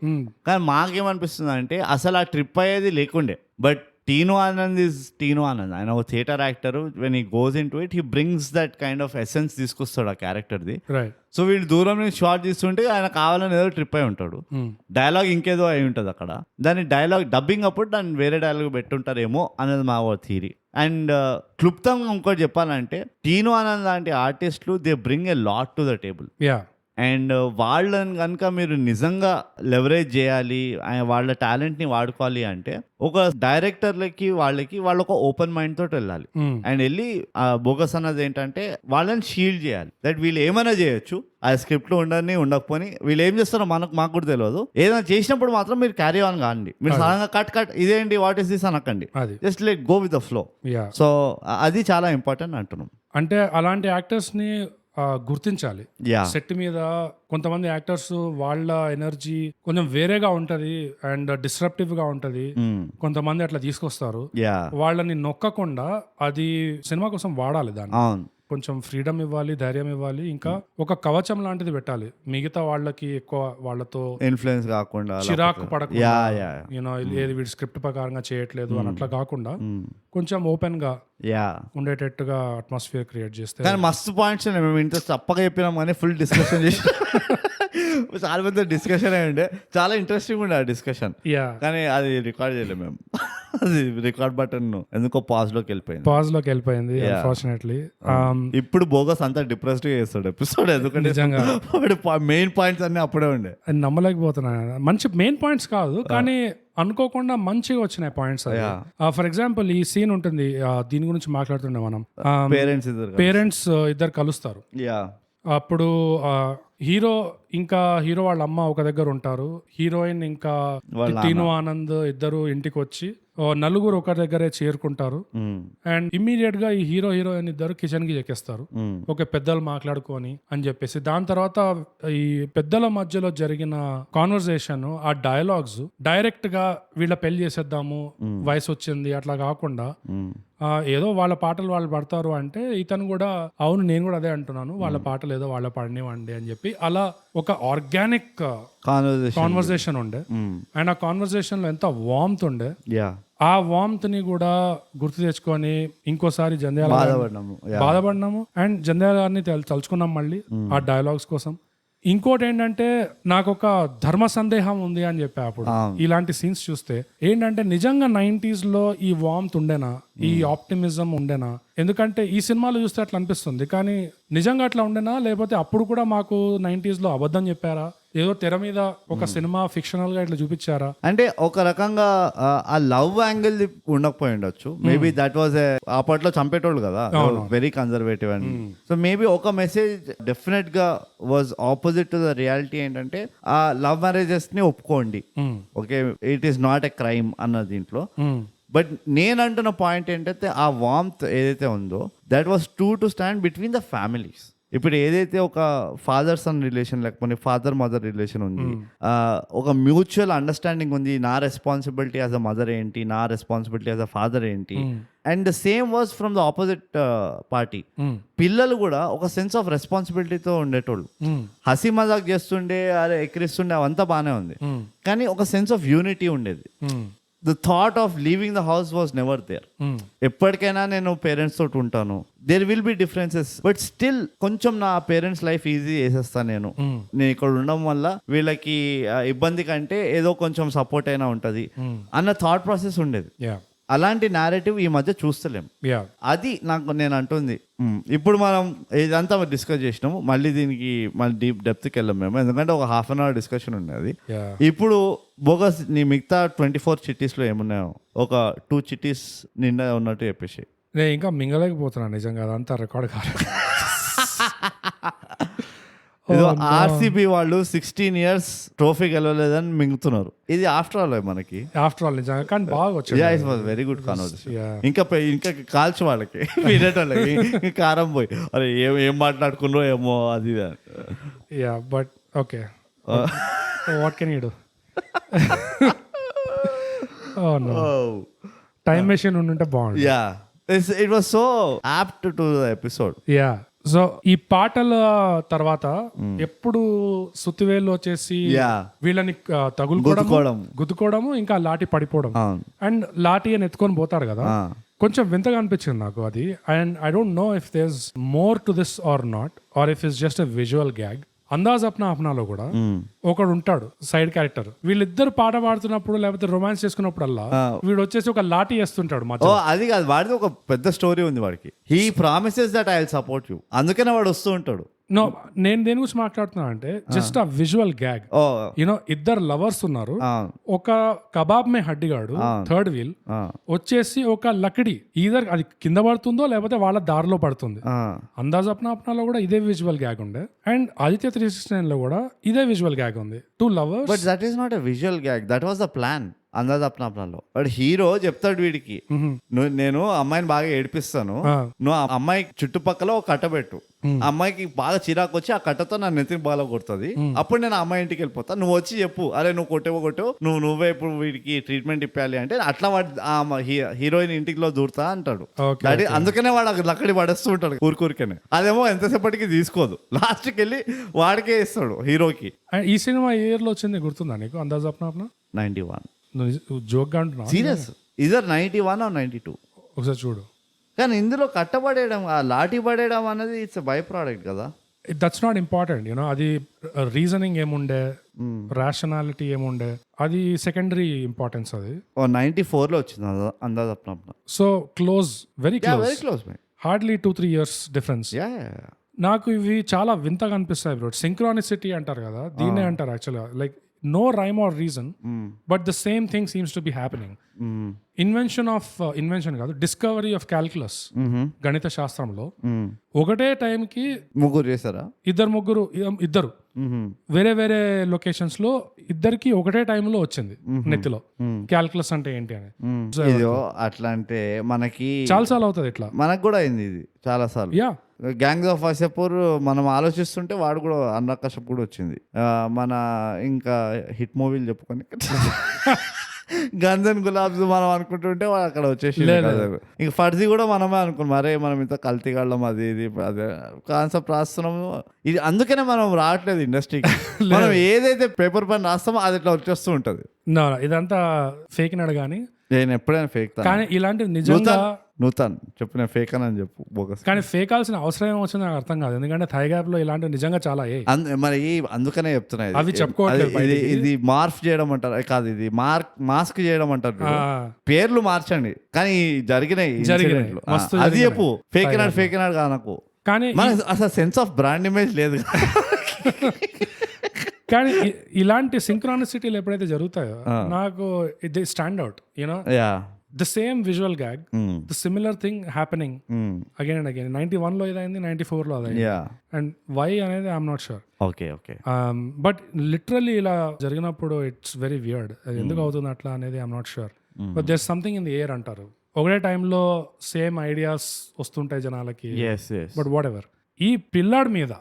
కానీ మాకేమనిపిస్తుంది అంటే అసలు ఆ ట్రిప్ అయ్యేది లేకుండే. బట్ టీను ఆనంద్ ఈజ్ టీను ఆనంద్. ఆయన ఒక theatre actor. When he goes in to it he brings that kind of essence తీసుకొస్తాడు ఆ క్యారెక్టర్ది. సో వీళ్ళు దూరం నుంచి షార్ట్ తీస్తుంటే ఆయన కావాలని ఏదో ట్రిప్ అయి ఉంటాడు, డైలాగ్ ఇంకేదో అయి ఉంటుంది అక్కడ. దాని డైలాగ్ డబ్బింగ్ అప్పుడు దాన్ని వేరే డైలాగ్ పెట్టుంటారేమో అనేది మా థియరీ. అండ్ క్లుప్తంగా ఇంకోటి చెప్పాలంటే టీను ఆనంద్ లాంటి ఆర్టిస్టులు they bring a lot to the table. And వాళ్ళని కనుక మీరు నిజంగా లెవరేజ్ చేయాలి, వాళ్ళ టాలెంట్ని వాడుకోవాలి అంటే ఒక డైరెక్టర్లకి వాళ్ళు ఒక ఓపెన్ మైండ్ తోటి వెళ్ళాలి. అండ్ వెళ్ళి బోగస్ అన్నది ఏంటంటే వాళ్ళని షీల్డ్ చేయాలి. దట్ వీళ్ళు ఏమైనా చేయొచ్చు, ఆ స్క్రిప్ట్లో ఉండకపోని వీళ్ళు ఏం చేస్తారో మాకు కూడా తెలియదు. ఏదైనా చేసినప్పుడు మాత్రం మీరు క్యారీ ఆన్ కాండి. మీరు సడన్గా కట్ ఇదేంటి వాట్ ఈస్ దిస్ అనకండి, just like go with the flow. So అది చాలా ఇంపార్టెంట్ అంటున్నాం. అంటే అలాంటి యాక్టర్స్ని గుర్తించాలి. సెట్ మీద కొంతమంది యాక్టర్స్ వాళ్ళ ఎనర్జీ కొంచెం వేరేగా ఉంటది అండ్ డిస్రప్టివ్ గా ఉంటది. కొంతమంది అట్లా తీసుకొస్తారు. వాళ్ళని నొక్కకుండా అది సినిమా కోసం వాడాలి. దాన్ని కొంచెం ఫ్రీడమ్ ఇవ్వాలి, ధైర్యం ఇవ్వాలి, ఇంకా ఒక కవచం లాంటిది పెట్టాలి. మిగతా వాళ్ళకి ఎక్కువ వాళ్ళతో ఇన్ఫ్లుయెన్స్ కాకుండా, చిరాకు పడకుండా, యూనో ఏది వీడి స్క్రిప్ట్ ప్రకారంగా చేయట్లేదు అని అట్లా కాకుండా కొంచెం ఓపెన్ గా ఉండేటట్టుగా అట్మాస్ఫియర్ క్రియేట్ చేస్తే. కానీ మస్తు పాయింట్స్ మేము ఇంత తప్పగా చెప్పినాం కానీ ఫుల్ డిస్కషన్ చేసి చాలా పెద్ద డిస్కషన్ అయ్యిండే, చాలా ఇంట్రెస్టింగ్ ఉండే ఆ డిస్కషన్. కానీ అది రికార్డ్ చేయలేము మేము. అది రికార్డ్ బటన్ ఎందుకో పాజ్ లోకి వెళ్ళిపోయింది అన్ఫార్చునేట్లీ. ఇప్పుడు బోగస్ అంతా డిప్రెస్డ్ గా చేస్తాడు ఎపిసోడ్, ఎందుకంటే నిజంగా మెయిన్ పాయింట్స్ అన్ని అప్పుడే ఉండే. నమ్మలేకపోతున్నా. మంచి మెయిన్ పాయింట్స్ కాదు కానీ అనుకోకుండా మంచిగా వచ్చినాయి పాయింట్స్. ఫర్ ఎగ్జాంపుల్ ఈ సీన్ ఉంటుంది, దీని గురించి మాట్లాడుతుండే మనం. పేరెంట్స్ ఇద్దరు కలుస్తారు. అప్పుడు హీరో వాళ్ళ అమ్మ ఒక దగ్గర ఉంటారు, హీరోయిన్ ఇంకా టీను ఆనంద్ ఇద్దరు ఇంటికి వచ్చి నలుగురు ఒక దగ్గరే చేరుకుంటారు. అండ్ ఇమ్మీడియట్ గా ఈ హీరోయిన్ ఇద్దరు కిచెన్ కి ఎక్కేస్తారు, ఒక పెద్దలు మాట్లాడుకొని అని చెప్పేసి. దాని తర్వాత ఈ పెద్దల మధ్యలో జరిగిన కాన్వర్సేషన్, ఆ డైలాగ్స్ డైరెక్ట్ గా వీళ్ళ పెళ్లి చేసేద్దాము, వయసు వచ్చింది అట్లా కాకుండా ఏదో వాళ్ళ పాటలు వాళ్ళు పడతారు అంటే ఇతను కూడా అవును నేను కూడా అదే అంటున్నాను, వాళ్ళ పాటలు ఏదో వాళ్ళ పాడినివ్వండి అని చెప్పి అలా ఒక ఆర్గానిక్ కాన్వర్సేషన్ ఉండే. అండ్ ఆ కాన్వర్సేషన్ లో ఎంత వార్మ్త్ ఉండే, ఆ వార్మ్త్ ని కూడా గుర్తు తెచ్చుకొని ఇంకోసారి జంధ్యాల బాధపడినాము అండ్ జంధ్యాల గారిని తలుచుకున్నాం మళ్ళీ ఆ డైలాగ్స్ కోసం. ఇంకోటి ఏంటంటే నాకు ఒక ధర్మ సందేహం ఉంది అని చెప్పా అప్పుడు ఇలాంటి సీన్స్ చూస్తే. ఏంటంటే నిజంగా 90s లో ఈ వార్మ్త్ ఉండేనా, ఈ ఆప్టిమిజం ఉండేనా? ఎందుకంటే ఈ సినిమాలో చూస్తే అట్లా అనిపిస్తుంది, కానీ నిజంగా అట్లా ఉండేనా లేకపోతే అప్పుడు కూడా మాకు 90s లో అబద్ధం చెప్పారా, ఏదో తెర మీద ఒక సినిమా ఫిక్షనల్ గా ఇట్లా చూపించారా? అంటే ఒక రకంగా ఆ లవ్ యాంగిల్ ఉండకపోయి ఉండొచ్చు. మేబీ దట్ వాజ్ అప్పట్లో చంపేటోళ్ళు కదా, very conservative and so maybe ఒక మెసేజ్ డెఫినెట్ గా was opposite to the reality. ఏంటంటే ఆ లవ్ మ్యారేజెస్ ని ఒప్పుకోండి, okay, it is not a crime అన్న దీంట్లో. బట్ నేను అంటున్న పాయింట్ ఏంటంటే ఆ వార్మ్త్ ఏదైతే ఉందో that was to stand between the families. ఇప్పుడు ఏదైతే ఒక ఫాదర్ సన్ రిలేషన్ లేకపోతే ఫాదర్ మదర్ రిలేషన్ ఉంది, ఒక మ్యూచువల్ అండర్స్టాండింగ్ ఉంది, నా రెస్పాన్సిబిలిటీ యాజ్ అ మదర్ ఏంటి, నా రెస్పాన్సిబిలిటీ యాజ్ అ ఫాదర్ ఏంటి, and same was from the opposite party. పిల్లలు కూడా ఒక సెన్స్ ఆఫ్ రెస్పాన్సిబిలిటీతో ఉండేటోళ్ళు. హసీ మజాక్ చేస్తుండే, అరే ఎక్కిరిస్తుండే, అవంతా బాగానే ఉంది, కానీ ఒక సెన్స్ ఆఫ్ యూనిటీ ఉండేది. The thought of leaving the house was never there. ఎప్పటికైనా నేను పేరెంట్స్ తోటి ఉంటాను, there will be differences, but still కొంచెం నా పేరెంట్స్ లైఫ్ ఈజీ చేసేస్తాను నేను ఇక్కడ ఉండడం వల్ల వీళ్ళకి ఇబ్బంది కంటే ఏదో కొంచెం సపోర్ట్ అయినా ఉంటది అన్న థాట్ ప్రాసెస్ ఉండేది. అలాంటి నేరేటివ్ ఈ మధ్య చూస్తలేం. అది నాకు నేను అంటుంది. ఇప్పుడు మనం ఇదంతా డిస్కస్ చేసినాము, మళ్ళీ దీనికి మళ్ళీ డీప్ డెప్త్కి వెళ్ళాం మేము, ఎందుకంటే ఒక హాఫ్ అన్ అవర్ డిస్కషన్ ఉన్నది. ఇప్పుడు బోగస్ నీ మిగతా 24 చిట్టీస్లో ఏమున్నాయో ఒక 2 చిట్టీస్ నిండా ఉన్నట్టు చెప్పేసి. నేను ఇంకా మింగలేకపోతున్నాను నిజంగా, అదంతా రికార్డ్ కాదు. ఆర్సీబీ వాళ్ళు 16 years ట్రోఫీ గెలవలేదని మింగుతున్నారు. ఇది ఆఫ్టర్ ఆల్ మనకి నిజంగా, కానీ బాగా వచ్చింది. Very good conversation. ఇంకా కాల్చి వాళ్ళకి వినేటోళ్ళకి కారం పోయి అరే ఏం మాట్లాడుకున్నారో ఏమో అది. But okay, what can you do? Time machine ఉంటే బాగుంది. It was so apt to the episode. So ఈ పాటల తర్వాత ఎప్పుడు సుత్తివేలు వచ్చేసి వీళ్ళని గుద్దుకోవడము, ఇంకా లాఠీ పడిపోవడం, అండ్ లాఠీ అని ఎత్తుకొని పోతారు కదా, కొంచెం వింతగా అనిపించింది నాకు అది. And I don't know if there is more to this or not, or if it's just a visual gag. Andaz Apna అప్నాలో కూడా ఒకడు ఉంటాడు సైడ్ క్యారెక్టర్, వీళ్ళిద్దరు పాట పాడుతున్నప్పుడు లేకపోతే రొమాన్స్ చేసుకున్నప్పుడల్లా వీడు వచ్చేసి ఒక లాఠీ వేస్తుంటాడు. అది కాదు, వాడిది ఒక పెద్ద స్టోరీ ఉంది వాడికి. He promises that I will support you, అందుకనే వాడు వస్తూ ఉంటాడు. నో, నేను దేని గురించి మాట్లాడుతున్నా అంటే జస్ట్ ఆ విజువల్ గ్యాగ్. యూనో, ఇద్దరు లవర్స్ ఉన్నారు, ఒక కబాబ్ మే హడ్డిగాడు థర్డ్ వీల్ వచ్చేసి ఒక లకడి ఈధర్ అది కింద పడుతుందో లేకపోతే వాళ్ళ దారిలో పడుతుంది. అందాజ్ అప్నా అప్నాలో కూడా ఇదే విజువల్ గ్యాగ్ ఉండే, అండ్ ఆదిత్య 369 లో కూడా ఇదే విజువల్ గ్యాగ్ ఉంది. 2 lovers. But that is not a visual gag, that was the plan. Andaz Apna అప్నాలో వాడు హీరో చెప్తాడు వీడికి, నేను అమ్మాయిని బాగా ఏడిపిస్తాను, నువ్వు ఆ అమ్మాయి చుట్టుపక్కల ఒక కట్ట పెట్టు, అమ్మాయికి బాగా చిరాకు వచ్చి ఆ కట్టతో నా నెత్తిని బాగా కొడుతుంది, అప్పుడు నేను అమ్మాయి ఇంటికి వెళ్ళిపోతా, నువ్వు వచ్చి చెప్పు అరే నువ్వు కొట్టేవో నువ్వే ఇప్పుడు వీడికి ట్రీట్మెంట్ ఇప్పాలి అంటే, అట్లా వాడు హీరోయిన్ ఇంటికిలో దూరుతా అంటాడు. అందుకనే వాడు అక్కడి పడేస్తూ ఉంటాడు ఊరికనే. అదేమో ఎంతసేపటికి తీసుకోదు, లాస్ట్కి వెళ్ళి వాడికే ఇస్తాడు హీరోకి. ఈ సినిమా ఏ ఇయర్ లో వచ్చింది గుర్తుందా నీకు? అందాజ్ అప్నా అప్నా 91. జోక్ గా అంటున్నా, సీరియస్, ఇదర్ 91 or 92 ఒకసారి చూడు. కానీ ఇందులో కట్టబడేయడం, ఆ లాఠీ పడేయడం అనేది ఇట్స్ బై ప్రోడక్ట్ కదా. That's not important, you know. అది రీజనింగ్ ఏముండే, రేషనాలిటీ ఏముండే, అది సెకండరీ ఇంపార్టెన్స్. అది 94 లో వచ్చింది Andaz Apna Apna. So close, very close, hardly 2-3 years difference. నాకు ఇవి చాలా వింతగా అనిపిస్తాయి బ్రో. సింక్రానిసిటీ అంటారు కదా, దీన్నే అంటారు యాక్చువల్గా. Like no rhyme or reason, but the same thing seems to be happening. Invention కాదు, డిస్కవరీ ఆఫ్ క్యాల్కులస్, గణిత శాస్త్రంలో ఒకటే టైంకి ముగ్గురు చేశారా? ఇద్దరు వేరే వేరే లొకేషన్స్ లో ఇద్దరికి ఒకటే టైంలో వచ్చింది నెత్తిలో క్యాల్కులస్ అంటే ఏంటి అని. అట్లా అంటే మనకి చాలా సార్లు అవుతుంది, ఇట్లా మనకు కూడా అయింది ఇది చాలా సార్లు. గ్యాంగ్స్ ఆఫ్ వాసేపూర్ మనం ఆలోచిస్తుంటే వాడు కూడా అనురాగ్ కశ్యప్ కూడా వచ్చింది. మన ఇంకా హిట్ మూవీలు చెప్పుకొని గన్స్ అండ్ గులాబ్స్ మనం అనుకుంటుంటే వాడు అక్కడ వచ్చేసి, ఇంకా ఫర్జీ కూడా మనమే అనుకున్నాం, మరే మనం ఇంత కల్తీగాళ్ళం అది ఇది అదే కాన్సెప్ట్ రాస్తున్నాము. ఇది అందుకనే మనం రావట్లేదు ఇండస్ట్రీకి. మనం ఏదైతే పేపర్ పైన రాస్తామో అది ఇట్లా వచ్చేస్తూ ఉంటది. ఇదంతా ఫేక్ నడు కానీ నేను ఎప్పుడైనా ఫేక్, కానీ ఇలాంటి నిజంగా నూతన్ చెప్పు, నేను ఫేక్ అని చెప్పు బోగస్. కానీ ఫేక్ ఆల్సిన అవసరం ఏమొచ్చింది నాకు అర్థం కాదు, ఎందుకంటే థై గ్యాప్ లో ఇలాంటివి నిజంగా చాలా మరి అందుకనే చెప్తున్నాయి. అవి చెప్పుకోవట్లేదు. ఇది మార్ఫ్ చేయడం అంటారు కాదు, ఇది మాస్క్ చేయడం అంటారు. పేర్లు మార్చండి కానీ జరిగినాయి. అది చెప్పు, ఫేక్ నాడు కాదు నాకు. కానీ అసలు సెన్స్ ఆఫ్ బ్రాండ్ ఇమేజ్ లేదు. కానీ ఇలాంటి సింక్రానిసిటీలు ఎప్పుడైతే జరుగుతాయో నాకు ఇది stand out, you know. The same visual gag, the similar thing happening again and again. 91 లో ఇదైంది, 94 లో అదైంది. And why అనేది I'm not sure. Okay. But literally ఇలా జరిగినప్పుడు it's very weird. అది ఎందుకు అవుతుంది అట్లా అనేది I'm not sure. But there's something in the air అంటారు. ఒకటే టైంలో సేమ్ ఐడియాస్ వస్తుంటాయి జనాలకి. Yes. But whatever. ఈ పిల్లాడి మీద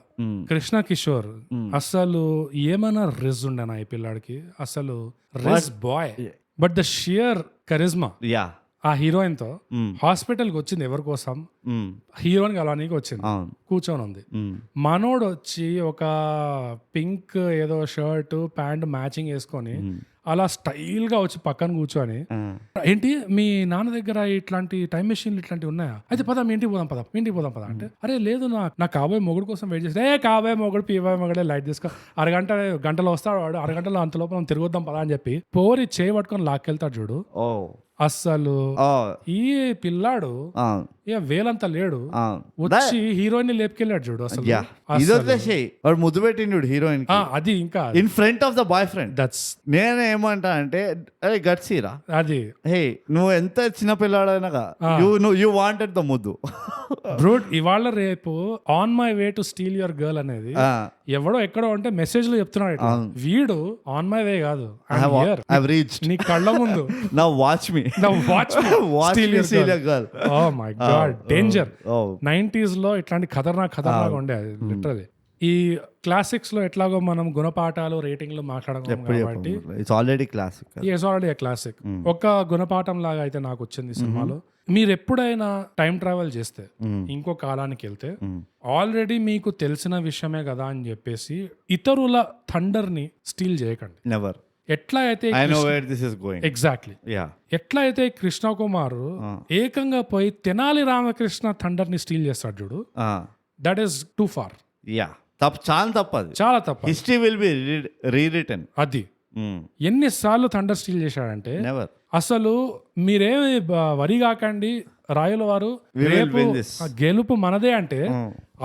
కృష్ణ కిషోర్ అసలు ఏమైనా రిజ్ ఉండేనా ఈ పిల్లాడికి? అసలు rizz boy, but the sheer charisma yeah ఆ హీరోయిన్ తో హాస్పిటల్కి వచ్చింది ఎవరి కోసం? హీరోయిన్ కలవడానికి వచ్చింది, కూర్చొని ఉంది. మనోడు వచ్చి ఒక పింక్ ఏదో షర్ట్ ప్యాంట్ మ్యాచింగ్ వేసుకొని అలా స్టైల్ గా వచ్చి పక్కన కూర్చొని, ఏంటి మీ నాన్న దగ్గర ఇట్లాంటి టైం మెషిన్లు ఇట్లాంటివి ఉన్నాయా? అయితే పద మీ ఇంటికి పోదాం పద అంటే, అరే లేదు నా కాబోయే మొగుడు కోసం వెయిట్ చేస్తే, కాబోయే మొగుడు పీబాయ్ మొగుడే లైట్ తీసుకో, గంటలో వస్తాడు వాడు, అరగంటలో అంత లోపల తిరగొద్దాం పదా అని చెప్పి పోరి చేయి పట్టుకొని లాక్కెళ్తాడు చూడు. అస్సలు ఈ పిల్లాడు ఇక వేలంతా లేడు, వచ్చి హీరోయిన్ ని లేపుకెళ్ళాడు చూడు. అసలు వాడు ముద్దు పెట్టిండు హీరోయిన్, అది ఇంకా in front of the boy friend. That's నేను ఏమంటా అంటే, అరే గట్సీరా, అది హే నువ్వు ఎంత చిన్న పిల్లాడైనా యూ వాంటెడ్ ద ముద్దు. బ్రూడ్ ఇవాళ రేపు on my way to steal your girl అనేది ఎవడో ఎక్కడో అంటే మెసేజ్ లో చెప్తున్నాడు. వీడు ఆన్ మై వే కాదు, నీ కళ్ళ ముందు now watch me steal your girl. Oh my God, danger. 90s లో ఇట్లాంటి ఖతర్నాక్ ఉండేది లిటరలీ. ఈ క్లాసిక్స్ లో ఎట్లాగో మనం గుణపాఠాలు రేటింగ్లు మాట్లాడడం కాబట్టి ఇట్స్ ఆల్రెడీ క్లాసిక్. ఒక గుణపాఠం లాగా అయితే నాకు వచ్చింది సినిమాలో. మీరు ఎప్పుడైనా టైం ట్రావెల్ చేస్తే ఇంకో కాలానికి వెళ్తే ఆల్రెడీ మీకు తెలిసిన విషయమే కదా అని చెప్పేసి ఇతరుల థండర్ ని స్టీల్ చేయకండి. నెవర్. ఎట్లా అయితే ఎగ్జాక్ట్లీ ఎట్లా అయితే కృష్ణ కుమార్ ఏకంగా పోయి తెనాలి రామకృష్ణ థండర్ ని స్టీల్ చేస్తాడు చూడు, దట్ ఈస్ టూ ఫార్. చాలా తప్పు. History will be rewritten. అది ఎన్నిసార్లు థండర్ స్టీల్ చేశాడంటే, అసలు మీరేమి వరి కాకండి రాయుల వారు, గెలుపు మనదే అంటే,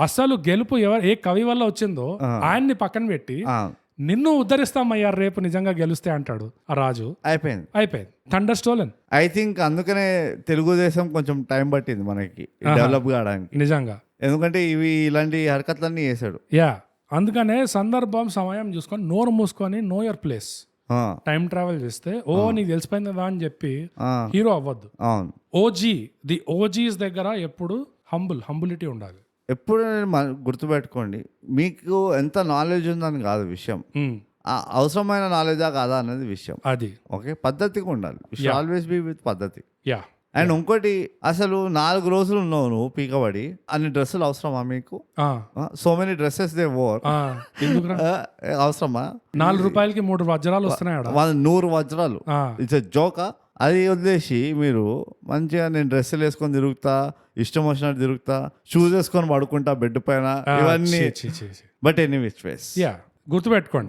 అసలు గెలుపు ఏ కవి వల్ల వచ్చిందో ఆయన్ని పక్కన పెట్టి నిన్ను ఉద్ధరిస్తామయ్యా రేపు నిజంగా గెలుస్తే అంటాడు ఆ రాజు. అయిపోయింది థండర్ స్టోలెన్. ఐ థింక్ అందుకనే తెలుగుదేశం కొంచెం టైం పట్టింది మనకి డెవలప్ కావడానికి నిజంగా, ఎందుకంటే ఇవి ఇలాంటి హరకత్లన్నీ చేశాడు. అందుకనే సందర్భం సమయం చూసుకొని నోరు మూసుకొని know your place. Time travel చేస్తే నీకు తెలిసిపోయింది కదా అని చెప్పి హీరో అవ్వద్దు. ది ఓజీస్ దగ్గర ఎప్పుడు హంబులిటీ ఉండాలి. ఎప్పుడు గుర్తుపెట్టుకోండి, మీకు ఎంత నాలెడ్జ్ ఉందని కాదు విషయం, అవసరమైన నాలెడ్జా కాదా అనేది విషయం. అది ఓకే, పద్ధతిగా ఉండాలి. ఆల్వేస్ బీ విత్ పద్ధతి. అండ్ ఇంకోటి, అసలు 4 రోజులు ఉన్నావు నువ్వు పీకబడి, అన్ని డ్రెస్సులు అవసరమా మీకు? So many dresses they wore, అవసరమా? 4 రూపాయలకి 3 వజ్రాలు వస్తున్నాయి, 100 వజ్రాలు. ఇట్స్ జోకా? అది వదిలేసి మీరు మంచిగా నేను డ్రెస్సులు వేసుకొని తిరుగుతా, ఇష్టం వచ్చినట్టు తిరుగుతా, షూస్ వేసుకొని పడుకుంటా బెడ్ పైన, ఇవన్నీ. బట్ ఎనీ విచ్ వేస్ గుర్తుపెట్టుకోండి,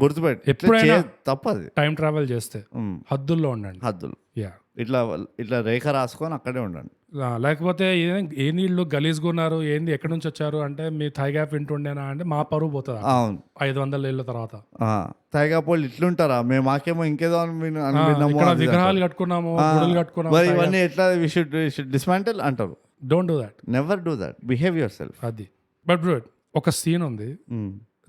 ఎప్పుడైనా తప్పది టైం ట్రావెల్ చేస్తే హద్దుల్లో ఉండండి. ఇట్లా రేఖ రాసుకొని అక్కడే ఉండండి. లేకపోతే ఏ నీళ్లు గలీజ్గా ఉన్నారు, ఏంది ఎక్కడి నుంచి వచ్చారు అంటే, మీ థై గ్యాప్ వింటుండేనా అంటే మా పరువు పోతుంది. అవును, 500 ఏళ్ళ తర్వాత థై గ్యాప్ వాళ్ళు ఇట్లుంటారా, మేము మాకేమో ఇంకేదో విగ్రహాలు కట్టుకున్నాము, గుడులు కట్టుకున్నాము, ఇవన్నీ ఎట్లా వి షుడ్ డిస్మాంటిల్ అంటారు. Don't do that, never do that, behave your self. అది. బట్ బ్రో, ఒక సీన్ ఉంది,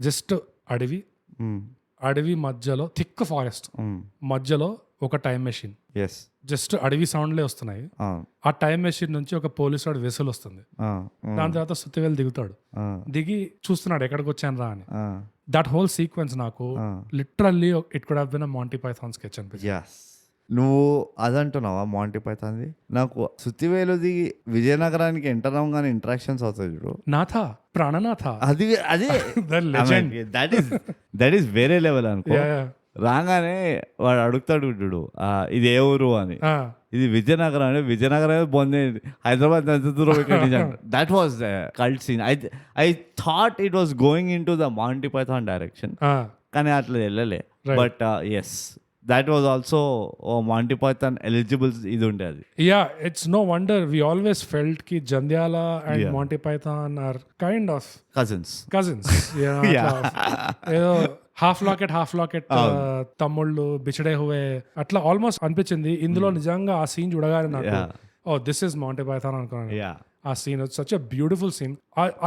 జస్ట్ అడవి మధ్యలో, థిక్ ఫారెస్ట్ మధ్యలో ఒక టైం మెషిన్, జస్ట్ అడవి సౌండ్లే వస్తున్నాయి. ఆ టైం మెషిన్ నుంచి ఒక పోలీసు వాడు వెసులు వస్తుంది. దాని తర్వాత సుత్తివేలు దిగుతాడు, దిగి చూస్తున్నాడు ఎక్కడికి వచ్చాను రా అని. దట్ హోల్ సీక్వెన్స్ నాకు literally it could have been a Monty Python sketch అనిపించింది. నువ్వు అదంటున్నావా మాంటీ పైథాన్ది? నాకు సుత్తివేలుది విజయనగరానికి ఎంటర్ అవ్వగానే ఇంటరాక్షన్స్ అవుతాయి చూడు, నాథ ప్రాణనాథ, అది దట్ ఈస్ వేరే లెవెల్ అనుకో. రాగానే వాడు అడుగుతాడు చూడు, ఇది ఏ ఊరు అని. ఇది విజయనగరం అంటే, విజయనగరం బొందే, హైదరాబాద్ ఎంత దూరం. That was cult scene. I thought it was going into the Monty Python direction, కానీ అట్లా వెళ్ళలే. But yes, that was also Monty Python eligible ఇది ఉండే అది. It's no wonder we always felt ki Jandyala and Monty Python are kind of cousins. ఏదో half locket తమ్ముళ్ళు బిచడే హువే అట్లా almost అనిపించింది. ఇందులో నిజంగా ఆ సీన్ చూడగానే నాకు దిస్ ఇస్ మాంటీ పైథాన్ అనుకున్నాను. ఆ scene such a beautiful scene.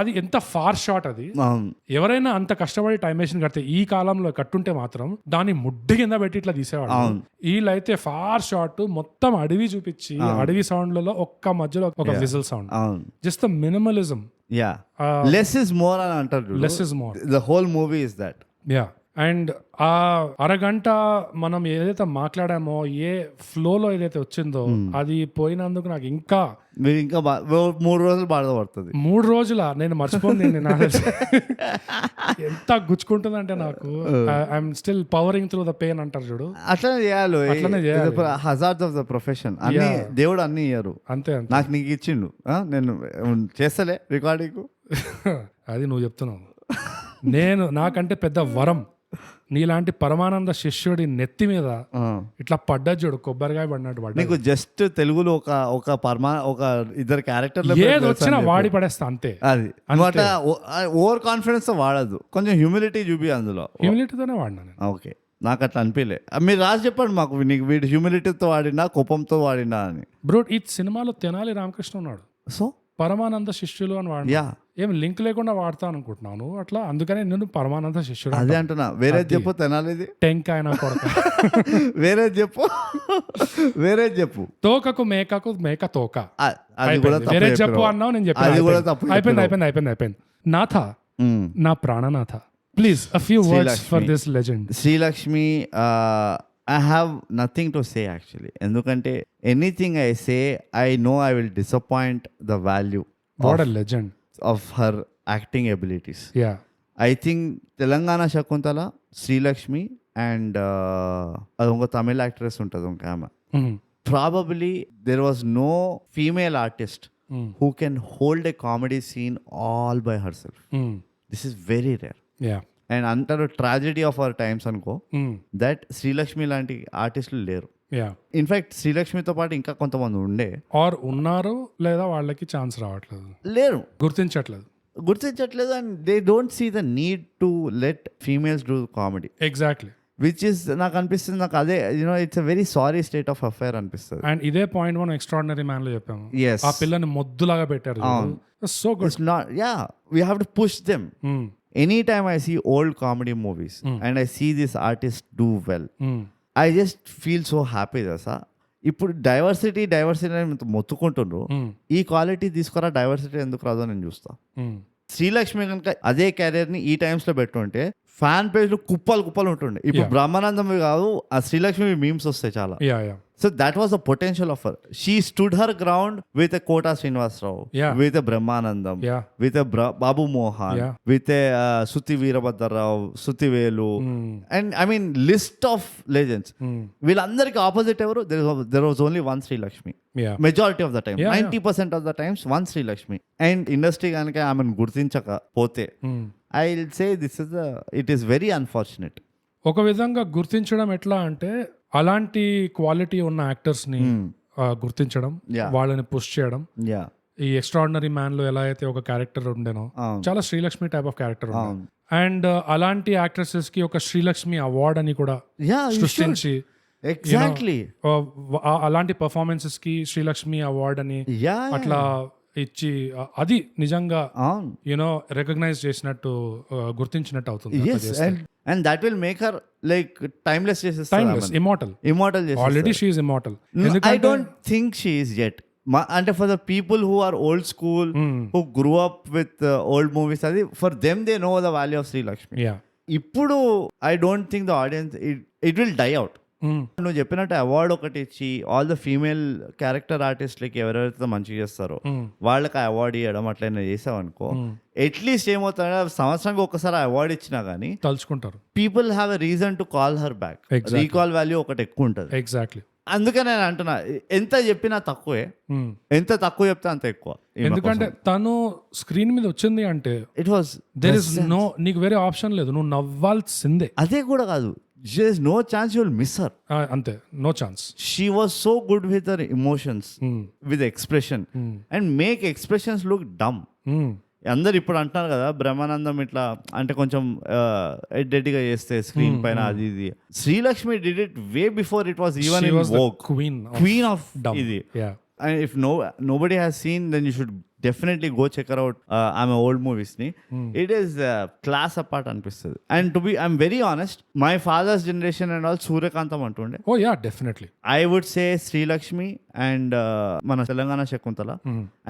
అది ఎంత ఫార్ షాట్ అది. అవును ఎవరైనా అంత కష్టపడి టైం మెషిన్ కడితే ఈ కాలంలో కట్టుంటే మాత్రం దాన్ని ముడ్డి కింద పెట్టి ఇట్లా తీసేవాడు. వీళ్ళైతే ఫార్ షాట్ మొత్తం అడవి చూపించి అడవి సౌండ్లలో ఒక్క మధ్యలో ఒక విజిల్ సౌండ్, అవును just the minimalism. Yeah less is more అని అంటారు. Less is more. The whole movie is that. Yeah. And ఆ అరగంట మనం ఏదైతే మాట్లాడామో, ఏ ఫ్లోలో ఏదైతే వచ్చిందో అది పోయినందుకు నాకు ఇంకా మీరు ఇంకా 3 రోజులు బాధపడుతుంది. 3 రోజుల నేను మర్చిపోయింది. ఎంత గుచ్చుకుంటుందంటే నాకు I'm still pouring through the pain అంటారు చూడు, అట్లనే చేయాలి. అట్లనే చేయాలి. Hazards of the profession. అన్ని దేవుడు అన్ని ఇయ్యరు. అంతే నాకు నీకు ఇచ్చిండు, నేను చేస్తలే రికార్డింగ్. అది నువ్వు చెప్తున్నావు. నాకంటే పెద్ద వరం నీలాంటి పరమానంద శిష్యుడి నెత్తి మీద ఇట్లా పడ్డా చూడు, కొబ్బరికాయ పడినట్టు పడ్డా. నీకు జస్ట్ తెలుగులో ఒక ఇద్దరు క్యారెక్టర్లు ఏది వచ్చినా వాడి పడేస్తా అంతే. అది అనమాట. ఓవర్ కాన్ఫిడెన్స్ తో వాడద్దు, కొంచెం హ్యూమిలిటీ చూపి అందులో. హ్యూమిలిటీతోనే వాడినా నేను. ఓకే, నాకు అట్లా అనిపించలే. మీరు రాసి చెప్పండి మాకు, నీకు వీడు హ్యూమిలిటీతో వాడినా కోపంతో వాడినా అని. బ్రో ఈ సినిమాలో తెనాలి రామకృష్ణ ఉన్నాడు, సో పరమానంద శిష్యులు అని వాడు. ఏం లింక్ లేకుండా వాడతా అనుకుంటున్నాను అట్లా, అందుకనే నేను పరమానంద శిష్యుడు అదే అంటున్నా. వేరే చెప్పు, తెనాలిది టెంకాయ నా కొడక. వేరే చెప్పు, వేరే చెప్పు. తోకకు మేకకు మేక తోక. అది కూడా వేరే చెప్పు అన్నావు, నేను చెప్పాను. అది కూడా తప్పు. అయిపోయింది. నాథ, నా ప్రాణనాథ, please a few words for this legend. Srilakshmi, I have nothing to say actually. ఎందుకంటే anything I say, I know I will disappoint the value what a legend of her acting abilities. Yeah, I think Telangana Shakuntala, Srilakshmi and అదొక తమిళ actress ఉంటుంది ఒక ఆమె. Probably there was no female artist who can hold a comedy scene all by herself. This is very rare. Yeah. And అంటారు tragedy of our times అనుకో, that Srilakshmi లాంటి ఆర్టిస్టులు లేరు. In fact శ్రీలక్ష్మితో పాటు ఇంకా కొంతమంది ఉండే ఆర్ ఉన్నారు, లేదా వాళ్ళకి ఛాన్స్ రావట్లేదు, లేరు, గుర్తించట్లేదు. And they don't see the need to let females do comedy. Exactly. Which is నాకు అనిపిస్తుంది, నాకు అదే it's a very sorry state of affair అనిపిస్తుంది. అండ్ ఇదే పాయింట్ మనం ఎక్స్ట్రాడినరీ మ్యాన్ లో చెప్పాము. Yes. ఆ పిల్లని మొద్దులాగా పెట్టారు. So good. We have to push them. Anytime I see old comedy movies and I see this artist do well, I just feel so happy. ఇప్పుడు డైవర్సిటీ అని మొత్తుకుంటుండ్రు, ఈ క్వాలిటీ తీసుకురా, డైవర్సిటీ ఎందుకు రాదో నేను చూస్తా. శ్రీలక్ష్మి కనుక అదే కెరీర్ ని ఈ టైమ్స్ లో పెట్టుంటే ఫ్యాన్ పేజ్ లో కుప్పలు ఉంటుండే. ఇప్పుడు బ్రహ్మానందం కాదు, ఆ శ్రీలక్ష్మి మీమ్స్ వస్తాయి చాలా. So that was the potential of her. She stood her ground with a Kota Srinivasrao, with a Brahmanandam, with a Babu Mohan, with a Sutti Veerabhadra Rao, Sutti Velu, and I mean list of legends. Villandariki opposite evaru, there was only one Sri Lakshmi. Majority of the time, 90% of the times one Sri Lakshmi. And industry ganaka I mean gurtinchaka pote, I'll say it is very unfortunate. ఒక విధంగా గుర్తించడం ఎట్లా అంటే, అలాంటి quality ఉన్న actors ని గుర్తించడం, వాళ్ళని పుష్ చేయడం. ఈ ఎక్స్ట్రాడినరీ మ్యాన్ లో ఎలా అయితే ఒక క్యారెక్టర్ ఉండేనో, చాలా శ్రీలక్ష్మి టైప్ ఆఫ్ క్యారెక్టర్ ఉంది. అండ్ అలాంటి యాక్ట్రెసెస్ కి ఒక శ్రీలక్ష్మి అవార్డ్ అని కూడా సృష్టించి, ఎగ్జాక్ట్లీ అలాంటి పర్ఫార్మెన్సెస్ కి శ్రీలక్ష్మి అవార్డ్ అని అట్లా ఇచ్చి, అది నిజంగా రికగ్నైజ్ చేసినట్టు, గుర్తించినట్టు అవుతుంది. And that will make her like timeless, immortal. Already she is immortal. I don't think she is yet. And for the people who are old school, who grew up with old movies, for them they know the value of Sri Lakshmi. Ippudu I don't think the audience, it will die out. నువ్వు చెప్పినట్టు award ఒకటి ఇచ్చి all the female character ఆర్టిస్ట్లకి ఎవరైతే మంచిగా చేస్తారో వాళ్ళకి ఆ award ఇవ్వడం అట్లయినా చేసావు అనుకో, అట్లీస్ట్ ఏమవుతుందంటే సంవత్సరానికి ఒకసారి అవార్డు ఇచ్చినా గానీ తలుచుకుంటారు. People have a reason to call her back. Recall value ఒకటి ఎక్కువ ఉంటుంది. ఎగ్జాక్ట్లీ. అందుకే నేను అంటున్నా, ఎంత చెప్పినా తక్కువే, ఎంత తక్కువ చెప్తే అంత ఎక్కువ. ఎందుకంటే తను స్క్రీన్ మీద వచ్చింది అంటే it was there is no, నీకు వేరే ఆప్షన్ లేదు, నువ్వు నవ్వాల్సిందే. అదే కూడా కాదు, there is no chance you will miss her. Ante, no chance. She was so good with her emotions, with expression, and make expressions look dumb. అందరు ఇప్పుడు అంటున్నారు కదా, బ్రహ్మానందం ఇట్లా అంటే కొంచెం ఎడ్డెడ్గా చేస్తే స్క్రీన్ పైన అది ఇది. Srilakshmi did it way before it was even in Vogue. Queen of ఇది. And if nobody has seen, then you should definitely go check out ఆమె ఓల్డ్ మూవీస్ ని. ఇట్ ఈస్ క్లాస్ అపార్ట్ అనిపిస్తుంది. And to be I'm very honest, my father's generation and all Suryakantham అంటుండే. Oh yeah, definitely. I would say Srilakshmi and మన Telangana Shakuntala.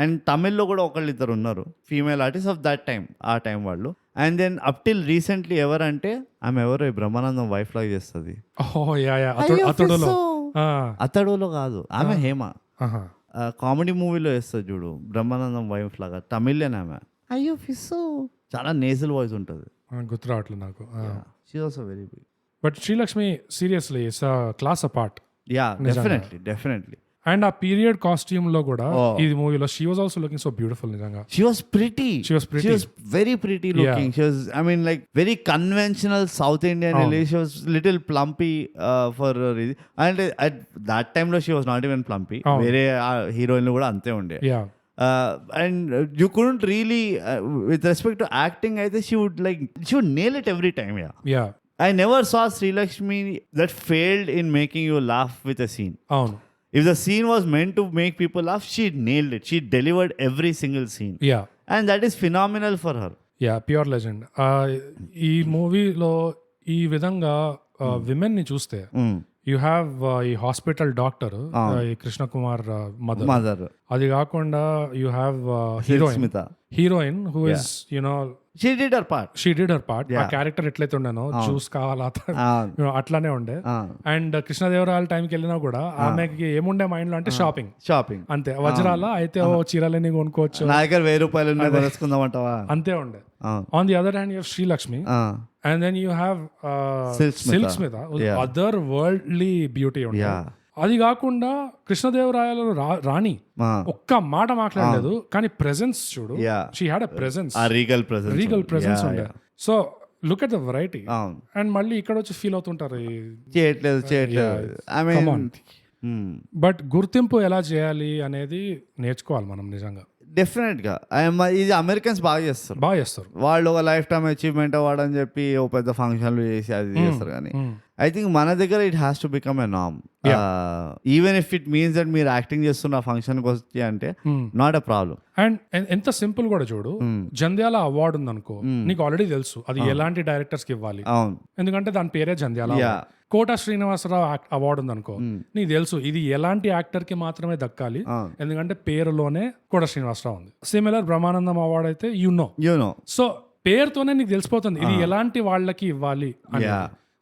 And తమిళ్లో కూడా ఒకళ్ళిద్దరు ఉన్నారు female artist of that time, ఆ టైం వాళ్ళు. And then up till recently ఎవరంటే ఆమె ఎవరో బ్రహ్మానందం వైఫ్ లాగా చేస్తుంది. ఓ యా యా, అతడులో కాదు, ఆమె హేమ. కామెడీ మూవీలో వేస్తుంది చూడు బ్రహ్మానందం వైఫ్ లాగా, తమిళన్ ఆమె. అయ్యో ఫిస్సు, చాలా నేజల్ వాయిస్ ఉంటుంది. గుర్తు రావట్లేదు నాకు. She also very big. But Srilakshmi seriously it's class apart. Yeah, definitely. And ఆ పీరియడ్ కాస్ట్యూమ్ లో కూడా ఈ మూవీలో she was also looking so beautiful. నిజంగా she was pretty very pretty looking. She was, I mean, like very conventional South Indian. She was little plumpy for her. And at that time lo she was not even plumpy. Vere heroine lo kuda ante unde. And you couldn't really with respect to acting, I think she would nail it every time. I never saw Srilakshmi that failed in making you laugh with a scene. If the scene was meant to make people laugh, she nailed it. She delivered every single scene. And that is phenomenal for her. Pure legend. ఈ మూవీలో ఈ విధంగా women ని చూస్తే you have ఈ hospital doctor ఈ Krishna Kumar mother. అది కాకుండా you have heroine who is you know She did her part. ఆ క్యారెక్టర్ ఎట్లయితే ఉండేనో చూస్ కావాలా అట్లానే ఉండే. అండ్ కృష్ణదేవరాయల టైంకి వెళ్ళినా కూడా ఆమెకి ఏముండే మైండ్ లో అంటే షాపింగ్ అంతే. వజ్రాల అయితే ఓ చీరలని కొనుక్కోవచ్చు, నా దగ్గర 1000 రూపాయలు అంతే ఉండే. On the other hand you have Srilakshmi and then you have Silk Smitha, otherworldly beauty ఉండే. అది కాకుండా కృష్ణదేవరాయలు రాణి ఒక్క మాట మాట్లాడలేదు, కానీ ప్రెజెన్స్ చూడు, she had a presence, regal presence ఉండే. So look at the variety. And మళ్ళీ ఇక్కడ వచ్చి ఫీల్ అవుతుంటారు బట్ గుర్తింపు ఎలా చేయాలి అనేది నేర్చుకోవాలి మనం నిజంగా. డెఫినెట్ గా ఇది అమెరికన్స్ బాగా చేస్తారు. వాళ్ళు ఒక లైఫ్ టైమ్ అచీవ్మెంట్ అవ్వడని చెప్పి ఓ పెద్ద ఫంక్షన్లు చేసి అది చేస్తారు. కానీ ఐ థింక్ మన దగ్గర it has to become a నామ్. Even if it means that మీరు యాక్టింగ్ చేస్తున్న ఫంక్షన్ కి వచ్చి అంటే నాట్ ఎ ప్రాబ్లం. అండ్ ఎంత సింపుల్ కూడా చూడు, జంధ్యాల అవార్డు ఉందనుకో, నీకు ఆల్రెడీ తెలుసు అది ఎలాంటి డైరెక్టర్స్ కి ఇవ్వాలి, ఎందుకంటే దాని పేరే జంధ్యాల. కోట శ్రీనివాసరావు అవార్డు ఉందనుకో, నీకు తెలుసు ఇది ఎలాంటి యాక్టర్ కి మాత్రమే దక్కాలి, ఎందుకంటే పేరులోనే కోట శ్రీనివాసరావు ఉంది. సిమిలర్ బ్రహ్మానందం అవార్డు అయితే యు నో, సో పేరుతోనే నీకు తెలిసిపోతుంది ఇది ఎలాంటి వాళ్ళకి ఇవ్వాలి అని.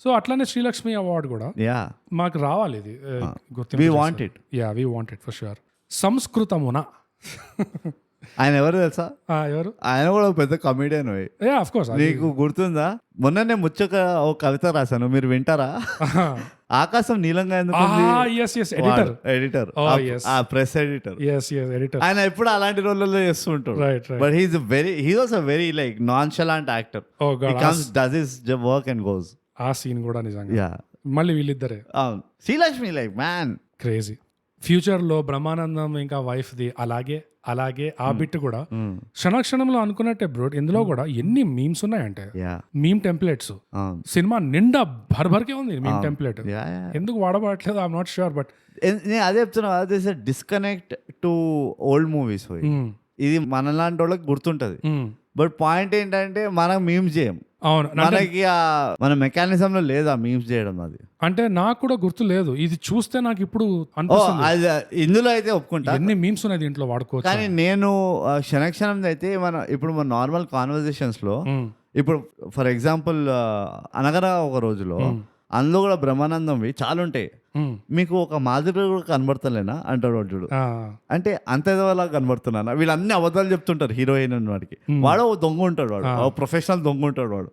సో అట్లానే శ్రీలక్ష్మి అవార్డు కూడా మాకు రావాలి, ఇది గుర్తు. We want it for sure. సంస్కృతమున ఆయన ఎవరు తెలుసా? ఎవరు? ఆయన కూడా పెద్ద కమెడియన్. Of course. నీకు గుర్తుందా, మొన్న నేను ముచ్చక ఒక కవిత రాశాను, మీరు వింటారా? ఆకాశం నీలంగా ఎందుకు? Editor, press editor. ఆయన ఎప్పుడు అలాంటి రోల్లో చేస్తూ ఉంటాడు. But he's also very like nonchalant actor. Does his work and goes. ఆ సీన్ కూడా నిజంగా మళ్ళీ వీళ్ళిద్దరే. Srilakshmi like man crazy. Future లో బ్రహ్మానందం ఇంకా వైఫ్ ది అలాగే ఆ బిట్ కూడా క్షణక్షణంలో అనుకున్నట్టే బ్రో. ఇందులో కూడా ఎన్ని మీమ్స్ ఉన్నాయంటే, మీమ్ టెంప్లెట్స్ సినిమా నిండా భర్భర్కే ఉంది మీమ్ టెంప్లెట్. ఎందుకు వాడబడట్లేదు ఐఎమ్ నాట్ ష్యూర్. బట్ నేను అదే చెప్తున్నా, అదే డిస్కనెక్ట్ టు ఓల్డ్ మూవీస్. ఇది మనలాంటి వాళ్ళకి గుర్తుంటది, బట్ పాయింట్ ఏంటంటే మనం మీమ్స్ చేయం. అవును, మనకి మన మెకానిజం లో లేదా మీమ్స్ చేయడం. అది అంటే నాకు కూడా గుర్తు లేదు, ఇది చూస్తే నాకు ఇప్పుడు అనిపిస్తుంది. ఇందులో అయితే ఒప్పుకుంటా ఎన్ని మీమ్స్ ఉన్నాయి దీంట్లో వాడుకోవచ్చు. కానీ నేను క్షణక్షణం అయితే ఇప్పుడు మన నార్మల్ కాన్వర్జేషన్స్ లో, ఇప్పుడు ఫర్ ఎగ్జాంపుల్ అనగరా ఒక రోజులో అందులో కూడా బ్రహ్మానందంవి చాలా ఉంటాయి. మీకు ఒక మాదిరి కూడా కనబడతలేనా అంటాడు చూడు. అంటే అంత ఎదవలా కనబడుతున్నానా? వీళ్ళన్ని అబద్ధాలు చెప్తుంటారు హీరోయిన్ వాడికి. వాడు దొంగ ఉంటాడు, వాడు ప్రొఫెషనల్ దొంగ ఉంటాడు. వాడు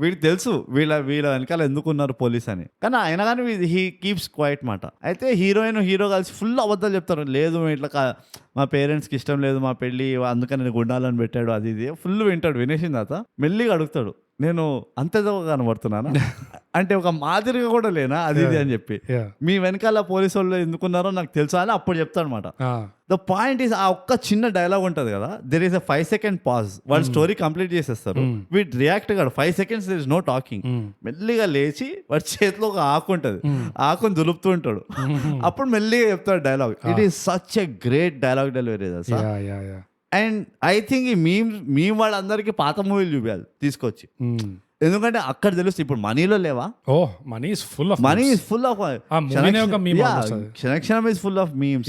వీడికి తెలుసు వీళ్ళ వెనకాల ఎందుకున్నారు పోలీస్ అని, కానీ అయినా కానీ హీ కీప్స్ క్వైట్ మాట. అయితే హీరో కలిసి ఫుల్ అబద్ధాలు చెప్తారు. లేదు ఇట్లా మా పేరెంట్స్కి ఇష్టం లేదు మా పెళ్ళి, అందుకని నేను గుండాలని పెట్టాడు, అది ఇది ఫుల్ వింటాడు. వినేసిన తర్వాత మెల్లిగా అడుగుతాడు, నేను అంతేదో కనబడుతున్నానా అంటే ఒక మాదిరిగా కూడా లేనా అది ఇది అని చెప్పి. మీ వెనకాల పోలీసు వాళ్ళు ఎందుకున్నారో నాకు తెలుసా అని అప్పుడు చెప్తాడు అనమాట. ద పాయింట్ ఈస్, ఆ ఒక్క చిన్న డైలాగ్ ఉంటుంది కదా, there is a 5 second pause. వాళ్ళు స్టోరీ కంప్లీట్ చేసేస్తారు, వీటి రియాక్ట్ కాదు. 5 seconds there is no talking. మెల్లిగా లేచి వాడి చేతిలో ఒక ఆకు ఉంటుంది, ఆకుని దులుపుతూ ఉంటాడు. అప్పుడు మెల్లిగా చెప్తాడు dialogue. It is such a great dialogue delivery. And I think ఈ మీమ్ వాళ్ళందరికీ పాత మూవీలు చూపించాలి తీసుకొచ్చి, ఎందుకంటే అక్కడ తెలుస్తుంది. ఇప్పుడు మనీలో లేవా? Oh Money is full of Money is full of Kshanakshanam is full of memes,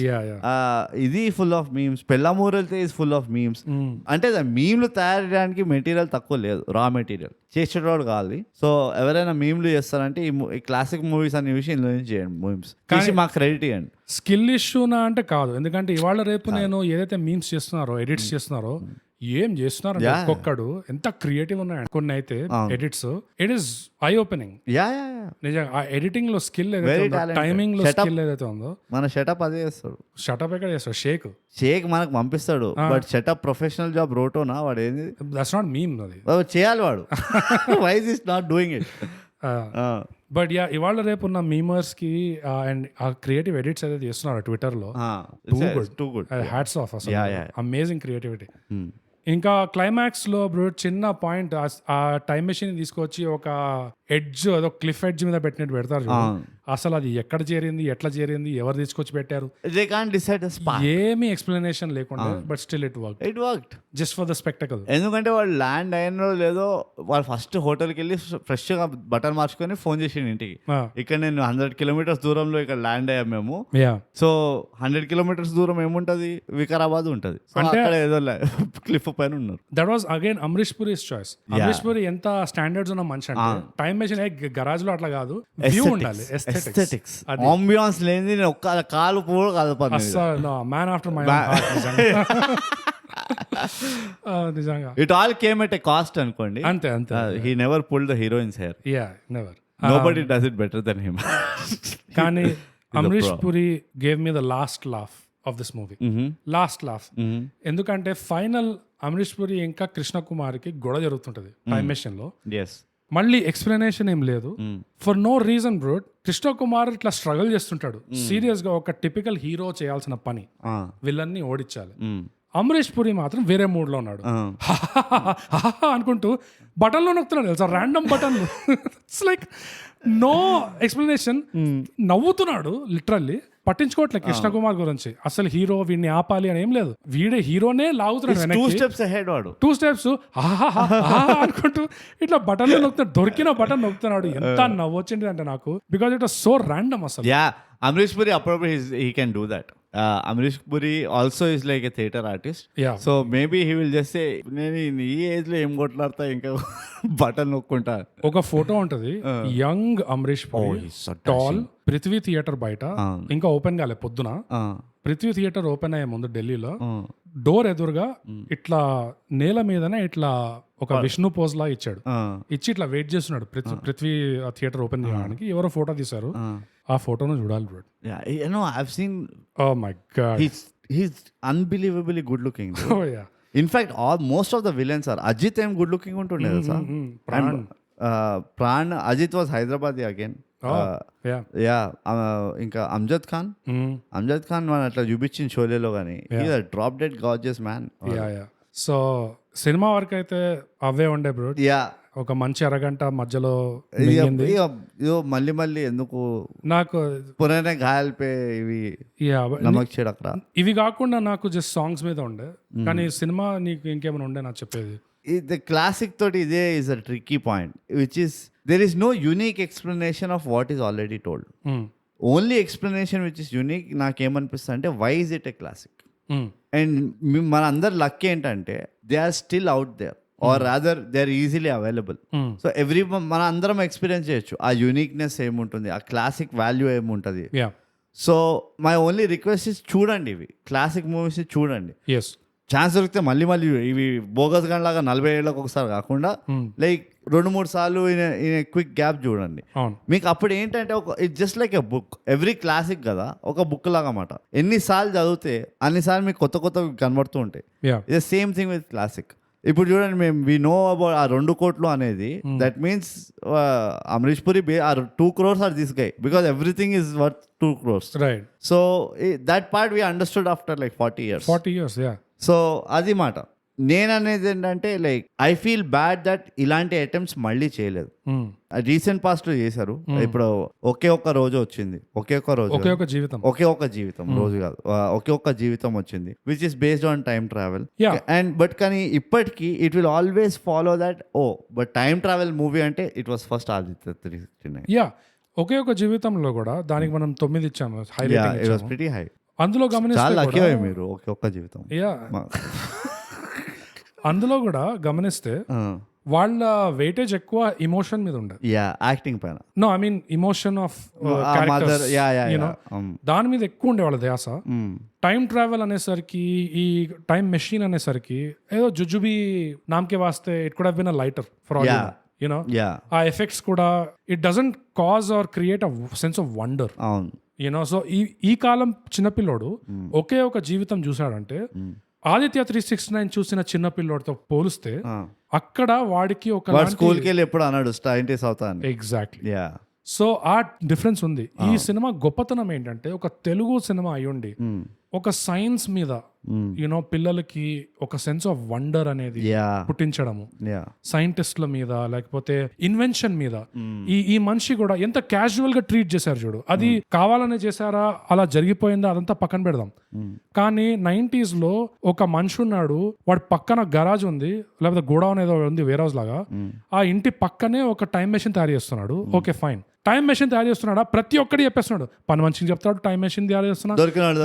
ఇది ఫుల్ ఆఫ్ మీమ్స్, పెళ్ళమూరల్తే ఇస్ ఫుల్ ఆఫ్ మీమ్స్. అంటే మీమ్లు తయారు చేయడానికి మెటీరియల్ తక్కువ లేదు, రా మెటీరియల్ చేసేటోడు కావాలి. సో ఎవరైనా మీమ్లు చేస్తారంటే ఈ క్లాసిక్ మూవీస్ అనే విషయం ఇందులో నుంచి చేయండి, మూవీస్ కానీ మాకు క్రెడిట్ ఇవ్వండి. స్కిల్ ఇష్యూనా అంటే కాదు, ఎందుకంటే ఇవాళ రేపు నేను ఏదైతే మీమ్స్ చేస్తున్నారో, ఎడిట్స్ చేస్తున్నారో, ఏం చేస్తున్నారు ఒక్కొక్కడు ఎంత క్రియేటివ్ ఉన్నాయండి. కొన్ని అయితే edits, it is eye opening. నిజంగా ఆ ఎడిటింగ్ లో స్కిల్ ఏదైతే ఉందో, టైమింగ్ లో స్కిల్ ఏదైతే ఉందో, మన షటప్ అదే చేస్తాడు. షటప్ ఎక్కడ చేస్తాడు? షేక్ మనకు పంపిస్తాడు, బట్ షటప్ ప్రొఫెషనల్ జాబ్ రోటోనా వాడు ఏంది, దట్స్ నాట్ మీమ్, అది చేయాలి వాడు. Why is not doing it? But yeah ఇవాళ రేపు ఉన్న మీమర్స్ కి అండ్ ఆ క్రియేటివ్ ఎడిట్స్ ఏదైతే చేస్తున్నారు ట్విట్టర్ లో, టూ గుడ్, హ్యాట్స్ ఆఫ్, అసలు అమేజింగ్ క్రియేటివిటీ. ఇంకా క్లైమాక్స్ లో బ్రో చిన్న పాయింట్, ఆ టైం మెషిన్ తీసుకొచ్చి ఒక ఎడ్జ్, అదో క్లిఫ్ ఎడ్జ్ మీద పెట్టినట్టు పెడతారు. అసలు అది ఎక్కడ చేరింది, ఎట్లా చేరింది, ఎవరు తీసుకొచ్చి పెట్టారు, ఏమీ ఎక్స్ప్లెనేషన్ లేకుండా, but still it worked just for the spectacle. ఎందుకంటే వాళ్ళు ల్యాండ్ అయినో లేదో, వాళ్ళు ఫస్ట్ హోటల్కి వెళ్ళి ఫ్రెష్ గా బటన్ మార్చుకొని ఫోన్ చేసిండు ఇంటికి, ఇక్కడ నేను 100 కిలోమీటర్స్ దూరంలో ఇక్కడ ల్యాండ్ అయ్యా మేము. సో 100 కిలోమీటర్స్ దూరం ఏముంటది, వికారాబాద్ ఉంటది, అక్కడ ఏదో క్లిఫ్ పైన ఉన్నారు. That was again Amrish Puri's choice. Amrish Puri ఎంత స్టాండర్డ్స్ ఉన్న మనిషి అంటే, టైం మెషిన్ గరాజ్ లో అట్లా కాదు, వ్యూ ఉండాలి, ఎస్థెటిక్స్, అంబియన్స్ లేని ఒక్క కాలు కూడా కాదు, మ్యాన్ ఆఫ్టర్ మై నిజంగా. It all came at a cost అనుకోండి. అంతే. He never pulled the heroine's hair. Never. Nobody does it better then him. కానీ Amrish Puri gave me the last laugh of this movie. Last laugh ఎందుకంటే final Amrish Puri ఇంకా కృష్ణ కుమార్ కి గొడవ జరుగుతుంటది time machine లో. మళ్ళీ explanation ఏం లేదు, for no reason bro. Krishna Kumar ఇట్లా స్ట్రగుల్ చేస్తుంటాడు సీరియస్ గా, ఒక టిపికల్ హీరో చేయాల్సిన పని, విలన్ని ఓడించాలి. అమరీష్ పురి మాత్రం వేరే మూడ్ లో ఉన్నాడు, అనుకుంటూ బటన్లో నొక్కుతున్నాడు తెలుసా, ర్యాండమ్ బటన్లు. It's like no explanation. నవ్వుతున్నాడు లిటరల్లీ, పట్టించుకోవట్లేదు కృష్ణ కుమార్ గురించి అసలు. హీరో వీడిని ఆపాలి అని ఏం లేదు, వీడే హీరోనే లాగుతున్నాడు. 2 steps అనుకుంటూ ఇట్లా బటన్లు నొక్కుతాడు, దొరికిన బటన్ నొక్కుతున్నాడు. ఎంత నవ్వు వచ్చింది అంటే నాకు, because it was so random అసలు. Amrish Puri apparently he can do that. Amrish Puri also is like a theater artist. So maybe he will just say, నేను ఈ ఏజ్ లో ఏం కొట్లాడతా, ఇంకా బటన్ నొక్కుంటా. ఒక ఫోటో ఉంటది, యంగ్ అమరీష్ పురి, టాల్, పృథ్వీ థియేటర్ బయట, ఇంకా ఓపెన్ కాలే పొద్దున. పృథ్వీ థియేటర్ ఓపెన్ అయ్యే ముందు ఢిల్లీలో డోర్ ఎదురుగా ఇట్లా నేల మీదనే ఇట్లా ఒక విష్ణు పోజ్ లా ఇచ్చాడు, ఇచ్చి ఇట్లా వెయిట్ చేస్తున్నాడు పృథ్వీ థియేటర్ ఓపెన్ చేయడానికి. ఎవరో ఫోటో తీశారు, ఆ ఫోటోను చూడాలి bro. I've seen. Oh my god, he's unbelievably good looking. Oh yeah. In fact, most of the villains are. Ajit am good looking untunde తెలుసా. Pran Ajit was Hyderabadi again. ఇంకా అమ్జద్ ఖాన్ మన అట్లా చూపించిన షోలేలో కానీ, drop dead gorgeous man. So cinema వరకు అయితే అవే ఉండే bro. ఒక మంచి అరగంట మధ్యలో మళ్ళీ ఎందుకు నాకు పురాణ గాయాలపై ఇవి కాకుండా నాకు జస్ట్ సాంగ్స్ మీద ఉండే. కానీ సినిమా నీకు ఇంకేమైనా ఉండే నాకు చెప్పేది? The classic thought is a tricky point, which is there is no unique explanation of what is already told. Only explanation which is unique నాకేమనిపిస్తుంది అంటే, why is it a classic? And మన అందరు luck ఏంటంటే they are still out there, or rather they are easily available. So మన అందరం experience చేయొచ్చు ఆ uniqueness ఏముంటుంది, ఆ క్లాసిక్ వాల్యూ ఏముంటుంది. So my only request is, చూడండి ఇవి క్లాసిక్ మూవీస్ చూడండి. ఛాన్స్ దొరికితే మళ్ళీ ఇవి బోగస్ గన్ లాగా 40 ఏళ్ళకి ఒకసారి కాకుండా లైక్ 2-3 సార్లు క్విక్ గ్యాప్ చూడండి. మీకు అప్పుడు ఏంటంటే it's just like a book. Every classic కదా ఒక బుక్ లాగా అన్నమాట. ఎన్నిసార్లు చదివితే అన్నిసార్లు మీకు కొత్త కనబడుతూ ఉంటాయి. It's same thing with classic. ఇప్పుడు చూడండి, మేము వి నో అబౌట్ ఆ 2 కోట్లు అనేది, that means Amrish Puri or 2 crores or this guy, because everything is worth 2 crores. So that part we understood after like 40 years. Yeah. So అది మాట. నేను అనేది ఏంటంటే like I feel bad that ఇలాంటి అటెంప్ట్స్ మళ్ళీ చేయలేదు. రీసెంట్ పాస్ట్ లో చేశారు. ఇప్పుడు ఒకే ఒక్క రోజు వచ్చింది, ఒకే ఒక్క రోజు, ఒకే ఒక జీవితం, ఒకే ఒక్క జీవితం, రోజు కాదు, ఒకే ఒక్క జీవితం వచ్చింది, which is based on time travel. Yeah. And but కానీ ఇప్పటికీ it will always follow that but time travel movie అంటే it was first Aditya 369. Yeah ఒకే ఒక జీవితంలో కూడా దానికి మనం 9 ఇచ్చాము, high rating it was pretty high. అందులో చాలా గమనిస్తే లక్కీ మీరు ఒకే ఒక్క జీవితం. యా అందులో కూడా గమనిస్తే వాళ్ళ వెయిటేజ్ ఎక్కువ ఇమోషన్ మీద ఉండదు. యా యాక్టింగ్ పైన, no I mean emotion of mother, yeah yeah దాని మీద ఎక్కువ ఉండే వాళ్ళ ధ్యాస. టైం ట్రావెల్ అనేసరికి, ఈ టైం మెషిన్ అనేసరికి ఏదో జుజుబీ నామకే వాస్తే it could have been a lighter for all you know. ఆ ఎఫెక్ట్స్ కూడా it doesn't cause or create a sense of wonder, you know. So ఈ కాలం చిన్నపిల్లోడు ఒకే ఒక జీవితం చూసాడంటే ఆదిత్య 369 చూసిన చిన్న పిల్లోడితో పోలిస్తే అక్కడ వాడికి ఒక స్కూల్కి వెళ్ళి ఎప్పుడు అన్నాడు సైంటిస్ట్ అవుతాను. ఎగ్జాక్ట్లీ. యా సో ఆ డిఫరెన్స్ ఉంది. ఈ సినిమా గొప్పతనం ఏంటంటే ఒక తెలుగు సినిమా అయ్యుండి ఒక సైన్స్ మీద యూనో పిల్లలకి ఒక సెన్స్ ఆఫ్ వండర్ అనేది పుట్టించడము, సైంటిస్టుల మీద లేకపోతే ఇన్వెన్షన్ మీద. ఈ మనిషి కూడా ఎంత క్యాజువల్ గా ట్రీట్ చేశారు చూడు. అది కావాలనే చేశారా, అలా జరిగిపోయిందా, అదంతా పక్కన పెడదాం. కానీ 90s లో ఒక మనిషి ఉన్నాడు, వాడి పక్కన గరాజ్ ఉంది లేకపోతే గోడౌన్ ఏదో ఉంది, వేర్ హౌస్ లాగా. ఆ ఇంటి పక్కనే ఒక టైం మెషిన్ తయారు చేస్తున్నాడు. ఓకే ఫైన్, టైం మెషిన్ తయారు చేస్తున్నాడా, ప్రతి ఒక్కటి చెప్పేస్తున్నాడు. పని మనిషికి చెప్తాడు టైం మెషిన్ తయారు చేస్తున్నా,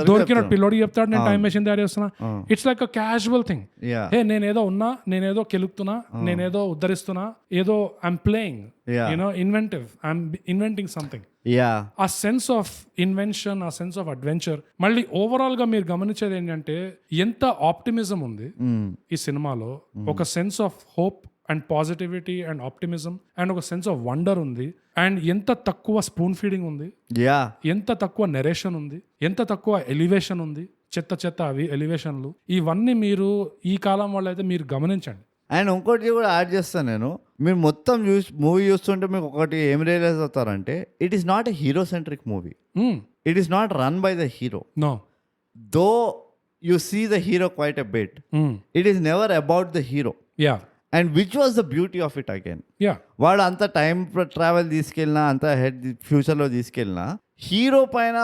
దొరికిన పిల్లోడికి చెప్తాడు నేను టైం మెషిన్ తయారు చేస్తున్నా. It's like a casual thing. Hey నేనేదో ఉన్నా, నేనేదో కెలుకుతున్నా, నేనేదో ఉద్ధరిస్తున్నా, ఏదో I'm playing, you know, inventive, I'm inventing something. ఆ సెన్స్ ఆఫ్ ఇన్వెన్షన్, ఆ సెన్స్ ఆఫ్ అడ్వెంచర్. మళ్ళీ ఓవరాల్ గా మీరు గమనించేది ఏంటంటే ఎంత ఆప్టిమిజం ఉంది ఈ సినిమాలో. ఒక sense of hope and positivity and optimism and ఒక సెన్స్ ఆఫ్ వండర్ ఉంది. అండ్ ఎంత తక్కువ స్పూన్ ఫీడింగ్ ఉంది, ఎంత తక్కువ నెరేషన్ ఉంది, ఎంత తక్కువ ఎలివేషన్ ఉంది, చెత్త అవి ఎలివేషన్లు. ఇవన్నీ మీరు ఈ కాలం వాళ్ళు అయితే మీరు గమనించండి. అండ్ ఇంకోటి కూడా యాడ్ చేస్తాను నేను, మీరు మొత్తం మూవీ చూస్తుంటే మీకు ఒకటి ఏం రియలైజ్ అవుతారంటే it is not a hero centric movie. It is not run by the hero. No, though you see the hero quite a bit, it is never about the hero. Yeah and which was the beauty of it again. వాడు అంత time travel తీసుకెళ్ళినా, అంత ఫ్యూచర్లో తీసుకెళ్ళినా, hero పైన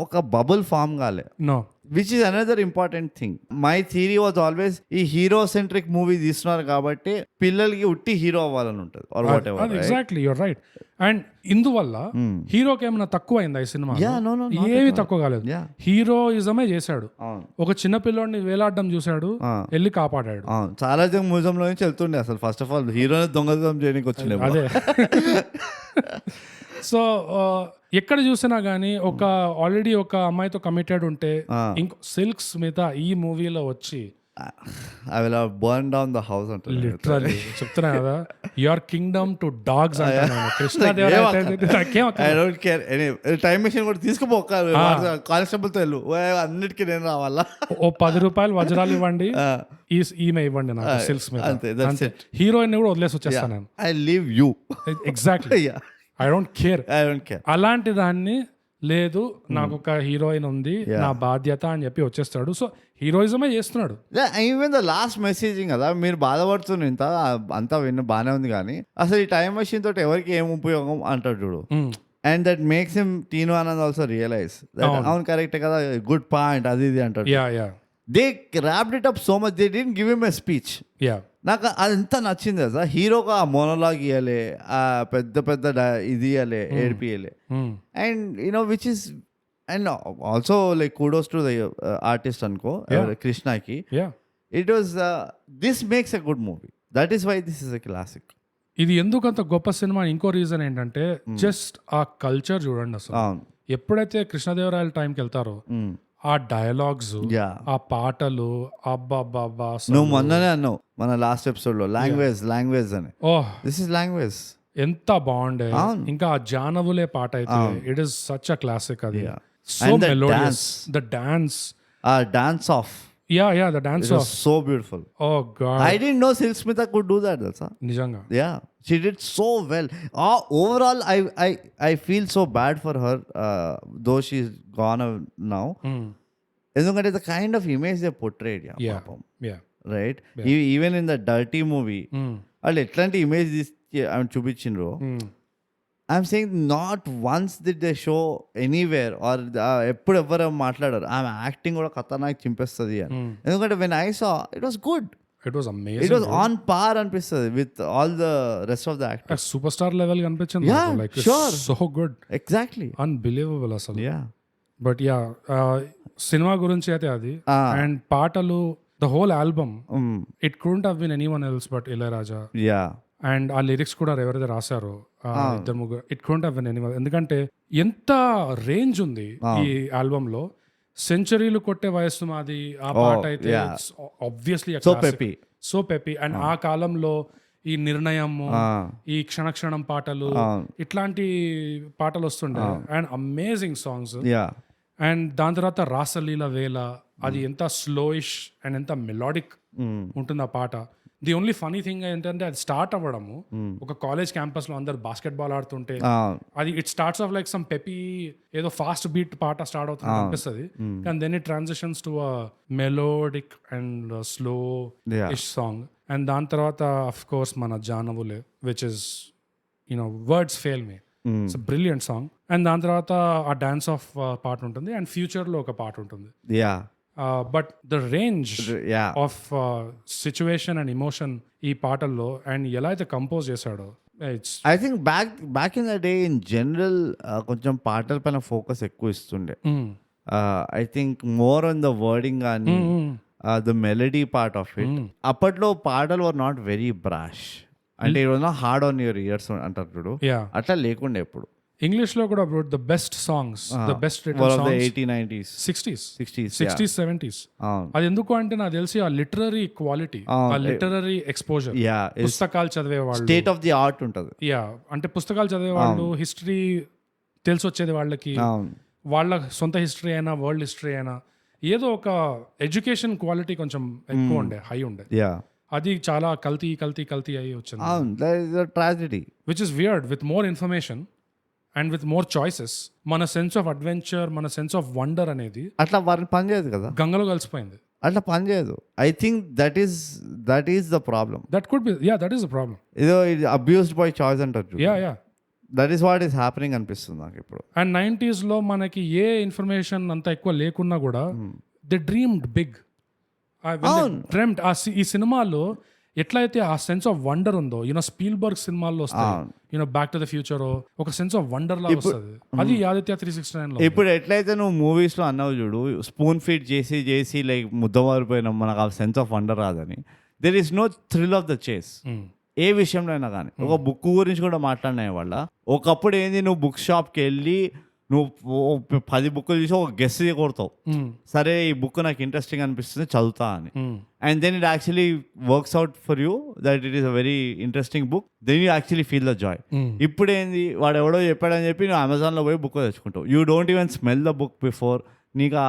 ఒక bubble form కాలే. No, which is another important thing. My theory was always ఈ హీరో సెంట్రిక్ మూవీ తీస్తున్నారు కాబట్టి పిల్లలకి ఉట్టి హీరో అవ్వాలని ఉంటుంది, or whatever. Exactly, you're right. And ఇందువల్ల హీరోకి ఏమైనా తక్కువ అయిందా ఈ సినిమా? ఏమి తక్కువ కాలేదు. హీరోయిజమే చేశాడు. ఒక చిన్న పిల్లోడిని వేలాడడం చూశాడు, వెళ్ళి కాపాడాడు. చాలా జంగ్ మ్యూజియం లో నుంచి వెళ్తుండే అసలు. ఫస్ట్ ఆఫ్ ఆల్ హీరోని దొంగతనం చేయడానికి వచ్చిండే. అదే. సో ఎక్కడ చూసినా గానీ ఆల్రెడీ ఒక అమ్మాయితో కమిటెడ్ ఉంటే ఇంకో సిల్క్స్ మీద ఈ మూవీలో వచ్చి I will have burned down the house అంటారు. లిటరల్లీ చెప్తున్నా కదా, యువర్ కింగ్డమ్ టు డాగ్స్ అంటాను. Krishnadevaraya I don't care any time machine కూడా తీసుకుపో, కానిస్టేబుల్ తో వెళ్ళు, అన్నిటికీ నేను రావాలా, ఓ 10 రూపాయలు వజ్రాలు ఇవ్వండి, ఈమె ఇవ్వండి నాకు సిల్క్స్ మీద, హీరోయిన్ కూడా వదిలేసి వచ్చేస్తాను నేను. I leave you. Exactly, I don't care. అలాంటి దాన్ని లేదు, నాకు ఒక హీరోయిన్ ఉంది, నా బాధ్యత అని చెప్పి వచ్చేస్తాడు. సో హీరోయిజమే చేస్తున్నాడు. ఈవెన్ ద లాస్ట్ మెసేజింగ్ కదా, మీరు బాధపడుతున్న ఇంత అంతా బాగానే ఉంది కానీ అసలు ఈ టైం మెషిన్ తోటి ఎవరికి ఏం ఉపయోగం అంటాడు చూడు. అండ్ దట్ మేక్స్ హిమ్ టీను ఆనంద్ ఆల్సో రియలైజ్ అవును కరెక్ట్ కదా, గుడ్ పాయింట్, అది ఇది అంటాడు. They wrapped it up so much, they didn't give him a speech. నాకు అదంతా నచ్చింది కదా, హీరోగా ఆ మోనోలాగ్ ఇవ్వాలి, ఆ పెద్ద ఇది ఇవ్వాలి, ఏడిపియాలి. And you know which is and also like kudos to the artist అనుకో, కృష్ణకి. It was this makes a good movie, that is why this is a classic. ఇది ఎందుకంత గొప్ప సినిమా ఇంకో రీజన్ ఏంటంటే జస్ట్ ఆ కల్చర్ చూడండి అసలు. ఎప్పుడైతే కృష్ణదేవరాయల టైంకి వెళ్తారో ఆ డైలాగ్స్, ఆ పాటలు, అబ్బాబ్బా. నువ్వు మొన్ననే అన్నావు మన లాస్ట్ ఎపిసోడ్ లో లాంగ్వేజ్ అని. This is language. ఎంత బాగుండే. ఇంకా ఆ జానవులే పాట అయితే it is such a classic. అది సో మెలోడియస్. ద డాన్స్, ఆ dance of, the dance off, so beautiful. Oh god, I didn't know Silk Smitha could do that also. Nijanga. Yeah, she did so well. Overall I feel so bad for her, though she's gone now. ఎందుకంటే the kind of image they portrayed, right even in the dirty movie వాళ్ళు ఎట్లాంటి image ఆమె చూపించిండ్రు. I'm saying not once did they show anywhere or ఎప్పుడు ఎవరు మాట్లాడారు ఆమె acting కూడా ఖతర్నాక్ చింపేస్తుంది అని. ఎందుకంటే when I saw it was good, it was it amazing, was on par అనిపిస్తుంది with all the rest of the actors. Super star level కనిపించింది. Yeah, like sure. So good, exactly. Unbelievable అసలు. Yeah but yeah cinema గురించి అయితే అది, and పాటలు, the whole album, it couldn't have been anyone else but Ilaiyaraaja. Yeah and ఆ lyrics కూడా ఎవరైతే రాశారో ఇద్దరు ముగ్గురు, it couldn't have been anyone. ఎందుకంటే ఎంత రేంజ్ ఉంది ఈ ఆల్బమ్ లో. సెంచరీలు కొట్టే వయస్సు మాది ఆ పాట అయితే obviously so peppy, so peppy. And ఆ కాలంలో ఈ నిర్ణయము, ఈ క్షణక్షణం పాటలు, ఇట్లాంటి పాటలు వస్తుండే and amazing songs. Yeah and దాని తర్వాత రాసలీల వేళ, అది ఎంత స్లోయిష్ అండ్ ఎంత మెలాడిక్ ఉంటుంది ఆ పాట. ది ఓన్లీ ఫనీ థింగ్ ఏంటంటే అది స్టార్ట్ అవ్వడము ఒక కాలేజ్ క్యాంపస్ లో అందరు బాస్కెట్ బాల్ ఆడుతుంటే అది it starts off like some peppy ఏదో ఫాస్ట్ బీట్ పాట స్టార్ట్ అవుతుంది అనిపిస్తుంది, కానీ then it transitions to a melodic and slowish song. And దాని తర్వాత అఫ్ కోర్స్ మన జానవులే, which is you know words fail me, it's brilliant song. And దాని తర్వాత ఆ డాన్స్ ఆఫ్ పాట ఉంటుంది, అండ్ ఫ్యూచర్ లో ఒక పాట ఉంటుంది. Yeah but the range yeah of situation and emotion ఈ పాటల్లో, అండ్ ఎలా అయితే కంపోజ్ చేశాడో, it's I think back in the day in general కొంచెం పాటల పైన ఫోకస్ ఎక్కువ ఇస్తుండే. I think more on the wording కానీ the melody part of it. అప్పట్లో పాటలు వర్ నాట్ వెరీ బ్రాష్, అంటే it was not hard on your ears అంటారు చూడు, అట్లా లేకుండే ఎప్పుడు. ఇంగ్లీష్ లో కూడా the best songs, the best written songs 80s 90s 60s 60s 70s. అది ఎందుకు అంటే నాకు తెలిసి ఆ లిటరరీ క్వాలిటీ, ఆ లిటరరీ ఎక్స్పోజర్, పుస్తకాలు చదివే వాళ్ళు, స్టేట్ ఆఫ్ ది ఆర్ట్ ఉంటుంది. యా అంటే పుస్తకాలు చదివే వాళ్ళు, హిస్టరీ తెలిసి వచ్చేది వాళ్ళకి, వాళ్ళ సొంత హిస్టరీ అయినా వరల్డ్ హిస్టరీ అయినా ఏదో ఒక ఎడ్యుకేషన్ క్వాలిటీ కొంచెం ఎక్కువ ఉండే, హై ఉండే. అది చాలా కల్తీ అయ్యి వచ్చింది, tragedy. Which is weird. With more information and with more choices మన సెన్స్ ఆఫ్ అడ్వెంచర్, మన సెన్స్ ఆఫ్ వండర్ అనేది అట్లా వారిని పనిచేయదు కదా, గంగలో కలిసిపోయింది. అట్లా పనిచేయదు. I think that is the problem. That could be, yeah that is the problem. ఏదో అబ్యూస్డ్ బై చాయిస్ అంటారు. Yeah that is what is happening అనిపిస్తుంది నాకు ఇప్పుడు. అండ్ 90s లో మనకి ఏ ఇన్ఫర్మేషన్ అంత ఎక్కువ లేకున్నా కూడా దే డ్రీమ్డ్ బిగ్. డ్రీమ్డ్ ఈ సినిమాలో ఎట్లయితే ఆ సెన్స్ ఆఫ్ వండర్ ఉందో, యూనో స్పీల్బర్గ్ సినిమాల్లో వస్తాయి, you know back to the future ఒక సెన్స్ ఆఫ్ వండర్ లా వస్తుంది. అది ఆదిత్య 369 లో. ఇప్పుడు ఎట్లయితే నువ్వు మూవీస్ లో అన్నావు చూడు, స్పూన్ ఫీడ్ చేసి లైక్ ముద్దవారిపోయినాం, మనకు ఆ సెన్స్ ఆఫ్ వండర్ రాదని. There is no thrill of the chase. ఏ విషయంలో అయినా కానీ, ఒక బుక్ గురించి కూడా మాట్లాడినాయి వాళ్ళ. ఒకప్పుడు ఏంది, నువ్వు బుక్ షాప్కి వెళ్ళి నువ్వు 10 బుక్కులు చూసి ఒక గెస్ కొడతావు, సరే ఈ బుక్ నాకు ఇంట్రెస్టింగ్ అనిపిస్తుంది చదువుతా అని. And then it actually works out for you that it is a very interesting book, then you actually feel the joy. ఇప్పుడు ఏంది, వాడు ఎవడో చెప్పాడని చెప్పి నువ్వు అమెజాన్లో పోయి బుక్ తెచ్చుకుంటావు. You don't even smell the book before. నీకు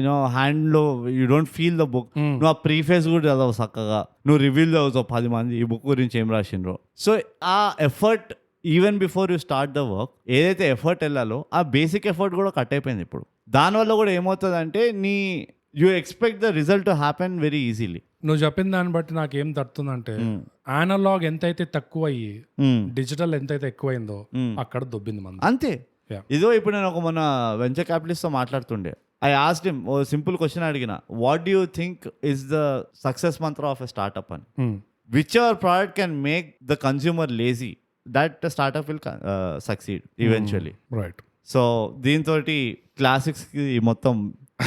యూనో హ్యాండ్లో you don't feel the book. నువ్వు ఆ ప్రీఫేస్ కూడా చదవవు చక్కగా, నువ్వు రివ్యూలు చదువుతావు 10 మంది ఈ బుక్ గురించి ఏం రాసిండ్రో. సో ఆ effort even before you start the work, ఏదైతే ఎఫర్ట్ వెళ్ళాలో ఆ బేసిక్ ఎఫర్ట్ కూడా కట్ అయిపోయింది ఇప్పుడు. దానివల్ల కూడా ఏమవుతుందంటే you expect the result to happen very easily. నువ్వు చెప్పిన దాన్ని బట్టి నాకు ఏం తడుతుందంటే, అనలాగ్ ఎంతైతే తక్కువ అయ్యి డిజిటల్ ఎంతైతే ఎక్కువైందో అక్కడ దొబ్బింది మన. అంతే. ఇదో ఇప్పుడు నేను ఒక మన వెంచర్ క్యాపిటలిస్ట్ తో మాట్లాడుతుండే. ఐ ఆస్క్డ్ హిమ్ ఓ సింపుల్ క్వశ్చన్ అడిగిన, what do you think is the success mantra of a startup అని. Whichever product can make the consumer lazy, that startup will succeed eventually. Right. So దీంతో classics కి మొత్తం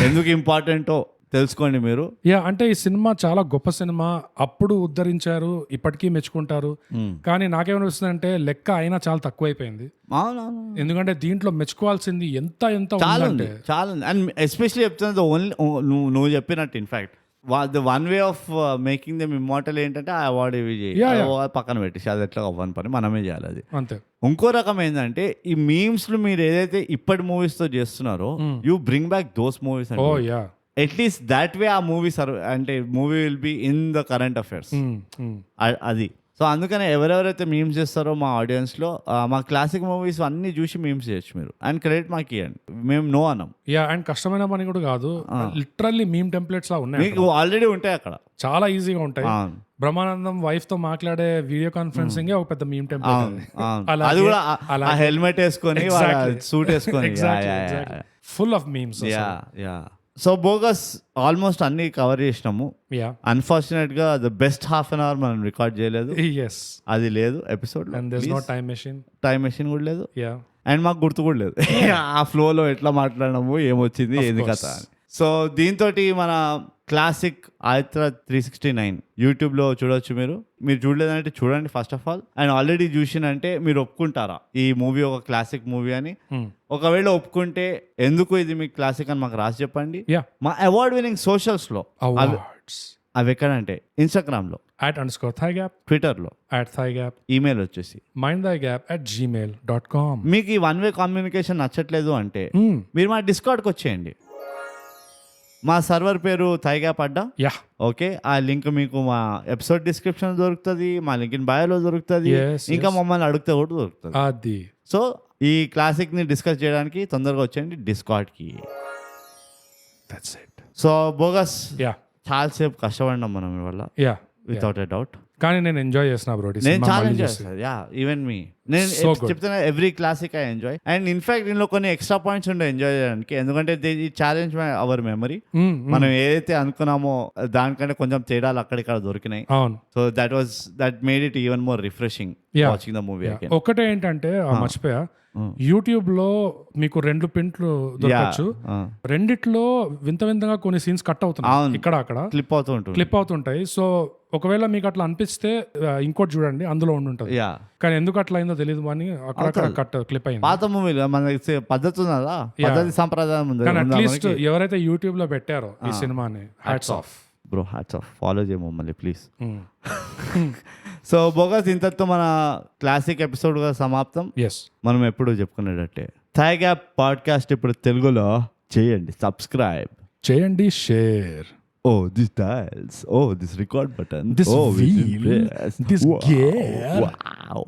ఎందుకు ఇంపార్టెంటో తెలుసుకోండి మీరు. అంటే ఈ సినిమా చాలా గొప్ప సినిమా, అప్పుడు ఉద్ధరించారు, ఇప్పటికీ మెచ్చుకుంటారు. కానీ నాకేమనిపిస్తుంది అంటే లెక్క అయినా చాలా తక్కువైపోయింది. ఎందుకంటే దీంట్లో మెచ్చుకోవాల్సింది ఎంత చాలా అండ్ ఎస్పెషల్లీ చెప్తున్నది ఓన్లీ నువ్వు చెప్పినట్టు in fact the one way of making them immortal ఏంటంటే ఆ అవార్డు ఇవి పక్కన పెట్టేసి అది ఎట్లా అవ్వని పని మనమే చేయాలి. అది అంతే. ఇంకో రకం ఏంటంటే ఈ మీమ్స్లు మీరు ఏదైతే ఇప్పటి మూవీస్ తో చేస్తున్నారో you bring back those movies. At least that way ఆ మూవీ అంటే movie will be in the current affairs. అది సో అందుకనే ఎవరెవరైతే మీమ్స్ చేస్తారో మా ఆడియన్స్లో మా క్లాసిక్ మూవీస్ అన్నీ చూసి మీమ్స్ చేయొచ్చు మీరు అండ్ క్రెడిట్ మాకు ఇవ్వండి, మేము నో అన్నాం. యా, అండ్ కష్టమైన పని కూడా కాదు, లిటరల్లీ మీమ్ టెంప్లెట్స్ లా ఉన్నాయి, మీకు ఆల్రెడీ ఉంటాయి అక్కడ, చాలా ఈజీగా ఉంటాయి. బ్రహ్మానందం వైఫ్ తో మాట్లాడే వీడియో కాన్ఫరెన్సింగ్ ఒక పెద్ద మీమ్ టెంప్లెట్, అది కూడా హెల్మెట్ వేసుకొని సూట్ వేసుకొని full of memes. So bogus almost అన్ని కవర్ చేసినాము. యా, అన్ఫార్చునేట్ గా the best half an hour మనం రికార్డ్ చేయలేదు. ఎస్, అది లేదు episode, and there is no time machine కూడా లేదు. యా, అండ్ మాకు గుర్తు కూడా లేదు ఆ ఫ్లోలో ఎట్లా మాట్లాడినాము, ఏమొచ్చింది, ఏంది కథ. సో దీంతో మన క్లాసిక్ ఆదిత్య 369 యూట్యూబ్లో చూడొచ్చు. మీరు చూడలేదంటే చూడండి first of all. And already చూసినంటే మీరు ఒప్పుకుంటారా ఈ మూవీ ఒక క్లాసిక్ మూవీ అని? ఒకవేళ ఒప్పుకుంటే ఎందుకు ఇది మీకు క్లాసిక్ అని మాకు రాసి చెప్పండి. మా అవార్డ్ వినింగ్ సోషల్స్లో అవి ఎక్కడంటే ఇన్స్టాగ్రామ్లో @_thigap, ట్విట్టర్లో @thigap, ఈమెయిల్ వచ్చేసి mindthigap@gmail.com. మీకు ఈ వన్ వే కమ్యూనికేషన్ నచ్చట్లేదు అంటే మీరు మా డిస్కార్డ్కి వచ్చేయండి. మా సర్వర్ పేరు థైగ్యాప్ అడ్డా. యా, ఓకే, ఆ లింక్ మీకు మా ఎపిసోడ్ డిస్క్రిప్షన్ దొరుకుతుంది, మా లింక్ ఇన్ బయోలో దొరుకుతుంది, ఇంకా మమ్మల్ని అడిగితే కూడా దొరుకుతుంది. అది సో ఈ క్లాసిక్ ని డిస్కస్ చేయడానికి తొందరగా వచ్చేయండి డిస్కార్డ్ కి. That's it. So bogus, yeah, చాలాసేపు కష్టపడినాం మనం ఇవాళ, యా, వితౌట్ ఎ డౌట్. కానీ నేను ఎంజాయ్ చేసిన బ్రో, నేను చాలా ఎంజాయ్ చేస్తాను. యా, ఈవెన్ మీ, నేను చెప్తున్నా every classic I enjoy. And in fact దీనిలో కొన్ని ఎక్స్ట్రా పాయింట్స్ ఉండే ఎంజాయ్ చేయడానికి, ఎందుకంటే ఈ ఛాలెంజ్ అవర్ మెమరీ. మనం ఏదైతే అనుకున్నామో దానికంటే కొంచెం తేడాలు అక్కడిక్కడ దొరికినాయి. అవును. So that made it even more refreshing watching the movie. ఒకటే ఏంటంటే మర్చిపోయా, యూట్యూబ్ లో మీకు 2 పిన్లు దొరకచ్చు. రెండిట్లో వింత వింతగా కొన్ని సీన్స్ కట్ అవుతున్నాయి, ఇక్కడ అక్కడ క్లిప్ అవుతుంటాయి. సో ఒకవేళ మీకు అట్లా అనిపిస్తే ఇంకోటి చూడండి, అందులో ఉండుంటది. కానీ ఎందుకు అట్లా అయిందో తెలియదు అని అక్కడ కట్ క్లిప్ అయింది. పాత మూవీలో మనకి పద్ధతి ఉన్నదా, పద్ధతి సంప్రదాయం ఉంది. కానీ అట్లీస్ట్ ఎవరైతే యూట్యూబ్ లో పెట్టారో ఈ సినిమాని, hats off bro, hats off. Follow చేయ మమ్మల్ని ప్లీజ్. సో బోగస్, ఇంతతో మన క్లాసిక్ ఎపిసోడ్ గా సమాప్తం. మనం ఎప్పుడు చెప్పుకునేటట్టే థైగ్యాప్ పాడ్కాస్ట్ ఇప్పుడు తెలుగులో చేయండి, సబ్స్క్రైబ్ చేయండి, share. Oh, this dials. Oh, this record button. This wheel. This gear. Wow.